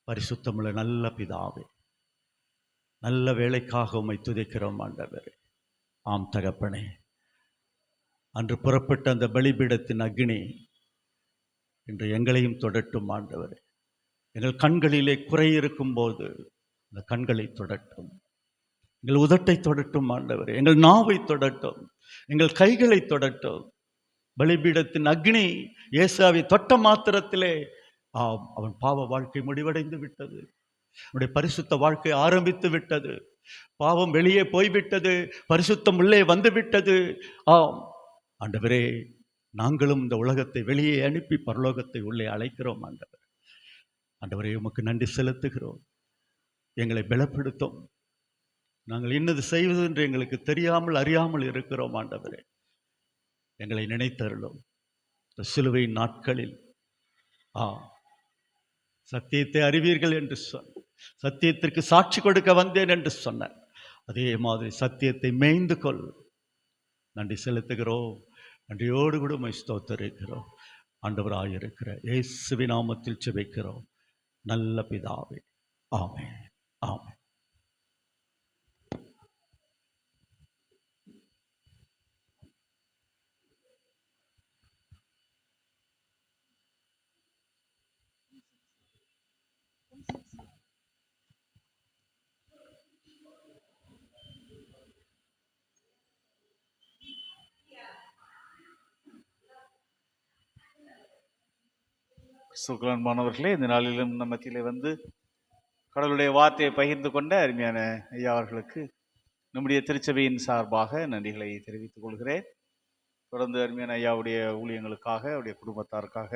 பரிசுத்தமுள்ள நல்ல பிதாவே, நல்ல வேலைக்காக உம்மை துதிக்கிறோம் ஆண்டவரே. ஆம் தகப்பனே, அன்று புறப்பட்ட அந்த பலிபீடத்தின் அக்னி இன்று எங்களையும் தொடட்டும் ஆண்டவரே. எங்கள் கண்களிலே குறை இருக்கும் போது அந்த கண்களை தொடட்டும். எங்கள் உதட்டை தொடட்டும் ஆண்டவரே. எங்கள் நாவை தொடட்டும், எங்கள் கைகளை தொடட்டும். பலிபீடத்தின் அக்னி ஏசாவை தொட்ட மாத்திரத்திலே அவன் பாவ வாழ்க்கை முடிவடைந்து விட்டது. அவனுடைய பரிசுத்த வாழ்க்கை ஆரம்பித்து விட்டது. பாவம் வெளியே போய்விட்டது, பரிசுத்தம் உள்ளே வந்து விட்டது. ஆண்டவரே, நாங்களும் இந்த உலகத்தை வெளியே அனுப்பி பரலோகத்தை உள்ளே அழைக்கிறோம் ஆண்டவர். ஆண்டவரே, உமக்கு நன்றி செலுத்துகிறோம். எங்களை பலப்படுத்தும். நாங்கள் இன்னது செய்வது என்று எங்களுக்கு தெரியாமல் அறியாமல் இருக்கிறோம் ஆண்டவரே. எங்களை நினைத்தருளும். சிலுவையின் நாட்களில் சத்தியத்தை அறிவீர்கள் என்று சொன்ன, சத்தியத்திற்கு சாட்சி கொடுக்க வந்தேன் என்று சொன்ன அதே மாதிரி சத்தியத்தை மேய்ந்து கொள். நன்றி செலுத்துகிறோம். நன்றியோடு கூட உம்மை ஸ்தோத்திரிக்கிறோம். ஆண்டவராயிருக்கிற இயேசுவின் நாமத்தில் ஜெபிக்கிறோம் நல்ல பிதாவே. ஆமென், ஆமென். சுகலன்பானவர்களே, இந்த நாளிலும் நம்ம மத்தியிலே வந்து கடவுளுடைய வார்த்தையை பகிர்ந்து கொண்ட அருமையான ஐயா அவர்களுக்கு நம்முடைய திருச்சபையின் சார்பாக நன்றிகளை தெரிவித்துக் கொள்கிறேன். தொடர்ந்து அருமையான ஐயாவுடைய ஊழியங்களுக்காக, அவருடைய குடும்பத்தாருக்காக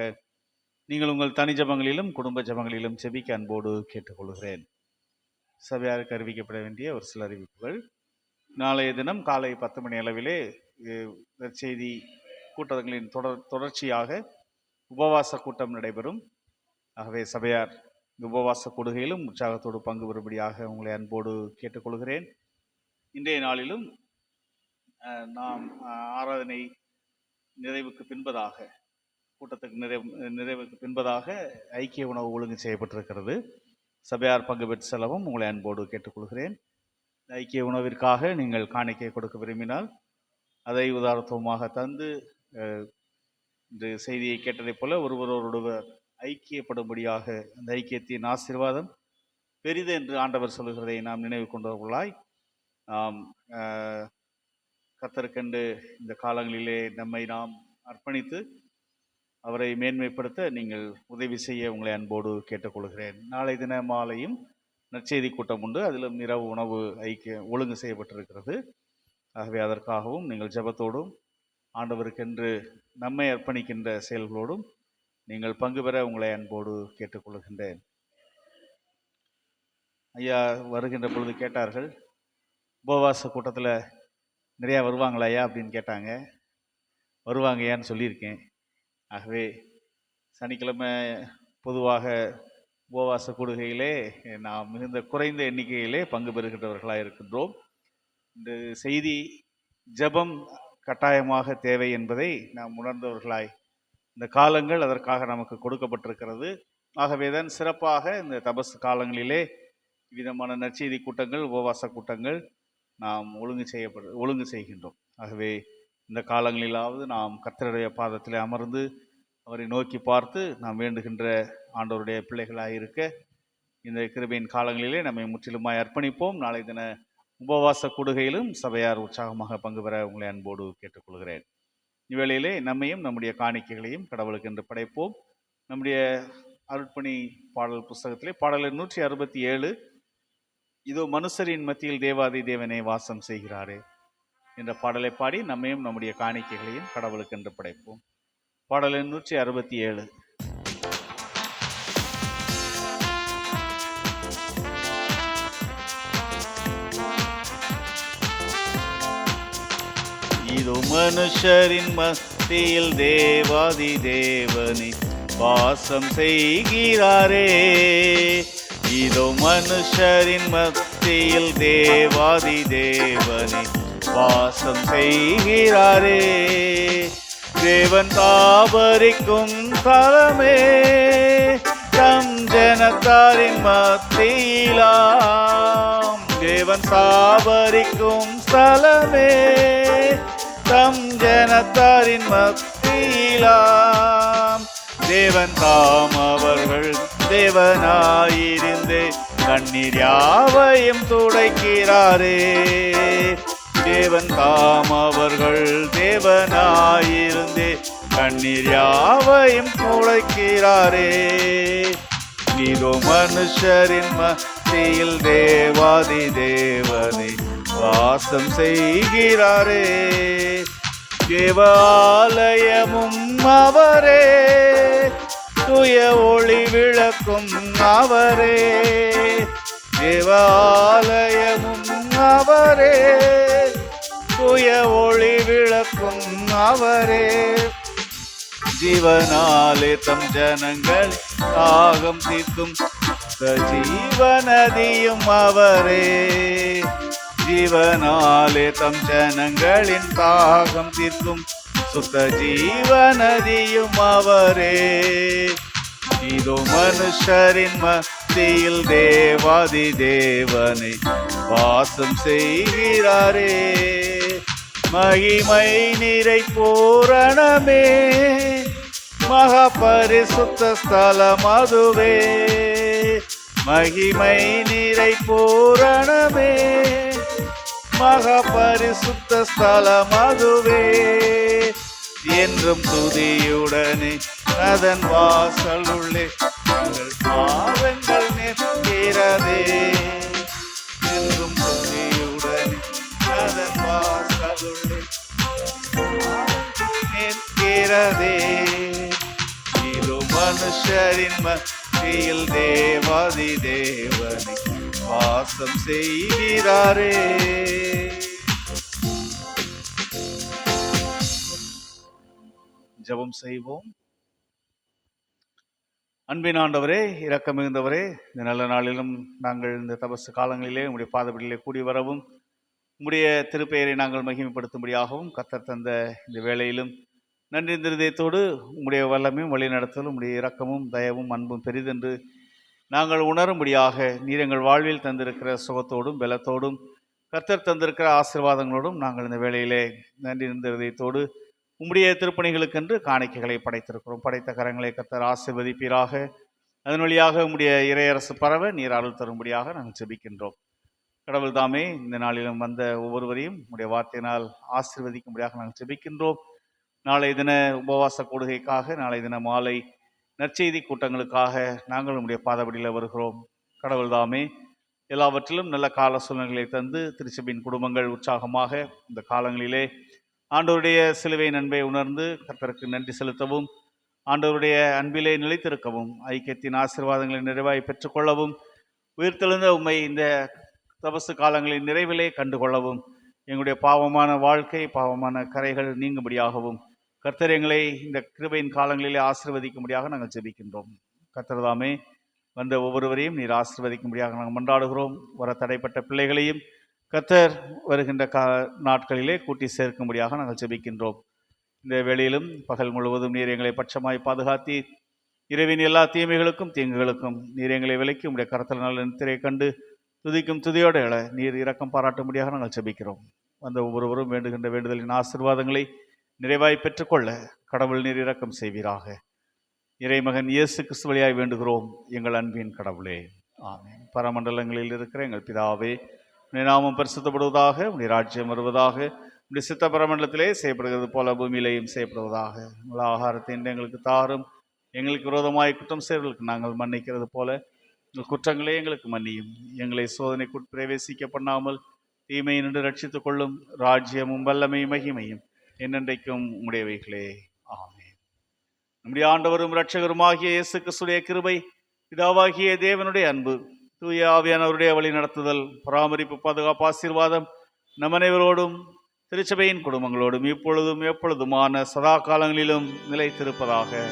நீங்கள் உங்கள் தனி ஜபங்களிலும் குடும்ப ஜபங்களிலும் செபிக்க அன்போடு கேட்டுக்கொள்கிறேன். சபையாருக்கு அறிவிக்கப்பட வேண்டிய ஒரு சில அறிவிப்புகள். நாளைய தினம் காலை 10 மணி அளவிலே செய்தி கூட்டங்களின் தொடர்ச்சியாக உபவாச கூட்டம் நடைபெறும். ஆகவே சபையார் உபவாச கூடுகையிலும் உற்சாகத்தோடு பங்கு பெறும்படியாக உங்களை அன்போடு கேட்டுக்கொள்கிறேன். இன்றைய நாளிலும் நாம் ஆராதனை நிறைவுக்கு பின்பதாக, கூட்டத்துக்கு நிறைவுக்கு பின்பதாக ஐக்கிய உணவு ஒழுங்கு செய்யப்பட்டிருக்கிறது. சபையார் பங்கு பெற்று செல்லவும் உங்களை அன்போடு கேட்டுக்கொள்கிறேன். ஐக்கிய உணவிற்காக நீங்கள் காணிக்கை கொடுக்க விரும்பினால் அதை உதாரணத்துவமாக தந்து, இந்த செய்தியை கேட்டதைப் போல ஒருவரோடொருவர் ஐக்கியப்படும்படியாக, அந்த ஐக்கியத்தின் ஆசீர்வாதம் பெரிது என்று ஆண்டவர் சொல்லுகிறதை நாம் நினைவு கொண்டவர்களாய் கர்த்தருக்கென்று இந்த காலங்களிலே நம்மை நாம் அர்ப்பணித்து அவரை மேன்மைப்படுத்த நீங்கள் உதவி செய்ய உங்களை அன்போடு கேட்டுக்கொள்கிறேன். நாளை தின மாலையும் நற்செய்தி கூட்டம் உண்டு. அதிலும் இரவு உணவு ஒழுங்கு செய்யப்பட்டிருக்கிறது. ஆகவே அதற்காகவும் நீங்கள் ஜெபத்தோடும் ஆண்டவருக்கென்று நம்மை அர்ப்பணிக்கின்ற செயல்களோடும் நீங்கள் பங்கு பெற உங்களை அன்போடு கேட்டுக்கொள்கின்றேன். ஐயா வருகின்ற பொழுது கேட்டார்கள், உபவாச கூட்டத்தில் நிறையா வருவாங்களா ஐயா அப்படின்னு கேட்டாங்க. வருவாங்க ஐயான்னு சொல்லியிருக்கேன். ஆகவே சனிக்கிழமை பொதுவாக உபவாச கூடுகையிலே நாம் மிகுந்த குறைந்த எண்ணிக்கையிலே பங்கு பெறுகின்றவர்களாக இருக்கின்றோம். இந்த செய்தி ஜெபம் கட்டாயமாக தேவை என்பதை நாம் உணர்ந்தவர்களாய் இந்த காலங்கள் அதற்காக நமக்கு கொடுக்கப்பட்டிருக்கிறது. ஆகவேதான் சிறப்பாக இந்த தபசு காலங்களிலே விதமான நற்செய்தி கூட்டங்கள், உபவாச கூட்டங்கள் நாம் ஒழுங்கு செய்கின்றோம். ஆகவே இந்த காலங்களிலாவது நாம் கர்த்தருடைய பாதத்திலே அமர்ந்து அவரை நோக்கி பார்த்து நாம் வேண்டுகின்ற ஆண்டவருடைய பிள்ளைகளாக இருக்க இந்த கிருபையின் காலங்களிலே நம்மை முற்றிலுமாய் அர்ப்பணிப்போம். நாளை தின உபவாச கூடுகையிலும் சபையார் உற்சாகமாக பங்கு பெற உங்களை அன்போடு கேட்டுக்கொள்கிறேன். இவ்வேளையிலே நம்மையும் நம்முடைய காணிக்கைகளையும் கடவுளுக்கு என்று படைப்போம். நம்முடைய அருட்பணி பாடல் புஸ்தகத்திலே பாடல் 167 இதோ மனுஷரின் மத்தியில் தேவாதி தேவனே வாசம் செய்கிறாரே என்ற பாடலை பாடி நம்மையும் நம்முடைய காணிக்கைகளையும் கடவுளுக்கு என்று படைப்போம். பாடல் 167. இதோ மனுஷரின் மத்தியில் தேவாதி தேவனே வாசம் செய்கிறாரே. இதோ மனுஷரின் மத்தியில் தேவாதி தேவனே வாசம் செய்கிறாரே. தேவன் தாபரிக்கும் தலமே தம் ஜனத்தாரின் மத்தியிலாம். தேவன் தாபரிக்கும் ஸ்தலமே தம் ஜனத்தாரின் மத்தியிலாம். தேவன் தாம் அவர்கள் தேவனாயிருந்து கண்ணீர் யாவையும் துடைக்கிறாரே. தேவன் தாம் அவர்கள் தேவனாயிருந்து கண்ணீர் யாவையும் துடைக்கிறாரே. இதோ மனுஷரின் மத்தியில் தேவாதி தேவனே வாசம் செய்கிறாரே. தேவாலயமும் அவரே, தூய ஒளி விளக்கும் அவரே. தேவாலயமும் அவரே, தூய ஒளி விளக்கும் அவரே. ஜீவனாலே தம் ஜனங்கள் தாகம் தீர்க்கும் ஜீவநதியும் அவரே. ஜீவனாலே தம் ஜனங்களின் தாகம் தீர்க்கும் சுத்த ஜீவநதியும் அவரே. இதோ மனுஷரின் மத்தியில் தேவாதி தேவனை வாசம் செய்கிறாரே. மகிமை நிறை பூரணமே மகா பரிசுத்த ஸ்தலம் அதுவே. மகிமை நிறை பூரணமே மகா பரிசுத்த ஸ்தலம் அதுவே. என்றும் துதியுடனே அதன் வாசல் உள்ளே எங்கள் பாவங்கள் நிற்கிறதே. என்றும் துதியுடனே அதன் வாசல் உள்ளே நிற்கிறதே. இதோ மனுஷரின் மத்தியில் தேவாதி தேவனை வாசம் செய்கிறாரே. ஜெபம் செய்வோம். அன்பின் ஆண்டவரே, இரக்கம் மிகுந்தவரே, இந்த நல்ல நாளிலும் நாங்கள் இந்த தபசு காலங்களிலே உங்களுடைய பாதபடியிலே கூடி வரவும் உம்முடைய திருப்பெயரை நாங்கள் மகிமைப்படுத்தும்படியாகவும் கர்த்தர் தந்த இந்த வேளையிலும் நன்றி இருதயத்தோடு உம்முடைய வல்லமையும் வழிநடத்தலும் உம்முடைய இரக்கமும் தயவும் அன்பும் பெரிதென்று நாங்கள் உணரும்படியாக நீர் எங்கள் வாழ்வில் தந்திருக்கிற சுகத்தோடும் பலத்தோடும் கர்த்தர் தந்திருக்கிற ஆசீர்வாதங்களோடும் நாங்கள் இந்த வேளையிலே நன்றி இருதயத்தோடு உம்முடைய திருப்பணிகளுக்கென்று காணிக்கைகளை படைத்திருக்கிறோம். படைத்த கரங்களை கர்த்தர் ஆசீர்வதிப்பீராக. அதன் வழியாக உம்முடைய இறையரசு பரவ நீர் அருள் தரும்படியாக நாங்கள் ஜெபிக்கின்றோம். கடவுள் தாமே இந்த நாளிலும் வந்த ஒவ்வொருவரையும் உம்முடைய வார்த்தையினால் ஆசீர்வதிக்கும்படியாக நாங்கள் ஜெபிக்கின்றோம். நாளை தின உபவாச கூடுகைக்காக, நாளை தின மாலை நற்செய்தி கூட்டங்களுக்காக நாங்கள் நம்முடைய பாதபடியில் வருகிறோம். கடவுள் தாமே எல்லாவற்றிலும் நல்ல கால சூழ்நிலைகளை தந்து திருச்சபையின் குடும்பங்கள் உற்சாகமாக இந்த காலங்களிலே ஆண்டவருடைய சிலுவை அன்பை உணர்ந்து கர்த்தருக்கு நன்றி செலுத்தவும், ஆண்டவருடைய அன்பிலே நிலைத்திருக்கவும், ஐக்கியத்தின் ஆசீர்வாதங்களை நிறைவாய் பெற்றுக்கொள்ளவும், உயிர்த்தெழுந்த உம்மை இந்த தபசு காலங்களின் நிறைவிலே கண்டுகொள்ளவும், எங்களுடைய பாவமான வாழ்க்கை, பாவமான கரைகள் நீங்கும்படியாகவும் கர்த்தர் எங்களை இந்த கிருபையின் காலங்களிலே ஆசீர்வதிக்கும்படியாக நாங்கள் ஜெபிக்கின்றோம். கர்த்தர் தாமே வந்த ஒவ்வொருவரையும் நீர் ஆசீர்வதிக்கும்படியாக நாங்கள் மன்றாடுகிறோம். வர தடைப்பட்ட பிள்ளைகளையும் கர்த்தர் வருகின்ற நாட்களிலே கூட்டி சேர்க்கும்படியாக நாங்கள் ஜெபிக்கின்றோம். இந்த வேளையிலும் பகல் முழுவதும் நீர் எங்களை பட்சமாய் பாதுகாத்தி இரவின் எல்லா தீமைகளுக்கும் தீங்குகளுக்கும் நீர் எங்களை விலக்கி உடைய கரத்தில் நல்ல நித்திரை கண்டு துதிக்கும் துதியோடு எழ நீர் இரக்கம் பாராட்டும்படியாக நாங்கள் ஜெபிக்கிறோம். வந்த ஒவ்வொருவரும் வேண்டுகின்ற வேண்டுதலின் ஆசீர்வாதங்களை நிறைவாய் பெற்றுக்கொள்ள கடவுள் நீர் இரக்கம் செய்வீராக. இறைமகன் இயேசு கிறிஸ்து வழியாய் வேண்டுகிறோம் எங்கள் அன்பின் கடவுளே, ஆமென். பரமண்டலங்களில் இருக்கிற எங்கள் பிதாவே, உடைய நாமம் பரிசுத்தப்படுவதாக, உடைய ராஜ்யம் வருவதாக, உடைய சித்த பரமண்டலத்திலே செய்யப்படுகிறது போல பூமியிலேயும் செய்யப்படுவதாக. உங்கள் ஆகாரத்தை இன்று எங்களுக்கு தாரும், எங்களுக்கு விரோதமாய் குற்றம் செய்வர்களுக்கு நாங்கள் மன்னிக்கிறது போல எங்கள் குற்றங்களே எங்களுக்கு மன்னியும், எங்களை சோதனைக்குட் பிரவேசிக்க பண்ணாமல் தீமையை நின்று ரட்சித்துக் கொள்ளும். ராஜ்யமும் வல்லமையும் மகிமையும் என்னென்றைக்கும் உம்முடையவைகளே, ஆமென். நம்முடைய ஆண்டவரும் இரட்சகருமாகிய இயேசு கிறிஸ்துவின் கிருபை, பிதாவாகிய தேவனுடைய அன்பு, தூய ஆவியானவருடைய வழி நடத்துதல், பராமரிப்பு, பாதுகாப்பு, ஆசீர்வாதம் நம் அனைவரோடும் திருச்சபையின் குடும்பங்களோடும் இப்பொழுதும் எப்பொழுதுமான சதா காலங்களிலும் நிலைத்திருப்பதாக.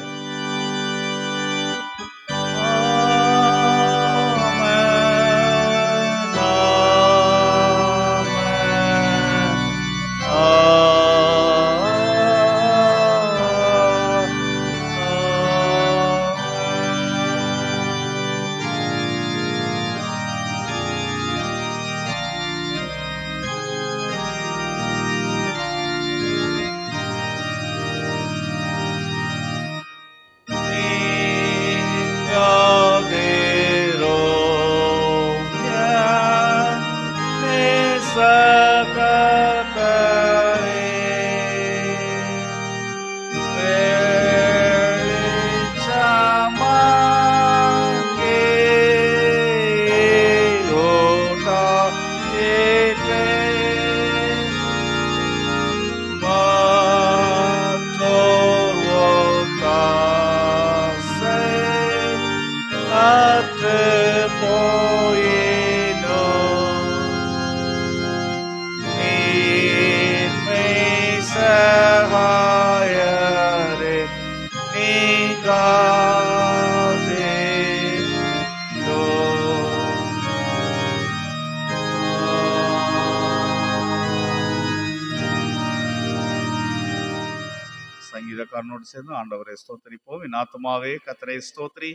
சங்கீதக்காரனோடு சேர்ந்து ஆண்டவரை ஸ்தோத்திரிப்போம். என் ஆத்துமாவே கர்த்தரை ஸ்தோத்திரி,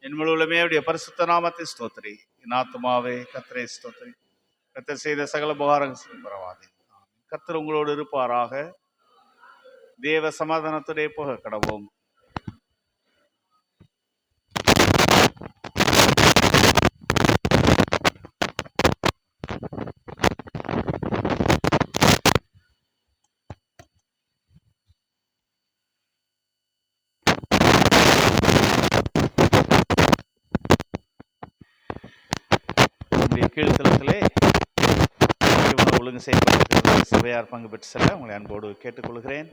என் முழு உள்ளமே அவருடைய பரிசுத்த நாமத்தை ஸ்தோத்திரி. என் ஆத்துமாவே கர்த்தரை ஸ்தோத்திரி, கர்த்தர் செய்த சகல உபகாரங்கள் பரவாதே. கர்த்தர் உங்களோடு இருப்பாராக. தேவ சமாதானத்துடைய போக கடவோம். கீழ்த்தளத்திலே ஒழுங்கு செய்யப்பட்டிருக்கிறது. சபையார் பங்கு பெற்று செல்ல உங்களை அன்போடு கேட்டுக்கொள்கிறேன்.